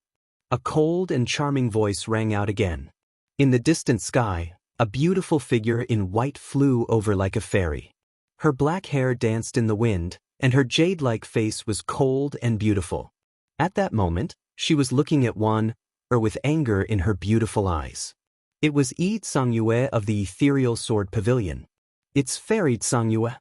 A cold and charming voice rang out again. In the distant sky, a beautiful figure in white flew over like a fairy. Her black hair danced in the wind, and her jade-like face was cold and beautiful. At that moment, she was looking at one or with anger in her beautiful eyes. It was Yi Tsangyue of the ethereal sword pavilion. It's fairy Tsangyue.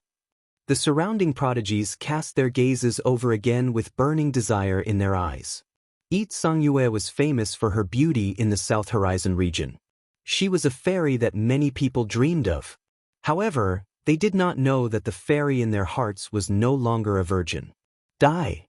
The surrounding prodigies cast their gazes over again with burning desire in their eyes. Yi Tsangyue was famous for her beauty in the South Horizon region. She was a fairy that many people dreamed of. However, they did not know that the fairy in their hearts was no longer a virgin. Die!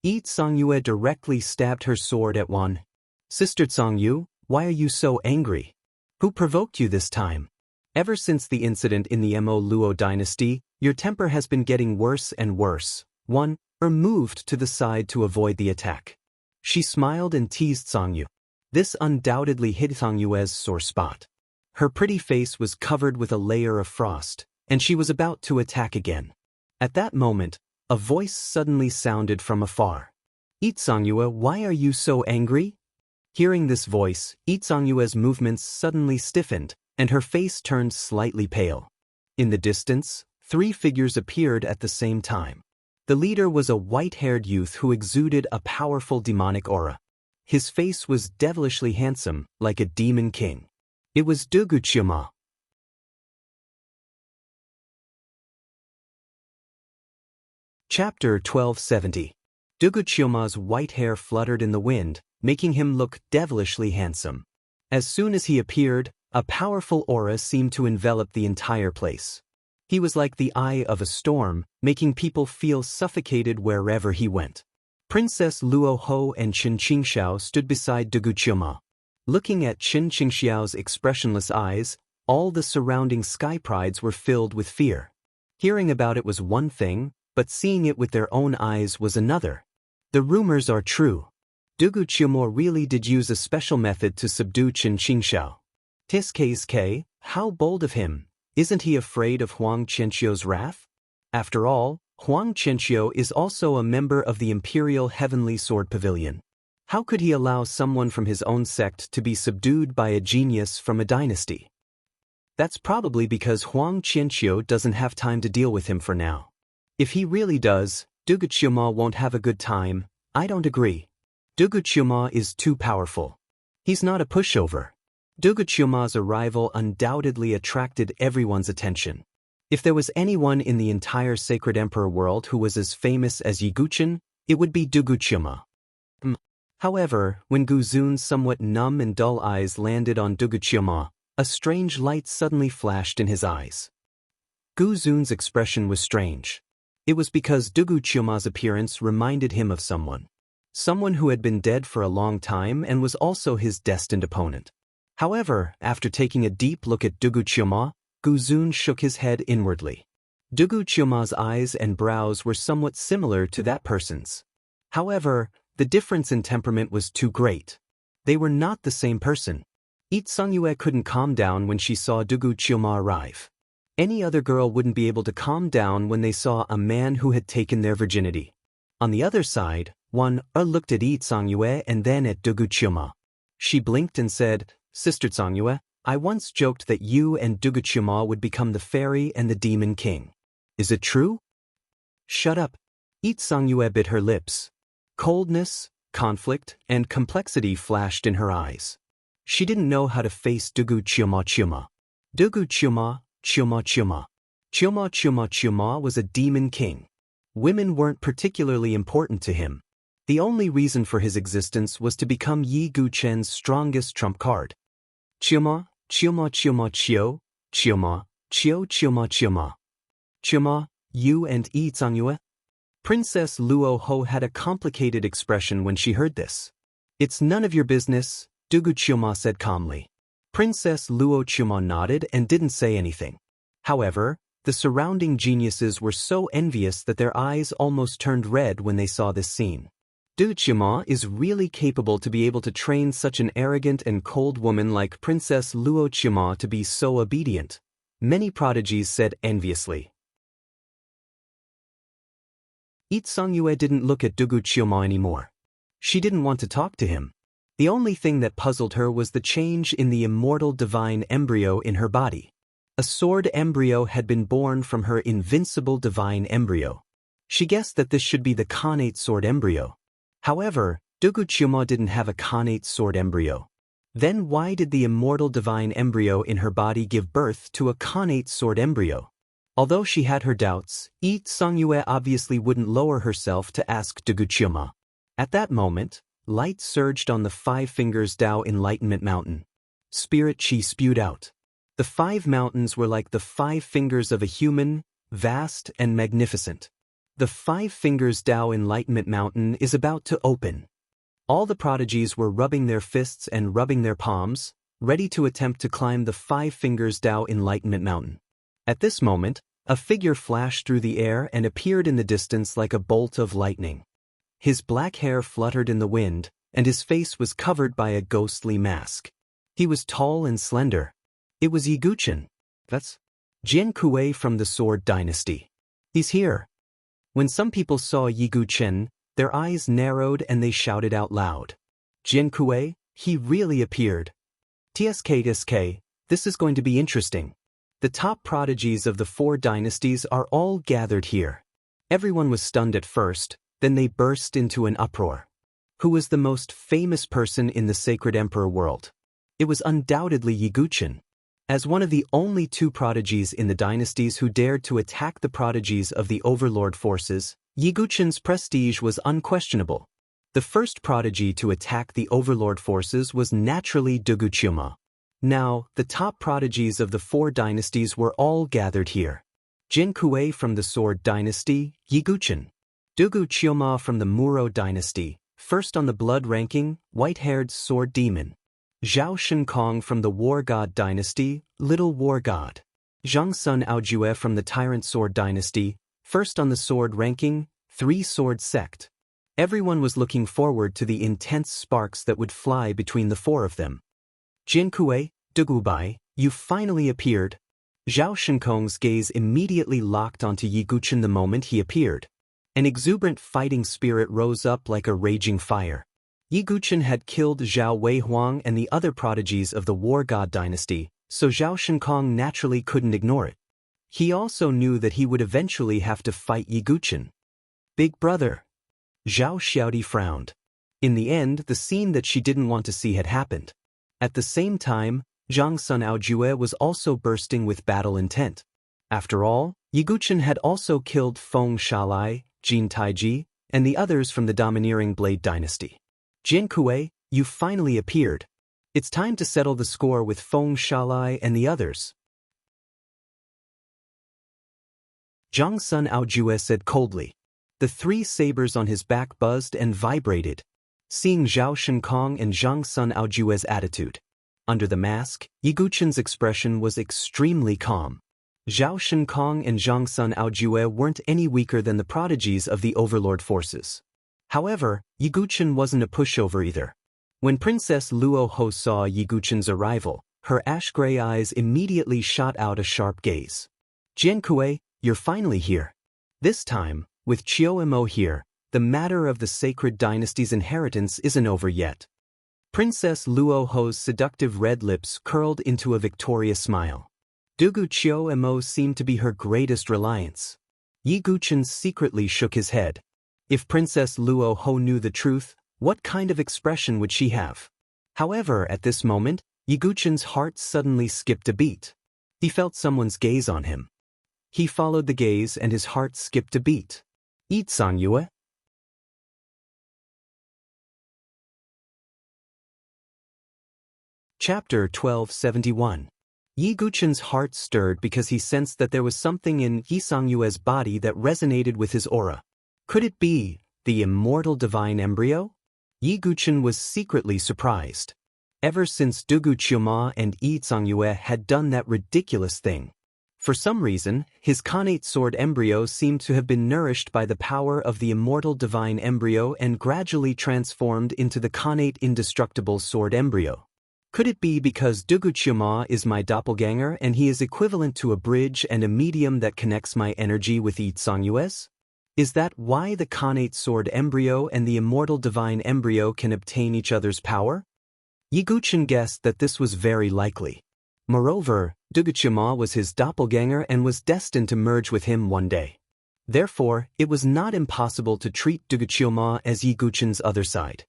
Yi Tsangyue directly stabbed her sword at Wan. Sister Tsangyu, why are you so angry? Who provoked you this time? Ever since the incident in the Mo Luo dynasty, your temper has been getting worse and worse. Wan moved to the side to avoid the attack. She smiled and teased Tsangyu. This undoubtedly hit Tsangyue's sore spot. Her pretty face was covered with a layer of frost, and she was about to attack again. At that moment, a voice suddenly sounded from afar. Yi Tsangyue, why are you so angry? Hearing this voice, Yi Tsangyue's movements suddenly stiffened, and her face turned slightly pale. In the distance, 3 figures appeared at the same time. The leader was a white-haired youth who exuded a powerful demonic aura. His face was devilishly handsome, like a demon king. It was Duguchima. Chapter 1270. Duguchima's white hair fluttered in the wind, making him look devilishly handsome. As soon as he appeared, a powerful aura seemed to envelop the entire place. He was like the eye of a storm, making people feel suffocated wherever he went. Princess Luo Ho and Qin Qingxiao stood beside Duguchima. Looking at Qin Qingxiao's expressionless eyes, all the surrounding sky prides were filled with fear. Hearing about it was one thing, but seeing it with their own eyes was another. The rumors are true. Duguchima really did use a special method to subdue Qin Qingxiao. Tiske, how bold of him! Isn't he afraid of Huang Qianqiu's wrath? After all, Huang Qianqiu is also a member of the Imperial Heavenly Sword Pavilion. How could he allow someone from his own sect to be subdued by a genius from a dynasty? That's probably because Huang Qianqiu doesn't have time to deal with him for now. If he really does, Duguchima won't have a good time. I don't agree. Duguchima is too powerful. He's not a pushover. Duguchima's arrival undoubtedly attracted everyone's attention. If there was anyone in the entire Sacred Emperor world who was as famous as Yi Guchen, it would be Duguchima. However, when Guzun's somewhat numb and dull eyes landed on Duguchima, a strange light suddenly flashed in his eyes. Guzun's expression was strange. It was because Duguchima's appearance reminded him of someone. Someone who had been dead for a long time and was also his destined opponent. However, after taking a deep look at Duguchima, Guzun shook his head inwardly. Duguchima's eyes and brows were somewhat similar to that person's. However, the difference in temperament was too great. They were not the same person. Yi Tsangyue couldn't calm down when she saw Duguchima arrive. Any other girl wouldn't be able to calm down when they saw a man who had taken their virginity. On the other side, Wan looked at Yi Tsangyue and then at Duguchima. She blinked and said, Sister Tsangyue, I once joked that you and Duguchima would become the fairy and the demon king. Is it true? Shut up. Yi Tsangyue bit her lips. Coldness, conflict, and complexity flashed in her eyes. She didn't know how to face Duguchima. Duguchima, Chuma was a demon king. Women weren't particularly important to him. The only reason for his existence was to become Yi Guchen's strongest trump card. Chuma, you and Yi Tsangyue? Princess Luo Ho had a complicated expression when she heard this. It's none of your business, Duguchima said calmly. Princess Luo Chuma nodded and didn't say anything. However, the surrounding geniuses were so envious that their eyes almost turned red when they saw this scene. Duguchima is really capable to be able to train such an arrogant and cold woman like Princess Luo Chuma to be so obedient. Many prodigies said enviously. Yi Tsangyue didn't look at Duguchima anymore. She didn't want to talk to him. The only thing that puzzled her was the change in the immortal divine embryo in her body. A sword embryo had been born from her invincible divine embryo. She guessed that this should be the Khanate sword embryo. However, Duguchuma didn't have a connate sword embryo. Then why did the immortal divine embryo in her body give birth to a connate sword embryo? Although she had her doubts, Yi Songyue obviously wouldn't lower herself to ask Duguchuma. At that moment, light surged on the 5 fingers Dao Enlightenment Mountain. Spirit chi spewed out. The 5 mountains were like the 5 fingers of a human, vast and magnificent. The 5 fingers Dao Enlightenment Mountain is about to open. All the prodigies were rubbing their fists and rubbing their palms, ready to attempt to climb the 5 fingers Dao Enlightenment Mountain. At this moment, a figure flashed through the air and appeared in the distance like a bolt of lightning. His black hair fluttered in the wind, and his face was covered by a ghostly mask. He was tall and slender. It was Yi Guchen. That's Jian Kuei from the Sword Dynasty. He's here. When some people saw Yi Guchen, their eyes narrowed and they shouted out loud. Jian Kuei, he really appeared. TSK, this is going to be interesting. The top prodigies of the 4 dynasties are all gathered here. Everyone was stunned at first, then they burst into an uproar. Who was the most famous person in the Sacred Emperor world? It was undoubtedly Yi Guchen. As one of the only 2 prodigies in the dynasties who dared to attack the prodigies of the overlord forces, Yi Guchen's prestige was unquestionable. The first prodigy to attack the overlord forces was naturally Duguchuma. Now, the top prodigies of the 4 dynasties were all gathered here. Jian Kuei from the Sword Dynasty, Yi Guchen. Duguchuma from the Muro Dynasty, first on the blood ranking, white-haired sword demon. Zhao Shinkong from the War God Dynasty, Little War God. Zhang Sun Aojue from the Tyrant Sword Dynasty, first on the sword ranking, 3-sword sect. Everyone was looking forward to the intense sparks that would fly between the 4 of them. Jian Kuei, Dugubai, you finally appeared. Zhao Shinkong's gaze immediately locked onto Yi Guchen the moment he appeared. An exuberant fighting spirit rose up like a raging fire. Yi Guchen had killed Zhao Weihuang and the other prodigies of the War God Dynasty, so Zhao Shinkong naturally couldn't ignore it. He also knew that he would eventually have to fight Yi Guchen. Big brother. Zhao Xiaodi frowned. In the end, the scene that she didn't want to see had happened. At the same time, Zhang Sun Aojue was also bursting with battle intent. After all, Yi Guchen had also killed Feng Shalai, Jin Taiji, and the others from the domineering Blade Dynasty. Jian Kuei, you finally appeared. It's time to settle the score with Feng Shalai and the others. Zhang Sun Aojue said coldly. The 3 sabers on his back buzzed and vibrated, seeing Zhao Shinkong and Zhang Sun Aojue's attitude. Under the mask, Yi Guchen's expression was extremely calm. Zhao Shinkong and Zhang Sun Aojue weren't any weaker than the prodigies of the overlord forces. However, Yi Guchen wasn't a pushover either. When Princess Luo Ho saw Yi Guchen's arrival, her ash-gray eyes immediately shot out a sharp gaze. Jian Kuei, you're finally here. This time, with Qiao Mo here, the matter of the Sacred Dynasty's inheritance isn't over yet. Princess Luo Ho's seductive red lips curled into a victorious smile. Dugu Qiao Mo seemed to be her greatest reliance. Yi Guchen secretly shook his head. If Princess Luo Ho knew the truth, what kind of expression would she have? However, at this moment, Yi Guchen's heart suddenly skipped a beat. He felt someone's gaze on him. He followed the gaze and his heart skipped a beat. Yi Songyue? Chapter 1271. Yi Guchen's heart stirred because he sensed that there was something in Yi Songyue's body that resonated with his aura. Could it be the immortal divine embryo? Yi Guchen was secretly surprised. Ever since Dugu Qiuma and Yi Songyue had done that ridiculous thing. For some reason, his connate sword embryo seemed to have been nourished by the power of the immortal divine embryo and gradually transformed into the connate indestructible sword embryo. Could it be because Dugu Qiuma is my doppelganger and he is equivalent to a bridge and a medium that connects my energy with Yi Songyue's? Is that why the connate sword embryo and the immortal divine embryo can obtain each other's power? Yi Guchen guessed that this was very likely. Moreover, Dugu Qiuma was his doppelganger and was destined to merge with him one day. Therefore, it was not impossible to treat Dugu Qiuma as Yi Guchen's other side.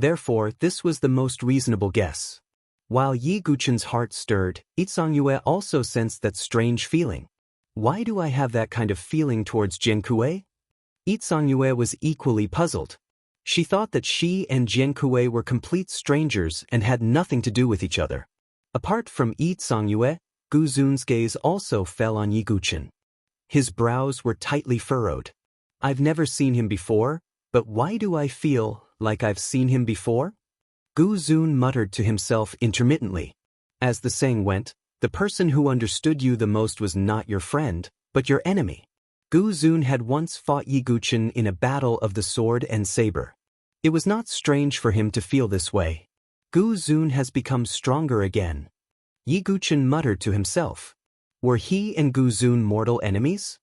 Therefore, this was the most reasonable guess. While Yi Guchen's heart stirred, Yue also sensed that strange feeling. Why do I have that kind of feeling towards Jiankue? Yue was equally puzzled. She thought that she and Jiankue were complete strangers and had nothing to do with each other. Apart from Yue, Gu Zun's gaze also fell on Yi Guchen. His brows were tightly furrowed. I've never seen him before, but why do I feel like I've seen him before? Gu Zun muttered to himself intermittently. As the saying went, the person who understood you the most was not your friend, but your enemy. Gu Zun had once fought Yi Guchen in a battle of the sword and saber. It was not strange for him to feel this way. Gu Zun has become stronger again. Yi Guchen muttered to himself. Were he and Gu Zun mortal enemies?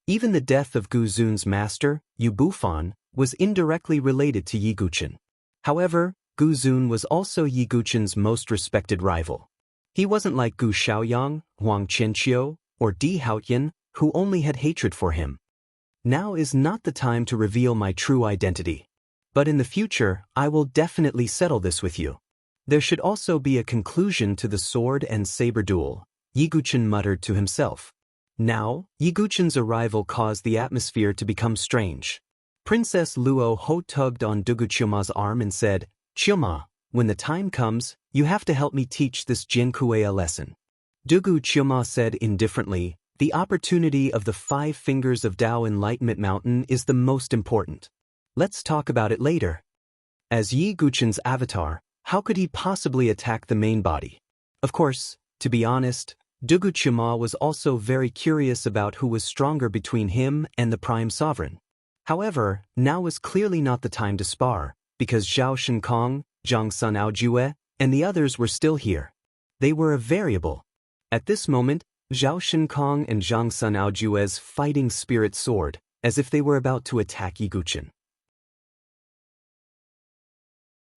Even the death of Gu Zun's master, Yu Bufan, was indirectly related to Yi Guchen. However, Gu Zun was also Yi Guchen's most respected rival. He wasn't like Gu Xiaoyang, Huang Qianqiu, or Di Haoyan, who only had hatred for him. Now is not the time to reveal my true identity. But in the future, I will definitely settle this with you. There should also be a conclusion to the sword and saber duel, Yi Guchen muttered to himself. Now, Yi Guchen's arrival caused the atmosphere to become strange. Princess Luo Ho tugged on Dugu Qiuma's arm and said, Qiuma, when the time comes, you have to help me teach this Jiankue a lesson. Dugu Qiuma said indifferently, the opportunity of the 5 fingers of Tao Enlightenment Mountain is the most important. Let's talk about it later. As Yi Guchen's avatar, how could he possibly attack the main body? Of course, to be honest, Dugu Qiuma was also very curious about who was stronger between him and the Prime Sovereign. However, now was clearly not the time to spar, because Zhao Shinkong, Zhang Sun Aojue, and the others were still here. They were a variable. At this moment, Zhao Shinkong and Zhang Sun Aojue's fighting spirit soared, as if they were about to attack Yi Guchen.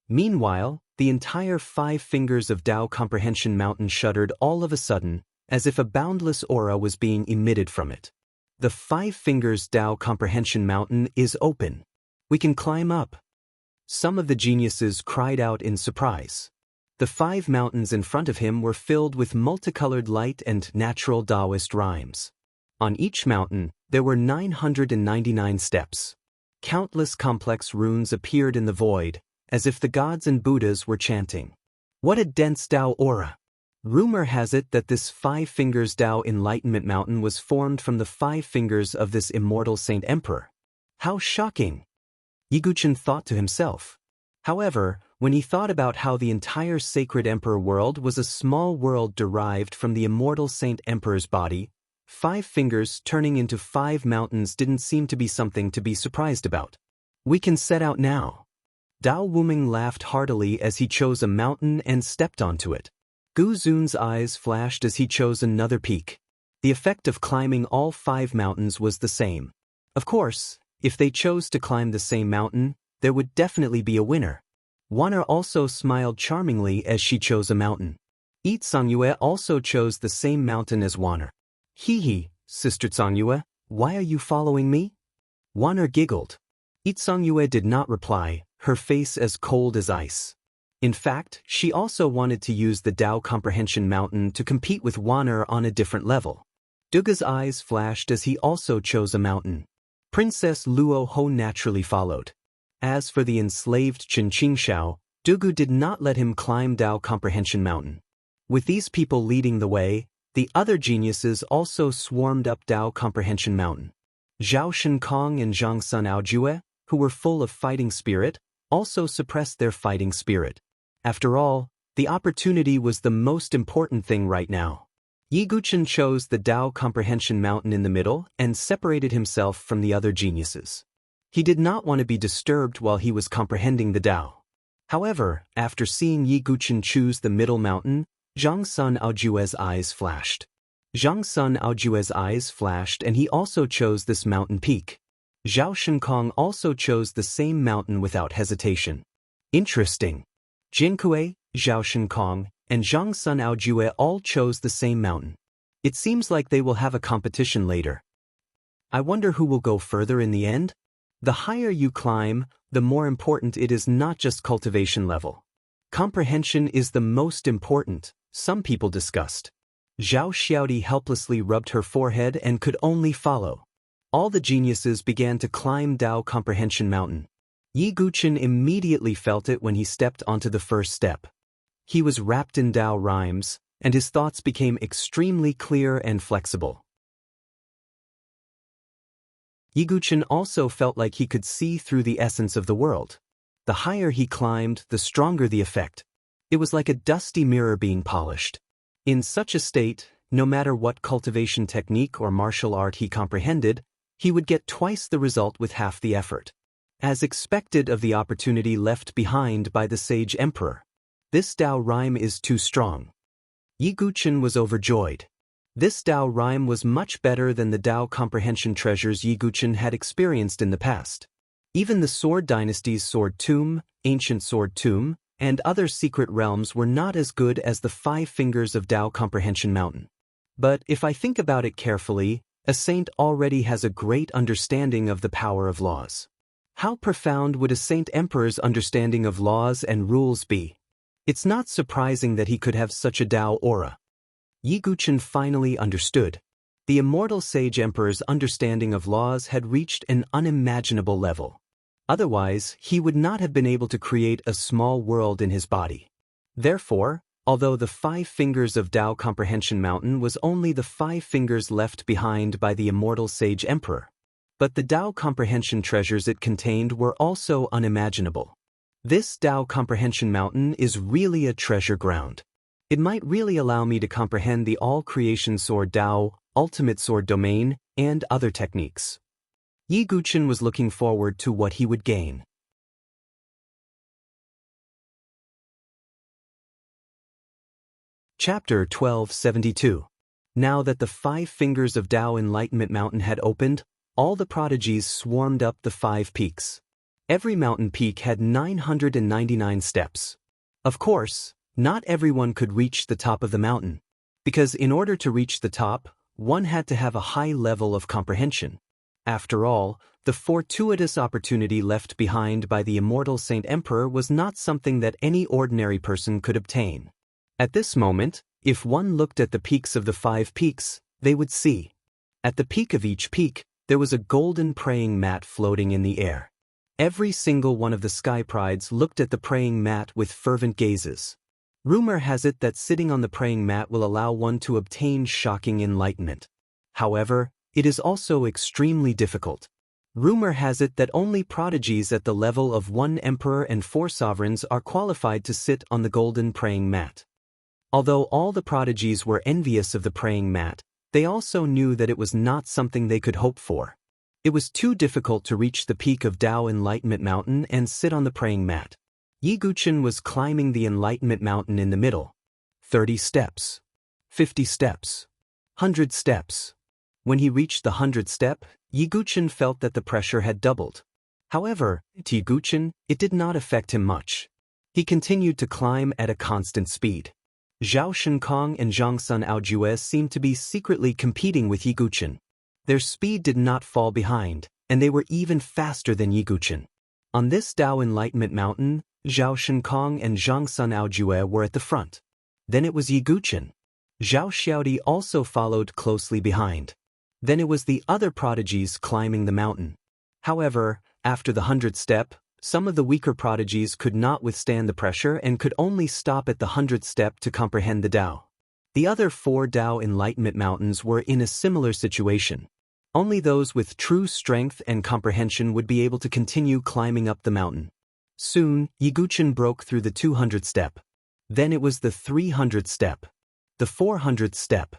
Meanwhile, the entire 5 fingers of Tao Comprehension Mountain shuddered all of a sudden, as if a boundless aura was being emitted from it. The 5 fingers Tao Comprehension Mountain is open. We can climb up. Some of the geniuses cried out in surprise. The 5 mountains in front of him were filled with multicolored light and natural Taoist rhymes. On each mountain, there were 999 steps. Countless complex runes appeared in the void, as if the gods and Buddhas were chanting. What a dense Tao aura! Rumor has it that this 5 fingers Tao Enlightenment Mountain was formed from the 5 fingers of this immortal Saint Emperor. How shocking! Yi Guchen thought to himself. However, when he thought about how the entire sacred emperor world was a small world derived from the immortal Saint Emperor's body, 5 fingers turning into 5 mountains didn't seem to be something to be surprised about. We can set out now. Dao Wuming laughed heartily as he chose a mountain and stepped onto it. Gu Zun's eyes flashed as he chose another peak. The effect of climbing all 5 mountains was the same. Of course, if they chose to climb the same mountain, there would definitely be a winner. Waner also smiled charmingly as she chose a mountain. Yue also chose the same mountain as Waner. Hee, Sister Yue, why are you following me? Waner giggled. Yue did not reply, her face as cold as ice. In fact, she also wanted to use the Tao Comprehension Mountain to compete with Waner on a different level. Duga's eyes flashed as he also chose a mountain. Princess Luo Ho naturally followed. As for the enslaved Chen Qingxiao, Dugu did not let him climb Tao Comprehension Mountain. With these people leading the way, the other geniuses also swarmed up Tao Comprehension Mountain. Zhao Shinkong and Zhang Sun Aojue, who were full of fighting spirit, also suppressed their fighting spirit. After all, the opportunity was the most important thing right now. Yi Guchen chose the Tao Comprehension Mountain in the middle and separated himself from the other geniuses. He did not want to be disturbed while he was comprehending the Tao. However, after seeing Yi Guchen choose the middle mountain, Zhang Sun Aojue's eyes flashed. Zhang Sun Aojue's eyes flashed and he also chose this mountain peak. Zhao Shinkong also chose the same mountain without hesitation. Interesting. Jiankue, Zhao Shinkong, and Zhang Sun Aojue all chose the same mountain. It seems like they will have a competition later. I wonder who will go further in the end? The higher you climb, the more important it is not just cultivation level. Comprehension is the most important, some people discussed. Zhao Xiaodi helplessly rubbed her forehead and could only follow. All the geniuses began to climb Dao Comprehension Mountain. Yi Guqin immediately felt it when he stepped onto the first step. He was wrapped in Dao rhymes, and his thoughts became extremely clear and flexible. Yi Guqin also felt like he could see through the essence of the world. The higher he climbed, the stronger the effect. It was like a dusty mirror being polished. In such a state, no matter what cultivation technique or martial art he comprehended, he would get twice the result with half the effort. As expected of the opportunity left behind by the sage emperor. This Dao rhyme is too strong. Yi Guqin was overjoyed. This Dao rhyme was much better than the Dao comprehension treasures Yi Guqin had experienced in the past. Even the Sword Dynasty's Sword Tomb, Ancient Sword Tomb, and other secret realms were not as good as the 5 fingers of Dao Comprehension Mountain. But if I think about it carefully, a saint already has a great understanding of the power of laws. How profound would a saint emperor's understanding of laws and rules be? It's not surprising that he could have such a Dao aura. Yi Guqin finally understood. The immortal sage emperor's understanding of laws had reached an unimaginable level. Otherwise, he would not have been able to create a small world in his body. Therefore, although the 5 fingers of Dao Comprehension Mountain was only the 5 fingers left behind by the immortal sage emperor, but the Dao Comprehension treasures it contained were also unimaginable. This Dao Comprehension Mountain is really a treasure ground. It might really allow me to comprehend the all-creation sword Dao, ultimate sword domain, and other techniques. Yi Guqin was looking forward to what he would gain. Chapter 1272. Now that the 5 fingers of Dao Enlightenment Mountain had opened, all the prodigies swarmed up the 5 peaks. Every mountain peak had 999 steps. Of course, not everyone could reach the top of the mountain, because in order to reach the top, one had to have a high level of comprehension. After all, the fortuitous opportunity left behind by the immortal Saint Emperor was not something that any ordinary person could obtain. At this moment, if one looked at the peaks of the 5 peaks, they would see. At the peak of each peak, there was a golden praying mat floating in the air. Every single one of the sky prides looked at the praying mat with fervent gazes. Rumor has it that sitting on the praying mat will allow one to obtain shocking enlightenment. However, it is also extremely difficult. Rumor has it that only prodigies at the level of 1 emperor and 4 sovereigns are qualified to sit on the golden praying mat. Although all the prodigies were envious of the praying mat, they also knew that it was not something they could hope for. It was too difficult to reach the peak of Dao Enlightenment Mountain and sit on the praying mat. Yi Guqin was climbing the Enlightenment Mountain in the middle. 30 steps. 50 steps. 100 steps. When he reached the 100th step, Yi Guqin felt that the pressure had doubled. However, to Yi Guqin, it did not affect him much. He continued to climb at a constant speed. Zhao Shinkong and Zhang Sun Aojue seemed to be secretly competing with Yi Guqin. Their speed did not fall behind, and they were even faster than Yi Guqin. On this Dao Enlightenment Mountain, Zhao Shinkong and Zhang Sun Aojue were at the front. Then it was Yi Guqin. Zhao Xiaodi also followed closely behind. Then it was the other prodigies climbing the mountain. However, after the 100th step, some of the weaker prodigies could not withstand the pressure and could only stop at the 100th step to comprehend the Dao. The other 4 Dao Enlightenment Mountains were in a similar situation. Only those with true strength and comprehension would be able to continue climbing up the mountain. Soon, Yi Guqin broke through the 200th step. Then it was the 300th step. The 400th step.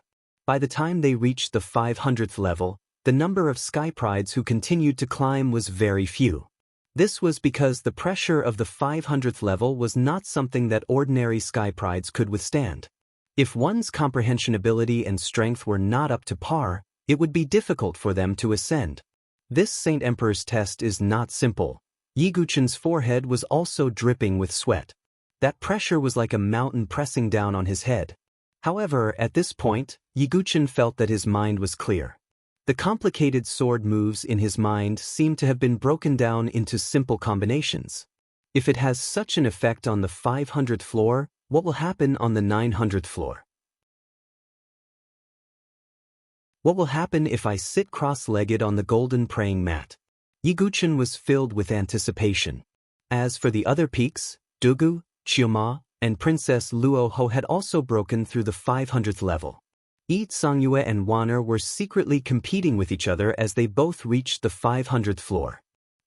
By the time they reached the 500th level, the number of sky prides who continued to climb was very few. This was because the pressure of the 500th level was not something that ordinary sky prides could withstand. If one's comprehension ability and strength were not up to par, it would be difficult for them to ascend. This Saint Emperor's test is not simple. Yi Guqin's forehead was also dripping with sweat. That pressure was like a mountain pressing down on his head. However, at this point, Yi Guqin felt that his mind was clear. The complicated sword moves in his mind seemed to have been broken down into simple combinations. If it has such an effect on the 500th floor, what will happen on the 900th floor? What will happen if I sit cross-legged on the golden praying mat? Yiguchen was filled with anticipation. As for the other peaks, Dugu, Chioma, and Princess Luoho had also broken through the 500th level. Yi Songyue and Waner were secretly competing with each other as they both reached the 500th floor.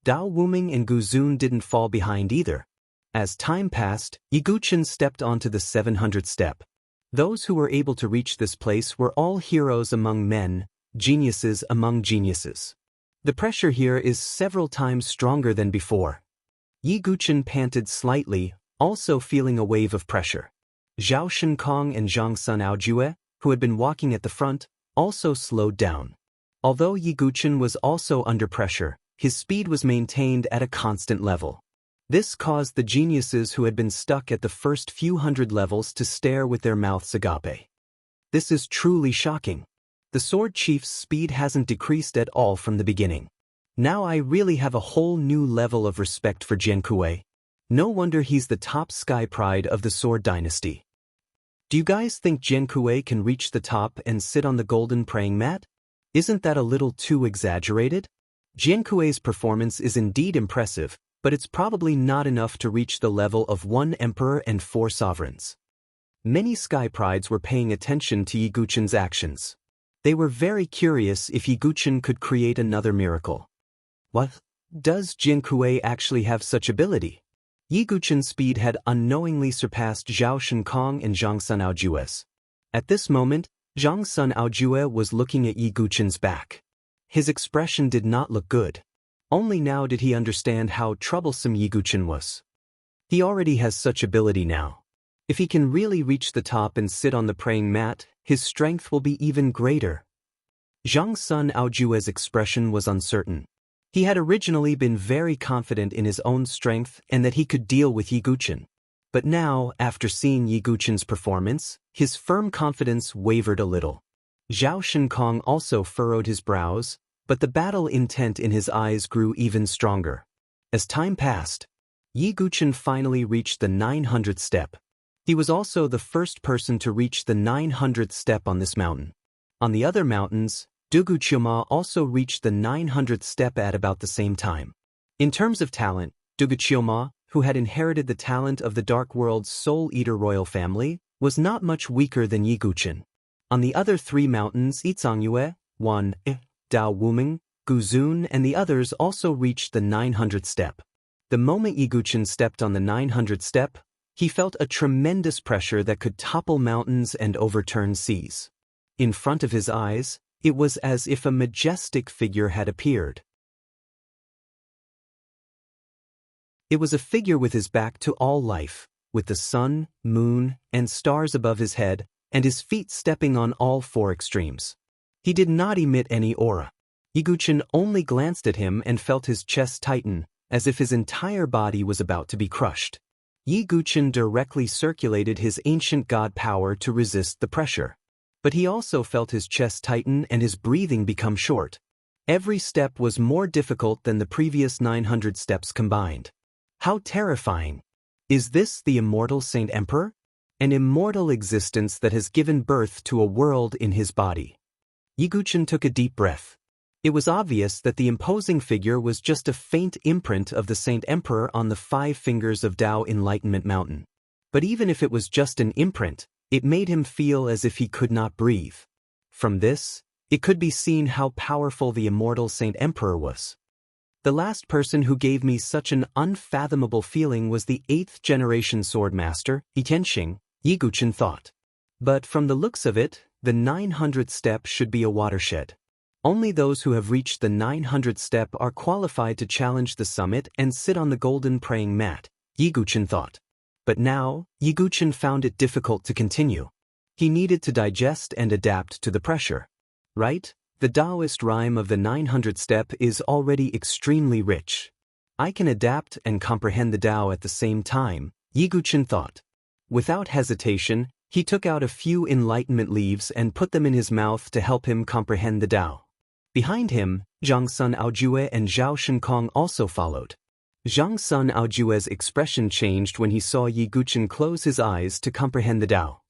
Dao Wuming and Guzun didn't fall behind either. As time passed, Yiguchen stepped onto the 700th step. Those who were able to reach this place were all heroes among men, geniuses among geniuses. The pressure here is several times stronger than before. Yiguchen panted slightly, also feeling a wave of pressure. Zhao Shinkong and Zhang Sun Aojue, who had been walking at the front, also slowed down. Although Yiguchen was also under pressure, his speed was maintained at a constant level. This caused the geniuses who had been stuck at the first few hundred levels to stare with their mouths agape. This is truly shocking. The Sword Chief's speed hasn't decreased at all from the beginning. Now I really have a whole new level of respect for Jiankui. No wonder he's the top sky pride of the Sword Dynasty. Do you guys think Jiankui can reach the top and sit on the golden praying mat? Isn't that a little too exaggerated? Jiankui's performance is indeed impressive, but it's probably not enough to reach the level of 1 emperor and 4 sovereigns. Many sky prides were paying attention to Yiguchen's actions. They were very curious if Yiguchen could create another miracle. What? Does Jiankui actually have such ability? Yiguchen's speed had unknowingly surpassed Zhao Shinkong and Zhang Sun Aojue's. At this moment, Zhang Sun Aojue was looking at Yiguchen's back. His expression did not look good. Only now did he understand how troublesome Yiguchen was. He already has such ability now. If he can really reach the top and sit on the praying mat, his strength will be even greater. Zhang Sun Aojue's expression was uncertain. He had originally been very confident in his own strength and that he could deal with Yiguchen. But now, after seeing Yiguchen's performance, his firm confidence wavered a little. Zhao Shinkong also furrowed his brows, but the battle intent in his eyes grew even stronger. As time passed, Yiguchen finally reached the 900th step. He was also the first person to reach the 900th step on this mountain. On the other mountains, Dugu Chioma also reached the 900th step at about the same time. In terms of talent, Dugu Chioma, who had inherited the talent of the Dark World's Soul Eater royal family, was not much weaker than Yiguchen. On the other 3 mountains, Yizangyue, Wan, Dao Wuming, Guzun and the others also reached the 900th step. The moment Yiguchen stepped on the 900th step, he felt a tremendous pressure that could topple mountains and overturn seas. In front of his eyes, it was as if a majestic figure had appeared. It was a figure with his back to all life, with the sun, moon, and stars above his head, and his feet stepping on all 4 extremes. He did not emit any aura. Yiguchen only glanced at him and felt his chest tighten, as if his entire body was about to be crushed. Yiguchen directly circulated his ancient god power to resist the pressure. But he also felt his chest tighten and his breathing become short. Every step was more difficult than the previous 900 steps combined. How terrifying! Is this the immortal Saint Emperor? An immortal existence that has given birth to a world in his body. Yiguchen took a deep breath. It was obvious that the imposing figure was just a faint imprint of the Saint Emperor on the 5 fingers of Dao Enlightenment Mountain. But even if it was just an imprint, it made him feel as if he could not breathe. From this, it could be seen how powerful the immortal Saint Emperor was. The last person who gave me such an unfathomable feeling was the 8th generation sword master, Yiqianxing, Yiguchen thought. But from the looks of it, the 900th step should be a watershed. Only those who have reached the 900th step are qualified to challenge the summit and sit on the golden praying mat, Yiguchen thought. But now, Yiguchen found it difficult to continue. He needed to digest and adapt to the pressure. Right? The Taoist rhyme of the 900th step is already extremely rich. I can adapt and comprehend the Tao at the same time, Yiguchen thought. Without hesitation, he took out a few enlightenment leaves and put them in his mouth to help him comprehend the Tao. Behind him, Zhang Sun Aojue and Zhao Shinkong also followed. Zhang Sun Aojue's expression changed when he saw Yi Guqin close his eyes to comprehend the Tao.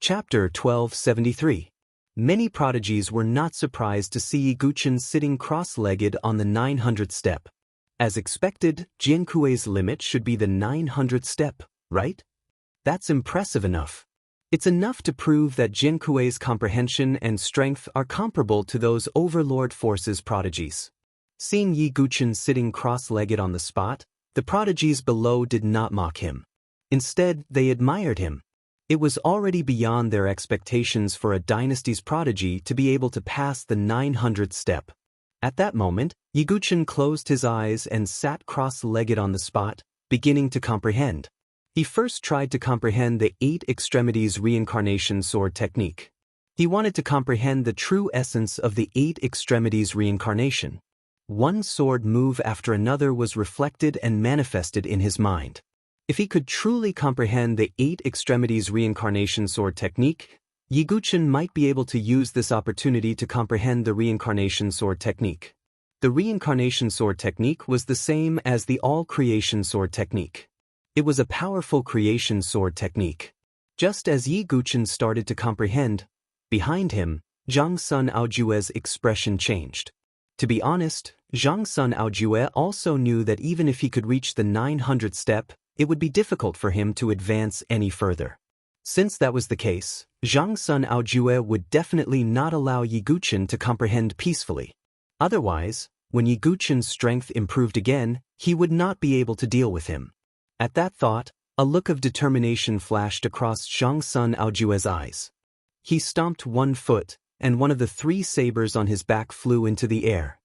Chapter 1273. Many prodigies were not surprised to see Yi Guqin sitting cross-legged on the 900th step. As expected, Jian Kuei's limit should be the 900th step, right? That's impressive enough. It's enough to prove that Jian Kuei's comprehension and strength are comparable to those overlord forces prodigies. Seeing Yi Guqin sitting cross-legged on the spot, the prodigies below did not mock him. Instead, they admired him. It was already beyond their expectations for a dynasty's prodigy to be able to pass the 900th step. At that moment, Yi Guqin closed his eyes and sat cross-legged on the spot, beginning to comprehend. He first tried to comprehend the 8 extremities reincarnation sword technique. He wanted to comprehend the true essence of the 8 extremities reincarnation. One sword move after another was reflected and manifested in his mind. If he could truly comprehend the 8 extremities reincarnation sword technique, Yi Guqin might be able to use this opportunity to comprehend the reincarnation sword technique. The reincarnation sword technique was the same as the all-creation sword technique. It was a powerful creation sword technique. Just as Yi Guqin started to comprehend, behind him, Zhang Sun Aojue's expression changed. To be honest, Zhang Sun Aojue also knew that even if he could reach the 900th step, it would be difficult for him to advance any further. Since that was the case, Zhang Sun Aojue would definitely not allow Yi Guqin to comprehend peacefully. Otherwise, when Yi Guqin's strength improved again, he would not be able to deal with him. At that thought, a look of determination flashed across Zhang Sun Aojue's eyes. He stomped one foot, and one of the 3 sabers on his back flew into the air.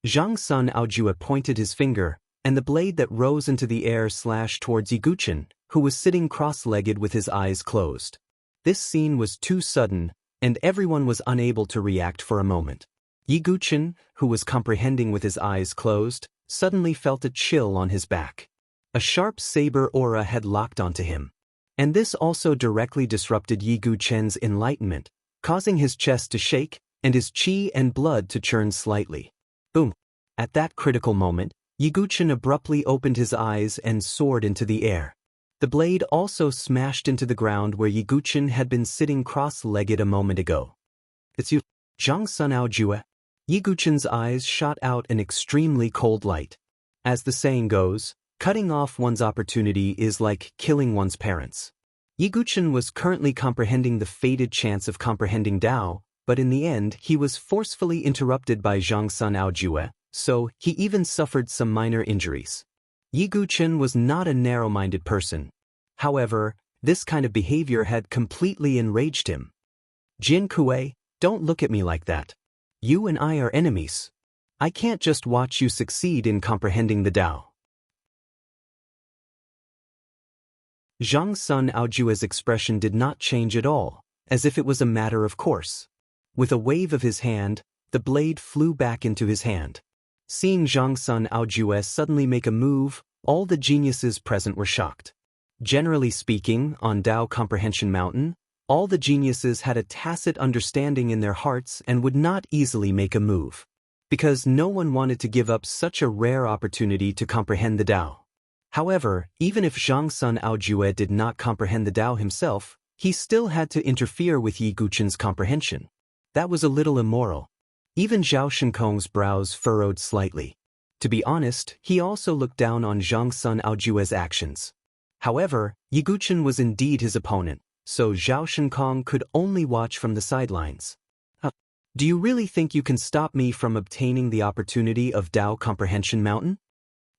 Zhang Sun Aojue pointed his finger, and the blade that rose into the air slashed towards Yi Guqin, who was sitting cross-legged with his eyes closed. This scene was too sudden, and everyone was unable to react for a moment. Yi Guqin, who was comprehending with his eyes closed, suddenly felt a chill on his back. A sharp saber aura had locked onto him. And this also directly disrupted Yi Guqin's enlightenment, causing his chest to shake and his qi and blood to churn slightly. Boom! At that critical moment, Yi Guqin abruptly opened his eyes and soared into the air. The blade also smashed into the ground where Yi Guqin had been sitting cross-legged a moment ago. It's you, Zhang Sun Aojue. Yi Guqin's eyes shot out an extremely cold light. As the saying goes, cutting off one's opportunity is like killing one's parents. Yi Guqin was currently comprehending the fated chance of comprehending Tao, but in the end he was forcefully interrupted by Zhang Sun Aojue, so he even suffered some minor injuries. Yi Guqin was not a narrow-minded person. However, this kind of behavior had completely enraged him. Jian Kuei, don't look at me like that. You and I are enemies. I can't just watch you succeed in comprehending the Tao. Zhang Sun Aojue's expression did not change at all, as if it was a matter of course. With a wave of his hand, the blade flew back into his hand. Seeing Zhang Sun Aojue suddenly make a move, all the geniuses present were shocked. Generally speaking, on Tao Comprehension Mountain, all the geniuses had a tacit understanding in their hearts and would not easily make a move, because no one wanted to give up such a rare opportunity to comprehend the Tao. However, even if Zhang Sun Aojue did not comprehend the Tao himself, he still had to interfere with Yi Guqin's comprehension. That was a little immoral. Even Zhao Shinkong's brows furrowed slightly. To be honest, he also looked down on Zhang Sun Aojue's actions. However, Yi Guqin was indeed his opponent, so Zhao Shinkong could only watch from the sidelines. Do you really think you can stop me from obtaining the opportunity of Tao Comprehension Mountain?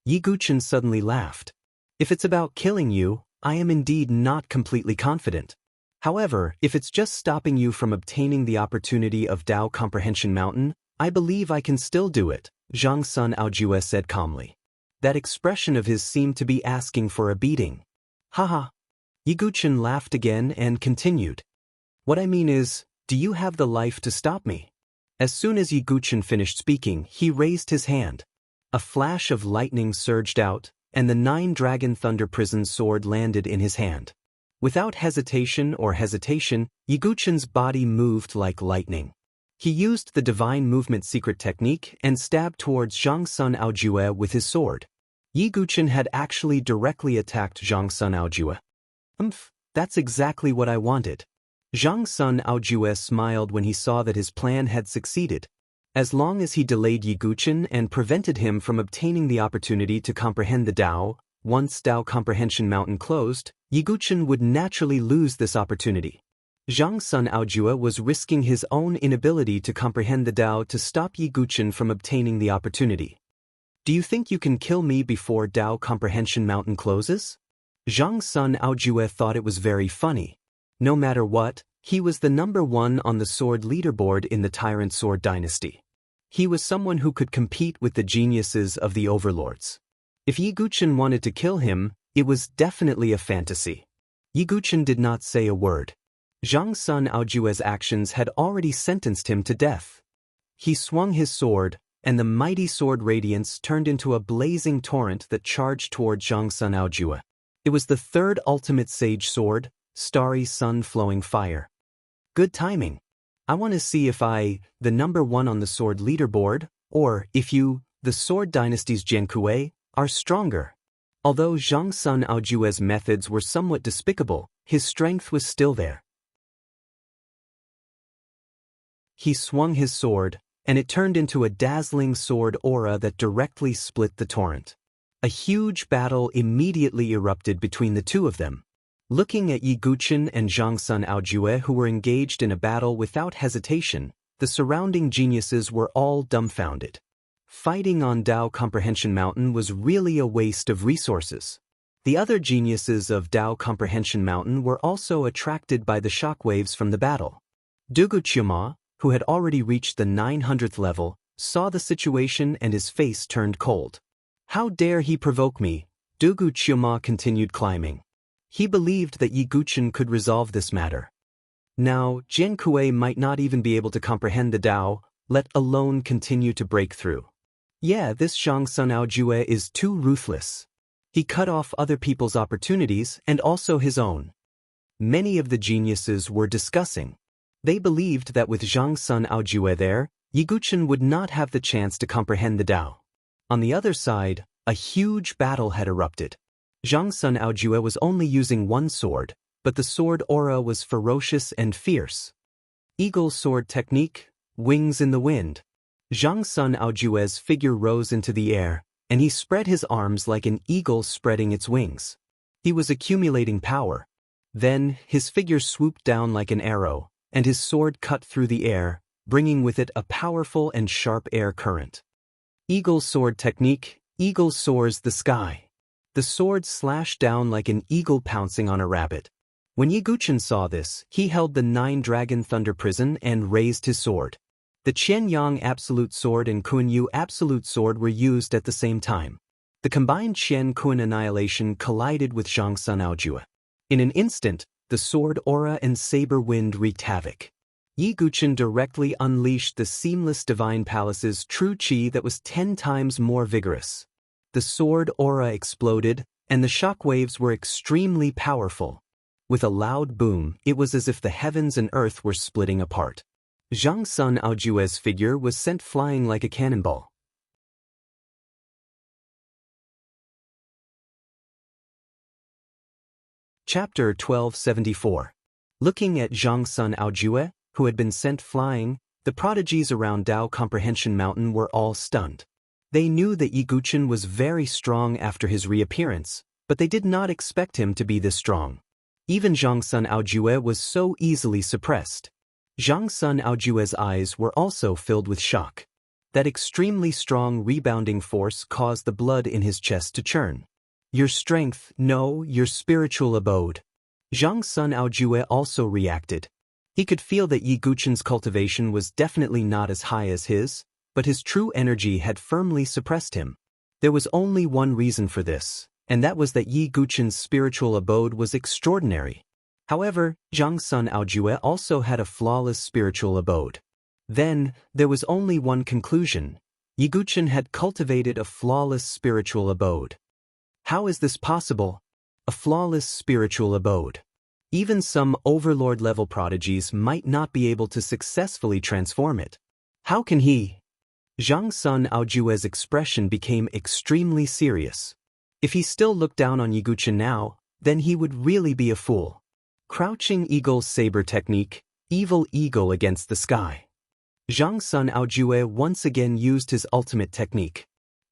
Yi Guqin suddenly laughed. If it's about killing you, I am indeed not completely confident. However, if it's just stopping you from obtaining the opportunity of Tao Comprehension Mountain, I believe I can still do it, Zhang Sun Aojue said calmly. That expression of his seemed to be asking for a beating. Haha. Yi Guqin laughed again and continued. What I mean is, do you have the life to stop me? As soon as Yi Guqin finished speaking, he raised his hand. A flash of lightning surged out, and the 9-dragon thunder prison sword landed in his hand. Without hesitation, Yiguchen's body moved like lightning. He used the divine movement secret technique and stabbed towards Zhang Sun Aojue with his sword. Yiguchen had actually directly attacked Zhang Sun Aojue. That's exactly what I wanted. Zhang Sun Aojue smiled when he saw that his plan had succeeded. As long as he delayed Yiguchen and prevented him from obtaining the opportunity to comprehend the Tao, once Tao Comprehension Mountain closed, Yiguchen would naturally lose this opportunity. Zhang Sun Aojue was risking his own inability to comprehend the Tao to stop Yiguchen from obtaining the opportunity. Do you think you can kill me before Tao Comprehension Mountain closes? Zhang Sun Aojue thought it was very funny. No matter what, he was the number one on the sword leaderboard in the Tyrant Sword Dynasty. He was someone who could compete with the geniuses of the overlords. If Yiguchen wanted to kill him, it was definitely a fantasy. Yiguchen did not say a word. Zhang Sun Aojue's actions had already sentenced him to death. He swung his sword, and the mighty sword radiance turned into a blazing torrent that charged toward Zhang Sun Aojue. It was the third ultimate sage sword, starry sun flowing fire. Good timing. I want to see if I, the number one on the sword leaderboard, or if you, the sword dynasty's Jiankue, are stronger. Although Zhang Sun Aojue's methods were somewhat despicable, his strength was still there. He swung his sword, and it turned into a dazzling sword aura that directly split the torrent. A huge battle immediately erupted between the two of them. Looking at Yiguchen and Zhang Sun Aojue, who were engaged in a battle without hesitation, the surrounding geniuses were all dumbfounded. Fighting on Tao Comprehension Mountain was really a waste of resources. The other geniuses of Tao Comprehension Mountain were also attracted by the shockwaves from the battle. Dugu Qiuma, who had already reached the 900th level, saw the situation and his face turned cold. How dare he provoke me? Dugu Qiuma continued climbing. He believed that Yiguchen could resolve this matter. Now, Jiankue might not even be able to comprehend the Tao, let alone continue to break through. Yeah, this Zhang Sun Aojue is too ruthless. He cut off other people's opportunities and also his own. Many of the geniuses were discussing. They believed that with Zhang Sun Aojue there, Yiguchen would not have the chance to comprehend the Tao. On the other side, a huge battle had erupted. Zhang Sun Aojue was only using one sword, but the sword aura was ferocious and fierce. Eagle sword technique, wings in the wind. Zhang Sun Aojue's figure rose into the air, and he spread his arms like an eagle spreading its wings. He was accumulating power. Then, his figure swooped down like an arrow, and his sword cut through the air, bringing with it a powerful and sharp air current. Eagle sword technique, eagle soars the sky. The sword slashed down like an eagle pouncing on a rabbit. When Yiguchen saw this, he held the 9-dragon thunder prison and raised his sword. The Qianyang Absolute Sword and Kunyu Absolute Sword were used at the same time. The combined Qian-Kun annihilation collided with Zhang Sun Aojue. In an instant, the sword aura and saber wind wreaked havoc. Yiguchen directly unleashed the seamless Divine Palace's true qi that was 10 times more vigorous. The sword aura exploded, and the shockwaves were extremely powerful. With a loud boom, it was as if the heavens and earth were splitting apart. Zhang Sun Aojue's figure was sent flying like a cannonball. Chapter 1274. Looking at Zhang Sun Aojue, who had been sent flying, the prodigies around Tao Comprehension Mountain were all stunned. They knew that Yiguchen was very strong after his reappearance, but they did not expect him to be this strong. Even Zhang Sun Aojue was so easily suppressed. Zhang Sun Aojue's eyes were also filled with shock. That extremely strong rebounding force caused the blood in his chest to churn. Your strength, no, your spiritual abode. Zhang Sun Aojue also reacted. He could feel that Yiguchen's cultivation was definitely not as high as his, but his true energy had firmly suppressed him. There was only one reason for this, and that was that Yiguchen's spiritual abode was extraordinary. However, Zhang Sun Aojue also had a flawless spiritual abode. Then, there was only one conclusion. Yiguchen had cultivated a flawless spiritual abode. How is this possible? A flawless spiritual abode. Even some overlord-level prodigies might not be able to successfully transform it. How can he? Zhang Sun Aojue's expression became extremely serious. If he still looked down on Yiguchen now, then he would really be a fool. Crouching Eagle's saber technique, evil eagle against the sky. Zhang Sun Aojue once again used his ultimate technique.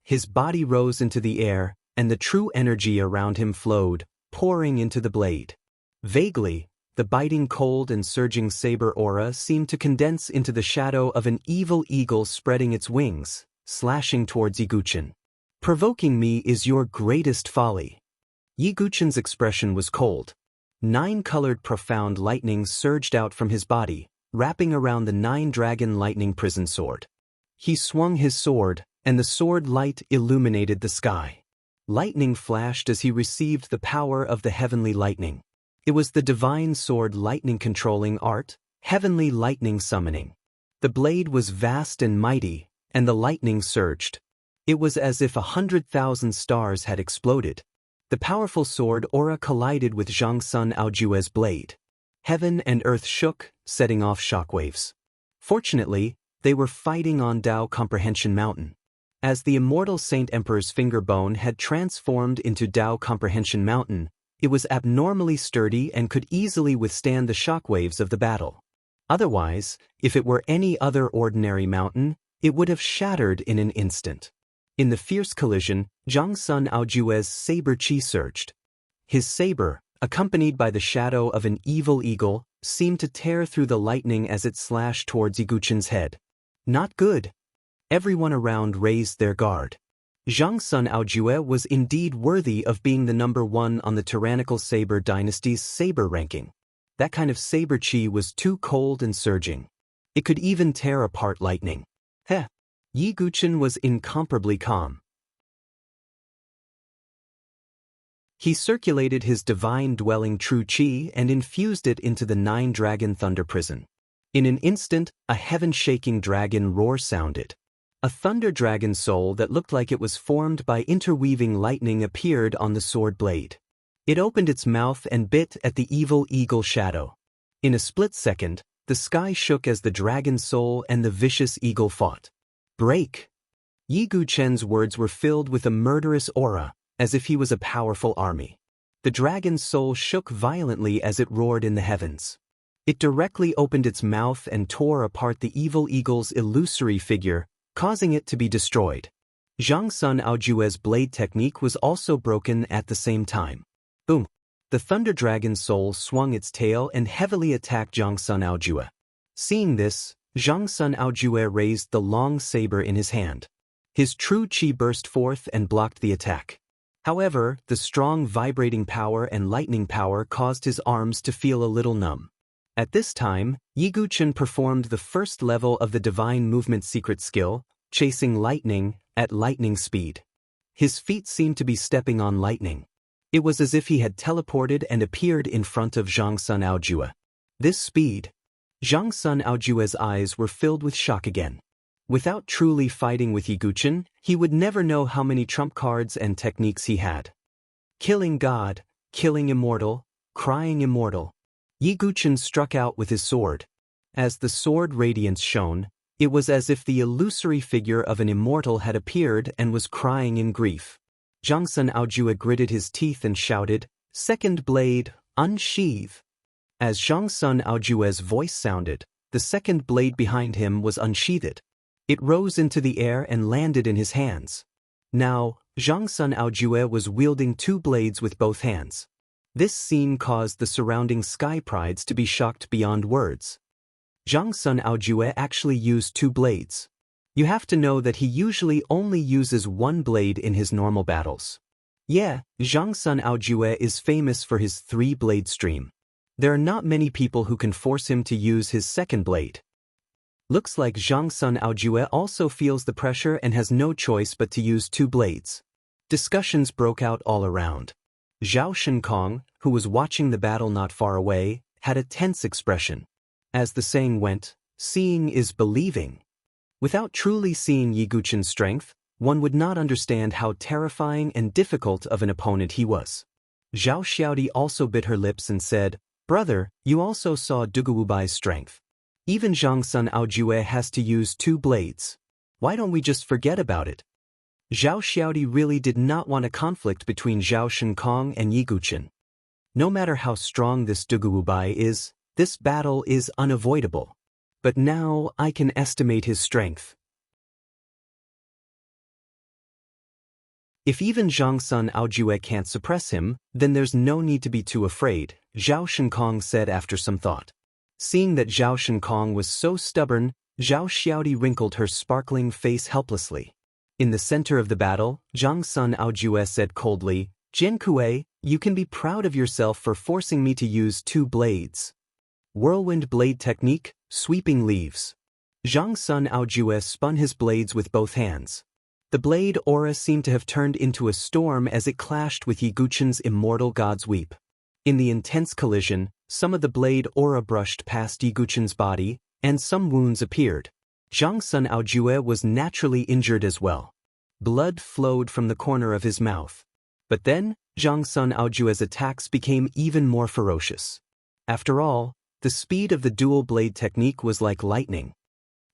His body rose into the air, and the true energy around him flowed, pouring into the blade. Vaguely, the biting cold and surging saber aura seemed to condense into the shadow of an evil eagle spreading its wings, slashing towards Yiguchen. Provoking me is your greatest folly. Yiguchen's expression was cold. 9-colored profound lightning surged out from his body, wrapping around the 9-dragon lightning prison sword. He swung his sword, and the sword light illuminated the sky. Lightning flashed as he received the power of the heavenly lightning. It was the divine sword lightning controlling art, heavenly lightning summoning. The blade was vast and mighty, and the lightning surged. It was as if 100,000 stars had exploded. The powerful sword aura collided with Zhang Sun Aojue's blade. Heaven and earth shook, setting off shockwaves. Fortunately, they were fighting on Dao Comprehension Mountain. As the immortal Saint Emperor's finger bone had transformed into Dao Comprehension Mountain, it was abnormally sturdy and could easily withstand the shockwaves of the battle. Otherwise, if it were any other ordinary mountain, it would have shattered in an instant. In the fierce collision, Zhang Sun Aojue's saber chi surged. His saber, accompanied by the shadow of an evil eagle, seemed to tear through the lightning as it slashed towards Yiguchen's head. Not good. Everyone around raised their guard. Zhang Sun Aojue was indeed worthy of being the number 1 on the tyrannical Saber dynasty's saber ranking. That kind of saber chi was too cold and surging. It could even tear apart lightning. Heh. Yiguchen was incomparably calm. He circulated his divine-dwelling true chi and infused it into the 9-dragon thunder prison. In an instant, a heaven-shaking dragon roar sounded. A thunder dragon soul that looked like it was formed by interweaving lightning appeared on the sword blade. It opened its mouth and bit at the evil eagle shadow. In a split second, the sky shook as the dragon soul and the vicious eagle fought. Break! Yiguchen's words were filled with a murderous aura, as if he was a powerful army. The dragon's soul shook violently as it roared in the heavens. It directly opened its mouth and tore apart the evil eagle's illusory figure, causing it to be destroyed. Zhang Sun Aojue's blade technique was also broken at the same time. Boom! The thunder dragon soul swung its tail and heavily attacked Zhang Sun Aojue. Seeing this, Zhang Sun Aojue raised the long saber in his hand. His true chi burst forth and blocked the attack. However, the strong vibrating power and lightning power caused his arms to feel a little numb. At this time, Yiguchen performed the first level of the Divine Movement secret skill, chasing lightning, at lightning speed. His feet seemed to be stepping on lightning. It was as if he had teleported and appeared in front of Zhang Sun Aojue. This speed. Zhang Sun Aojue's eyes were filled with shock again. Without truly fighting with Yiguchen, he would never know how many trump cards and techniques he had. Killing God, killing immortal, crying immortal. Yiguchen struck out with his sword. As the sword radiance shone, it was as if the illusory figure of an immortal had appeared and was crying in grief. Zhang Sun Aojue gritted his teeth and shouted, "Second blade, unsheathe." As Zhang Sun Aojue's voice sounded, the second blade behind him was unsheathed. It rose into the air and landed in his hands. Now, Zhang Sun Aojue was wielding 2 blades with both hands. This scene caused the surrounding sky prides to be shocked beyond words. Zhang Sun Aojue actually used 2 blades. You have to know that he usually only uses 1 blade in his normal battles. Yeah, Zhang Sun Aojue is famous for his 3-blade stream. There are not many people who can force him to use his second blade. Looks like Zhang Sun Aojue also feels the pressure and has no choice but to use 2 blades. Discussions broke out all around. Zhao Shinkong, who was watching the battle not far away, had a tense expression. As the saying went, seeing is believing. Without truly seeing Yiguchen's strength, one would not understand how terrifying and difficult of an opponent he was. Zhao Xiaodi also bit her lips and said, Brother, you also saw Dugawubai's strength. Even Zhang Sun Aojue has to use 2 blades. Why don't we just forget about it? Zhao Xiaodi really did not want a conflict between Zhao Shinkong and Yi Guqin. No matter how strong this Dugawubai is, this battle is unavoidable. But now I can estimate his strength. If even Zhang Sun Aojue can't suppress him, then there's no need to be too afraid, Zhao Shinkong said after some thought. Seeing that Zhao Shinkong was so stubborn, Zhao Xiaodi wrinkled her sparkling face helplessly. In the center of the battle, Zhang Sun Aojue said coldly, Jian Kuei, you can be proud of yourself for forcing me to use 2 blades. Whirlwind blade technique, sweeping leaves. Zhang Sun Aojue spun his blades with both hands. The blade aura seemed to have turned into a storm as it clashed with Yi Guqin's immortal god's weep. In the intense collision, some of the blade aura brushed past Yi Guqin's body, and some wounds appeared. Zhang Sun Aojue was naturally injured as well. Blood flowed from the corner of his mouth. But then, Zhang Sun Aojue's attacks became even more ferocious. After all, the speed of the dual blade technique was like lightning.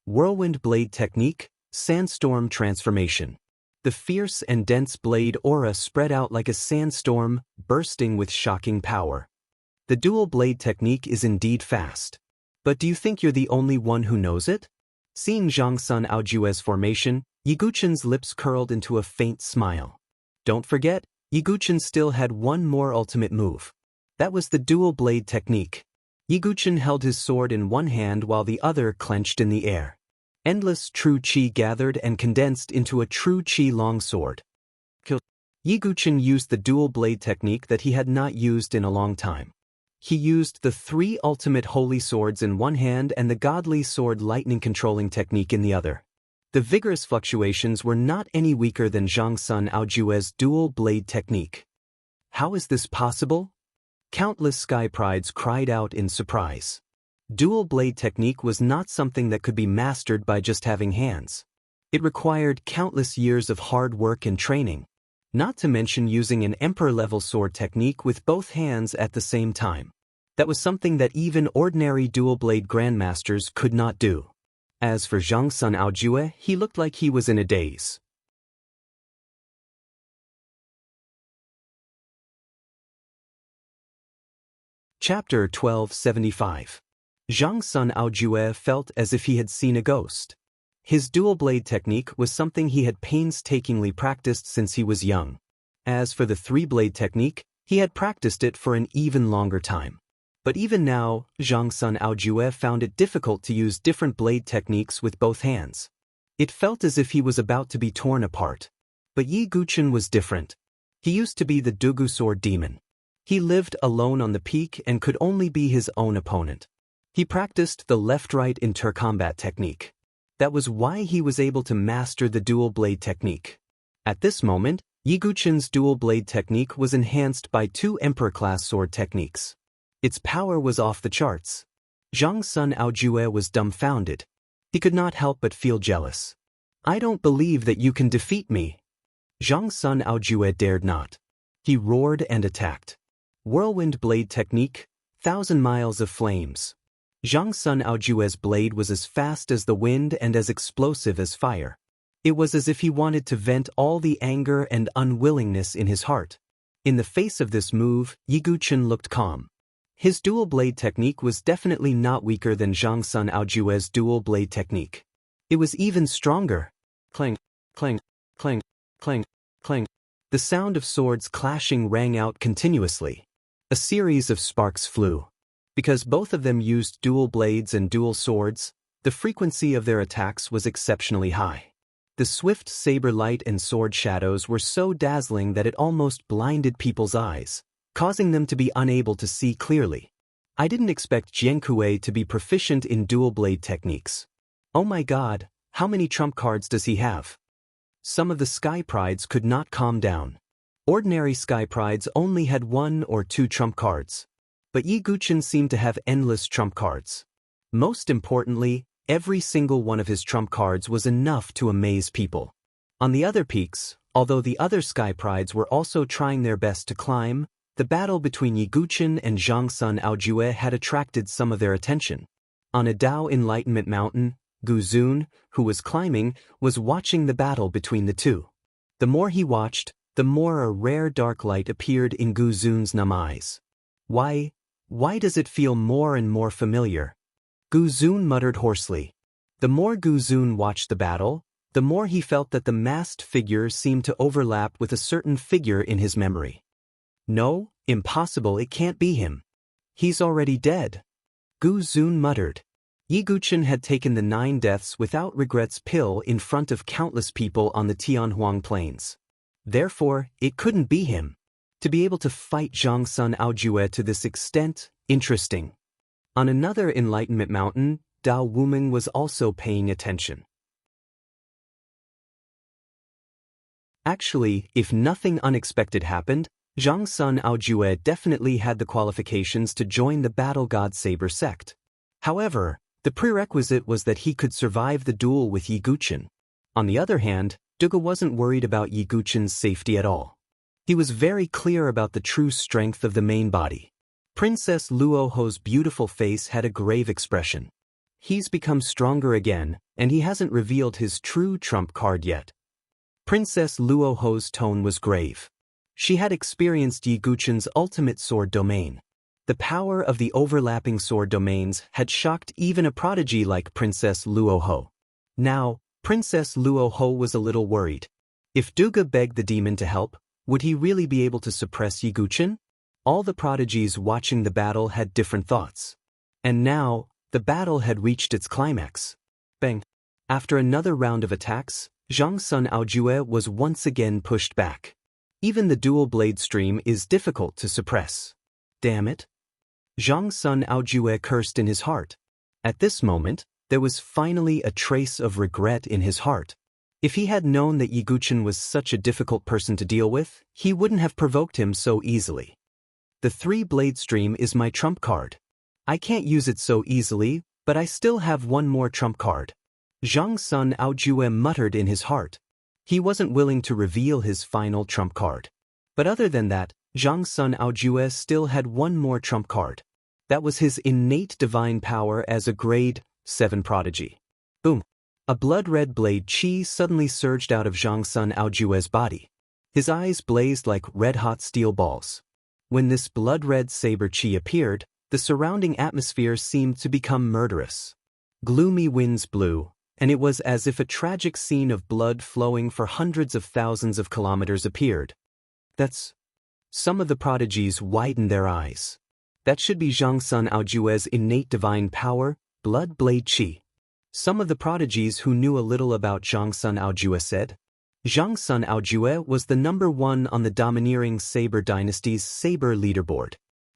Whirlwind blade technique, sandstorm transformation. The fierce and dense blade aura spread out like a sandstorm, bursting with shocking power. The dual blade technique is indeed fast. But do you think you're the only one who knows it? Seeing Zhang Sun Aojue's formation, Yi Guqin's lips curled into a faint smile. Don't forget, Yi Guqin still had one more ultimate move. That was the dual blade technique. Yi Guqin held his sword in one hand while the other clenched in the air. Endless true qi gathered and condensed into a true qi longsword. Yi Guqin used the dual blade technique that he had not used in a long time. He used the 3 ultimate holy swords in one hand and the godly sword lightning controlling technique in the other. The vigorous fluctuations were not any weaker than Zhang Sun Aojue's dual blade technique. How is this possible? Countless sky prides cried out in surprise. Dual blade technique was not something that could be mastered by just having hands. It required countless years of hard work and training, not to mention using an emperor-level sword technique with both hands at the same time. That was something that even ordinary dual blade grandmasters could not do. As for Zhang Sun Aojue, he looked like he was in a daze. Chapter 1275. Zhang Sun Aojue felt as if he had seen a ghost. His dual blade technique was something he had painstakingly practiced since he was young. As for the 3-blade technique, he had practiced it for an even longer time. But even now, Zhang Sun Aojue found it difficult to use different blade techniques with both hands. It felt as if he was about to be torn apart. But Yi Guqin was different. He used to be the Dugu sword demon. He lived alone on the peak and could only be his own opponent. He practiced the left-right intercombat technique. That was why he was able to master the dual blade technique. At this moment, Yi Guqin's dual blade technique was enhanced by 2 emperor-class sword techniques. Its power was off the charts. Zhang Sun Aojue was dumbfounded. He could not help but feel jealous. I don't believe that you can defeat me. Zhang Sun Aojue dared not. He roared and attacked. Whirlwind blade technique, 1,000 miles of flames. Zhang Sun Aojue's blade was as fast as the wind and as explosive as fire. It was as if he wanted to vent all the anger and unwillingness in his heart. In the face of this move, Yi Guqin looked calm. His dual blade technique was definitely not weaker than Zhang Sun Aojue's dual blade technique. It was even stronger. Clang, clang, clang, clang, clang. The sound of swords clashing rang out continuously. A series of sparks flew. Because both of them used dual blades and dual swords, the frequency of their attacks was exceptionally high. The swift saber light and sword shadows were so dazzling that it almost blinded people's eyes, causing them to be unable to see clearly. I didn't expect Jian Kuei to be proficient in dual blade techniques. Oh my god, how many trump cards does he have? Some of the sky prides could not calm down. Ordinary sky prides only had 1 or 2 trump cards. But Yi Guqin seemed to have endless trump cards. Most importantly, every single one of his trump cards was enough to amaze people. On the other peaks, although the other sky prides were also trying their best to climb, The battle between Yi Guqin and Zhang Sun Aojue had attracted some of their attention. On a Dao Enlightenment mountain, Gu Zun, who was climbing, was watching the battle between the two. The more he watched, the more a rare dark light appeared in Gu Zun's numb eyes. Why does it feel more and more familiar? Gu Zun muttered hoarsely. The more Gu Zun watched the battle, the more he felt that the masked figure seemed to overlap with a certain figure in his memory. No, impossible, it can't be him. He's already dead. Gu Zun muttered. Yi Guqin had taken the 9 deaths without regrets pill in front of countless people on the Tianhuang plains. Therefore, it couldn't be him. To be able to fight Zhang Sun Aojue to this extent, interesting. On another Enlightenment mountain, Dao Wuming was also paying attention. Actually, if nothing unexpected happened, Zhang Sun Aojue definitely had the qualifications to join the Battle God Saber sect. However, the prerequisite was that he could survive the duel with Yi Guqin. On the other hand, Duge wasn't worried about Yi Guqin's safety at all. He was very clear about the true strength of the main body. Princess Luoho's beautiful face had a grave expression. He's become stronger again, and he hasn't revealed his true trump card yet. Princess Luoho's tone was grave. She had experienced Yi Guqin's ultimate sword domain. The power of the overlapping sword domains had shocked even a prodigy like Princess Luoho. Now, Princess Luoho was a little worried. If Duge begged the demon to help, would he really be able to suppress Yi Guqin? All the prodigies watching the battle had different thoughts. And now, the battle had reached its climax. Bang! After another round of attacks, Zhang Sun Aojue was once again pushed back. Even the dual blade stream is difficult to suppress. Damn it! Zhang Sun Aojue cursed in his heart. At this moment, there was finally a trace of regret in his heart. If he had known that Yi Guqin was such a difficult person to deal with, he wouldn't have provoked him so easily. The 3-blade stream is my trump card. I can't use it so easily, but I still have one more trump card. Zhang Sun Aojue muttered in his heart. He wasn't willing to reveal his final trump card. But other than that, Zhang Sun Aojue still had one more trump card. That was his innate divine power as a grade 7 prodigy. Boom! A blood-red blade chi suddenly surged out of Zhang Sun Aojue's body. His eyes blazed like red-hot steel balls. When this blood-red saber chi appeared, the surrounding atmosphere seemed to become murderous. Gloomy winds blew, and it was as if a tragic scene of blood flowing for hundreds of thousands of kilometers appeared. Some of the prodigies widened their eyes. That should be Zhang Sun Aojue's innate divine power, blood blade chi. Some of the prodigies who knew a little about Zhang Sun Aojue said. Zhang Sun Aojue was the #1 on the domineering Saber dynasty's Saber leaderboard.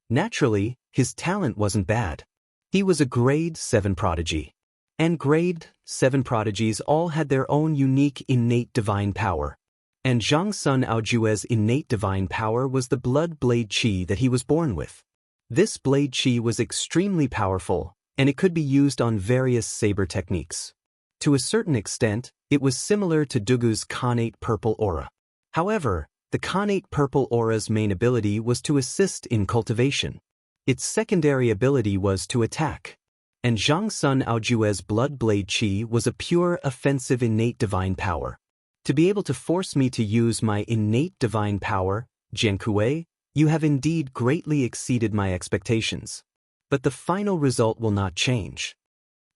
Naturally, his talent wasn't bad. He was a grade 7 prodigy. And grade 7 prodigies all had their own unique innate divine power. And Zhang Sun Aojue's innate divine power was the blood blade chi that he was born with. This blade chi was extremely powerful, and it could be used on various saber techniques. To a certain extent, it was similar to Dugu's connate purple aura. However, the connate purple aura's main ability was to assist in cultivation. Its secondary ability was to attack. And Zhang Sun Aojue's blood blade chi was a pure offensive innate divine power. To be able to force me to use my innate divine power, Jiankue, you have indeed greatly exceeded my expectations. But the final result will not change.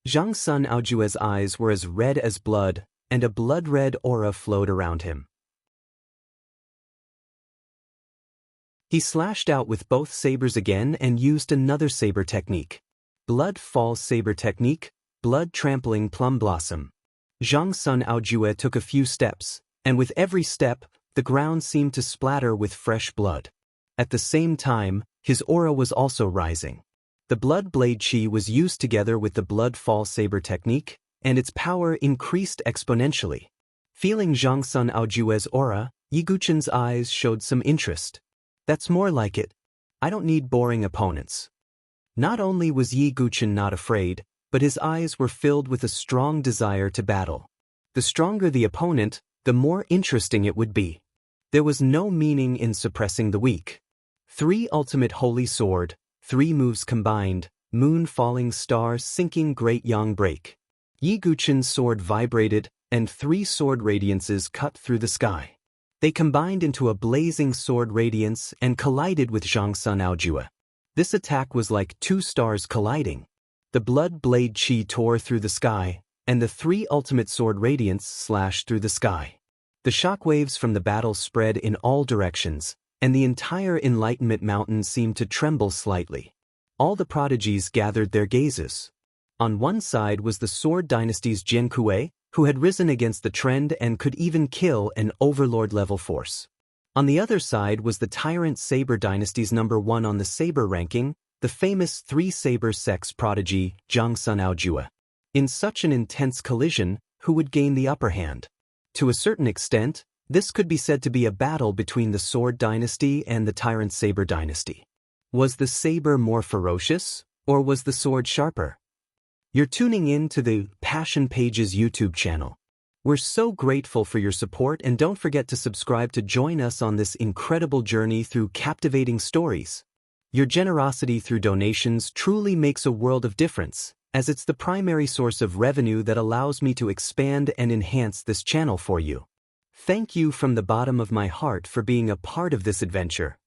Zhang Sun Aojue's eyes were as red as blood, and a blood-red aura flowed around him. He slashed out with both sabers again and used another saber technique. Blood Fall Saber Technique, Blood Trampling Plum Blossom. Zhang Sun Aojue took a few steps, and with every step, the ground seemed to splatter with fresh blood. At the same time, his aura was also rising. The blood blade chi was used together with the Blood Fall Saber Technique, and its power increased exponentially. Feeling Zhang Sun Aojue's aura, Yi Guqin's eyes showed some interest. That's more like it. I don't need boring opponents. Not only was Yi Guqin not afraid, but his eyes were filled with a strong desire to battle. The stronger the opponent, the more interesting it would be. There was no meaning in suppressing the weak. 3 ultimate holy sword, 3 moves combined, moon falling star sinking great yang break. Yi Guqin's sword vibrated, and 3 sword radiances cut through the sky. They combined into a blazing sword radiance and collided with Zhang Sun Aojue. This attack was like 2 stars colliding. The blood blade chi tore through the sky, and the 3 ultimate sword radiance slashed through the sky. The shockwaves from the battle spread in all directions, and the entire Enlightenment Mountain seemed to tremble slightly. All the prodigies gathered their gazes. On one side was the Sword Dynasty's Jian Kuei, who had risen against the trend and could even kill an overlord-level force. On the other side was the Tyrant Saber Dynasty's #1 on the Saber ranking, the famous 3-Saber sex prodigy Zhang Sun Aojue. In such an intense collision, who would gain the upper hand? To a certain extent, this could be said to be a battle between the Sword Dynasty and the Tyrant Saber Dynasty. Was the saber more ferocious, or was the sword sharper? You're tuning in to the Passion Pages YouTube channel. We're so grateful for your support, and don't forget to subscribe to join us on this incredible journey through captivating stories. Your generosity through donations truly makes a world of difference, as it's the primary source of revenue that allows me to expand and enhance this channel for you. Thank you from the bottom of my heart for being a part of this adventure.